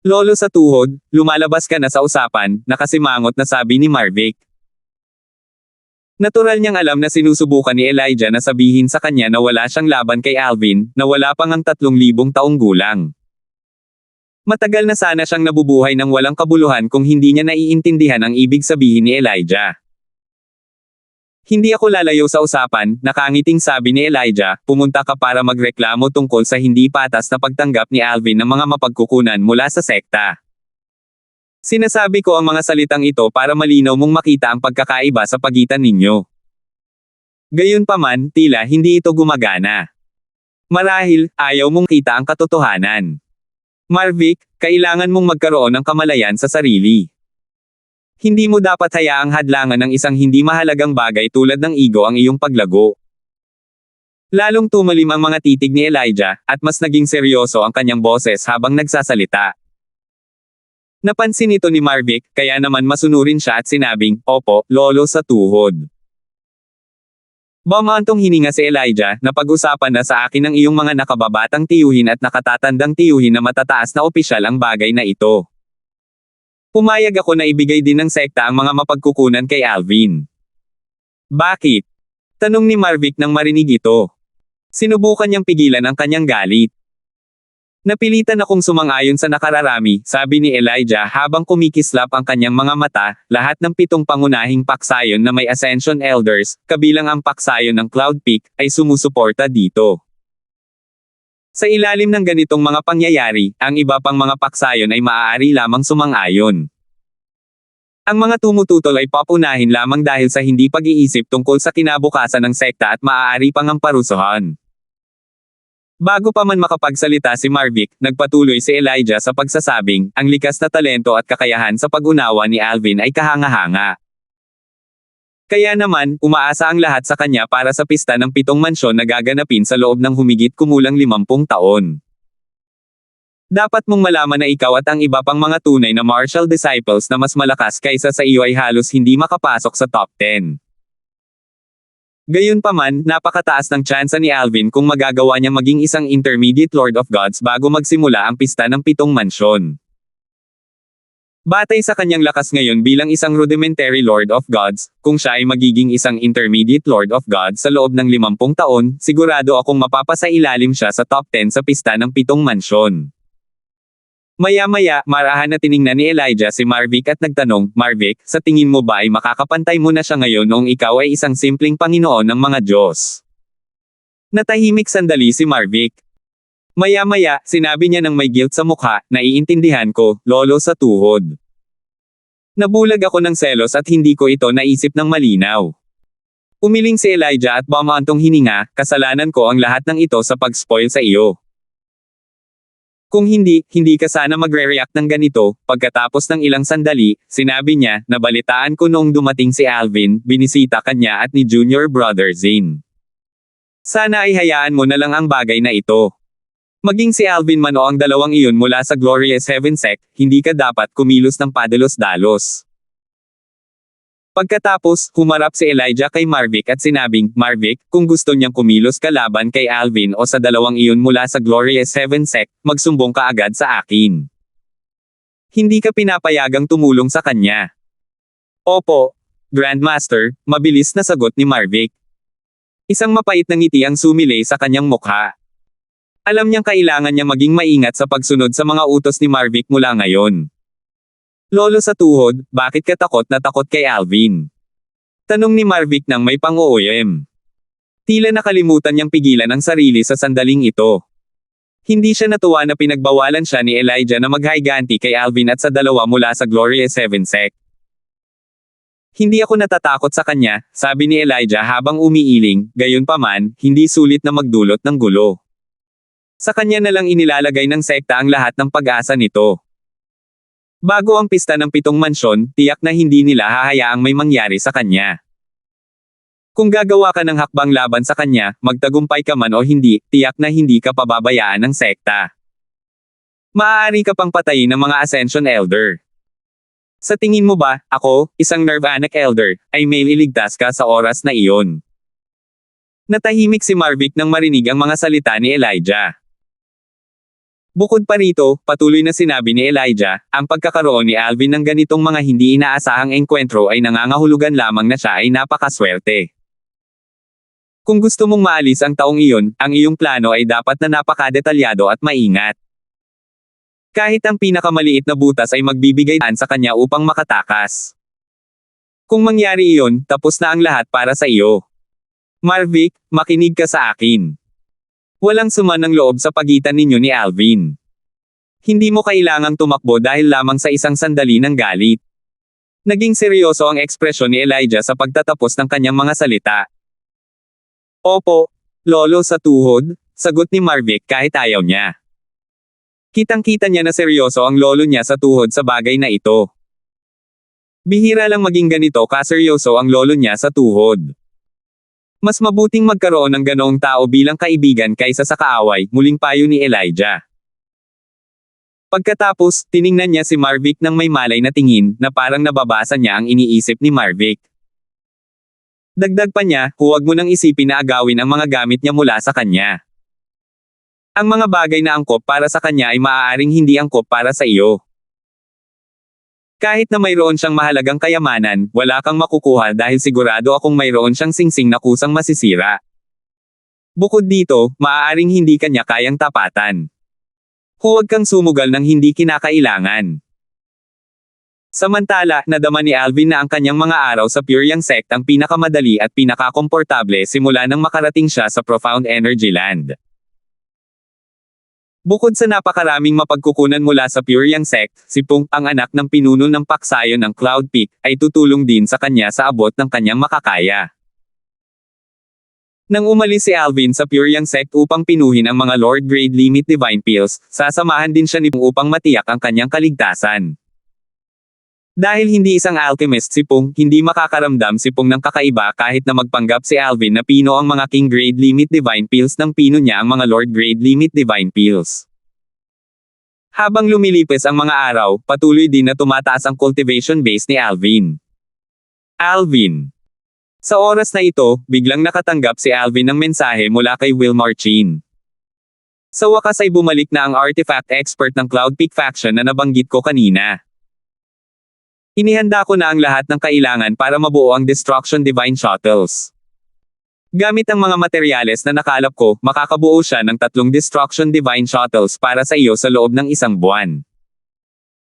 Lolo sa tuhod, lumalabas ka na sa usapan, nakasimangot na sabi ni Marvick. Natural niyang alam na sinusubukan ni Elijah na sabihin sa kanya na wala siyang laban kay Alvin, na wala pang ang 3,000 taong gulang. Matagal na sana siyang nabubuhay ng walang kabuluhan kung hindi niya naiintindihan ang ibig sabihin ni Elijah. Hindi ako lalayo sa usapan, nakangiting sabi ni Elijah, pumunta ka para magreklamo tungkol sa hindi patas na pagtanggap ni Alvin ng mga mapagkukunan mula sa sekta. Sinasabi ko ang mga salitang ito para malinaw mong makita ang pagkakaiba sa pagitan ninyo. Gayunpaman, tila hindi ito gumagana. Marahil, ayaw mong kita ang katotohanan. Marvick, kailangan mong magkaroon ng kamalayan sa sarili. Hindi mo dapat hayaang hadlangan ng isang hindi mahalagang bagay tulad ng ego ang iyong paglago. Lalong tumalim ang mga titig ni Elijah, at mas naging seryoso ang kanyang boses habang nagsasalita. Napansin ito ni Marvick, kaya naman masunurin siya at sinabing, Opo, Lolo sa tuhod. Bumantong hininga si Elijah, na pag-usapan na sa akin ng iyong mga nakababatang tiyuhin at nakatatandang tiyuhin na matataas na opisyal ang bagay na ito. Pumayag ako na ibigay din ng sekta ang mga mapagkukunan kay Alvin. Bakit? Tanong ni Marvick nang marinig ito. Sinubukan niyang pigilan ang kanyang galit. Napilitan akong sumang-ayon sa nakararami, sabi ni Elijah habang kumikislap ang kanyang mga mata, lahat ng 7 pangunahing paksayon na may Ascension Elders, kabilang ang paksayon ng Cloud Peak, ay sumusuporta dito. Sa ilalim ng ganitong mga pangyayari, ang iba pang mga paksayon ay maaari lamang sumang-ayon. Ang mga tumututol ay papunahin lamang dahil sa hindi pag-iisip tungkol sa kinabukasan ng sekta at maaari pang ang parusuhan. Bago pa man makapagsalita si Marvick, nagpatuloy si Elijah sa pagsasabing, ang likas na talento at kakayahan sa pag-unawa ni Alvin ay kahanga-hanga. Kaya naman, umaasa ang lahat sa kanya para sa pista ng 7 mansyon na gaganapin sa loob ng humigit kumulang 50 taon. Dapat mong malaman na ikaw at ang iba pang mga tunay na Marshall disciples na mas malakas kaysa sa iyo ay halos hindi makapasok sa top 10. Gayunpaman, napakataas ng tsansa ni Alvin kung magagawa niyang maging isang intermediate Lord of Gods bago magsimula ang pista ng 7 mansyon. Batay sa kanyang lakas ngayon bilang isang rudimentary Lord of Gods, kung siya ay magiging isang intermediate Lord of Gods sa loob ng 50 taon, sigurado akong mapapasailalim siya sa top 10 sa pista ng 7 mansyon. Maya-maya, marahan na tiningnan ni Elijah si Marvick at nagtanong, Marvick, sa tingin mo ba ay makakapantay mo na siya ngayon noong ikaw ay isang simpleng Panginoon ng mga Diyos? Natahimik sandali si Marvick. Maya-maya, sinabi niya ng may guilt sa mukha, naiintindihan ko, lolo sa tuhod. Nabulag ako ng selos at hindi ko ito naisip ng malinaw. Umiling si Elijah at bumantong hininga, kasalanan ko ang lahat ng ito sa pag-spoil sa iyo. Kung hindi ka sana magre-react ng ganito. Pagkatapos ng ilang sandali, sinabi niya, nabalitaan ko noong dumating si Alvin, binisita kanya at ni Junior Brother Zane. Sana ay hayaan mo na lang ang bagay na ito. Maging si Alvin man o ang dalawang iyon mula sa Glorious Heaven Sect, hindi ka dapat kumilos ng padalos-dalos. Pagkatapos, humarap si Elijah kay Marvick at sinabing, Marvick, kung gusto niyang kumilos ka laban kay Alvin o sa dalawang iyon mula sa Glorious Heaven Sect, magsumbong ka agad sa akin. Hindi ka pinapayagang tumulong sa kanya. Opo, Grandmaster, mabilis na sagot ni Marvick. Isang mapait na ngiti ang sumilay sa kanyang mukha. Alam niyang kailangan niya maging maingat sa pagsunod sa mga utos ni Marvick mula ngayon. Lolo sa tuhod, bakit ka takot na takot kay Alvin? Tanong ni Marvick nang may pang-ooyem. Tila nakalimutan niyang pigilan ang sarili sa sandaling ito. Hindi siya natuwa na pinagbawalan siya ni Elijah na maghayganti kay Alvin at sa dalawa mula sa Glorious Heaven Sect. Hindi ako natatakot sa kanya, sabi ni Elijah habang umiiling, gayunpaman, hindi sulit na magdulot ng gulo. Sa kanya na lang inilalagay ng sekta ang lahat ng pag-asa nito. Bago ang pista ng 7 mansyon, tiyak na hindi nila hahayaang may mangyari sa kanya. Kung gagawa ka ng hakbang laban sa kanya, magtagumpay ka man o hindi, tiyak na hindi ka pababayaan ng sekta. Maaari ka pang patayin ng mga Ascension Elder. Sa tingin mo ba, ako, isang Nirvanic Elder, ay may iligtas ka sa oras na iyon? Natahimik si Marvick nang marinig ang mga salita ni Elijah. Bukod pa rito, patuloy na sinabi ni Elijah, ang pagkakaroon ni Alvin ng ganitong mga hindi inaasahang engkwentro ay nangangahulugan lamang na siya ay napakaswerte. Kung gusto mong maalis ang taong iyon, ang iyong plano ay dapat na napakadetalyado at maingat. Kahit ang pinakamaliit na butas ay magbibigay daan sa kanya upang makatakas. Kung mangyari iyon, tapos na ang lahat para sa iyo. Marvick, makinig ka sa akin. Walang sama ng loob sa pagitan ninyo ni Alvin. Hindi mo kailangang tumakbo dahil lamang sa isang sandali ng galit. Naging seryoso ang ekspresyon ni Elijah sa pagtatapos ng kanyang mga salita. Opo, lolo sa tuhod, sagot ni Marvick kahit ayaw niya. Kitang-kita niya na seryoso ang lolo niya sa tuhod sa bagay na ito. Bihira lang maging ganito kaseryoso ang lolo niya sa tuhod. Mas mabuting magkaroon ng ganoong tao bilang kaibigan kaysa sa kaaway, muling payo ni Elijah. Pagkatapos, tiningnan niya si Marvick nang may malay na tingin, na parang nababasa niya ang iniisip ni Marvick. Dagdag pa niya, huwag mo nang isipin na agawin ang mga gamit niya mula sa kanya. Ang mga bagay na angkop para sa kanya ay maaaring hindi angkop para sa iyo. Kahit na mayroon siyang mahalagang kayamanan, wala kang makukuha dahil sigurado akong mayroon siyang singsing na kusang masisira. Bukod dito, maaaring hindi kanya kayang tapatan. Huwag kang sumugal ng hindi kinakailangan. Samantala, nadama ni Alvin na ang kanyang mga araw sa Pure Yang Sect ang pinakamadali at pinakakomportable simula nang makarating siya sa Profound Energy Land. Bukod sa napakaraming mapagkukunan mula sa Pyongyang sect, si Pung, ang anak ng pinuno ng paksayo ng Cloud Peak, ay tutulong din sa kanya sa abot ng kanyang makakaya. Nang umalis si Alvin sa Pyongyang sect upang pinuhin ang mga Lord Grade Limit Divine Pills, sasamahan din siya ni Pung upang matiyak ang kanyang kaligtasan. Dahil hindi isang alchemist si Pung, hindi makakaramdam si Pung ng kakaiba kahit na magpanggap si Alvin na pino ang mga King Grade Limit Divine Pills nang pino niya ang mga Lord Grade Limit Divine Pills. Habang lumilipas ang mga araw, patuloy din na tumataas ang cultivation base ni Alvin. Alvin. Sa oras na ito, biglang nakatanggap si Alvin ng mensahe mula kay Will Marcin. Sa wakas ay bumalik na ang artifact expert ng Cloud Peak faction na nabanggit ko kanina. Inihanda ko na ang lahat ng kailangan para mabuo ang Destruction Divine Shuttles. Gamit ang mga materyales na nakalap ko, makakabuo siya ng 3 Destruction Divine Shuttles para sa iyo sa loob ng 1 buwan.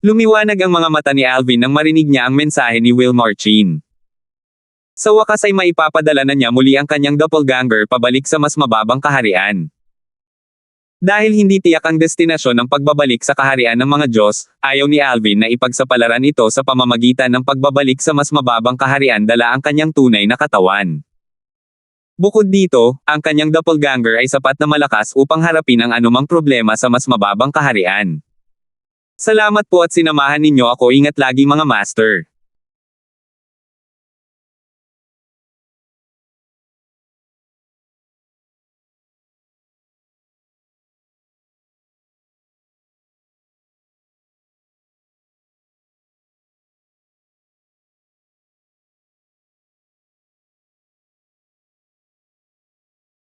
Lumiwanag ang mga mata ni Alvin nang marinig niya ang mensahe ni Will Marcin. Sa wakas ay maipapadala na niya muli ang kanyang doppelganger pabalik sa mas mababang kaharian. Dahil hindi tiyak ang destinasyon ng pagbabalik sa kaharian ng mga Diyos, ayaw ni Alvin na ipagsapalaran ito sa pamamagitan ng pagbabalik sa mas mababang kaharian dala ang kanyang tunay na katawan. Bukod dito, ang kanyang doppelganger ay sapat na malakas upang harapin ang anumang problema sa mas mababang kaharian. Salamat po at sinamahan ninyo ako, ingat lagi mga master.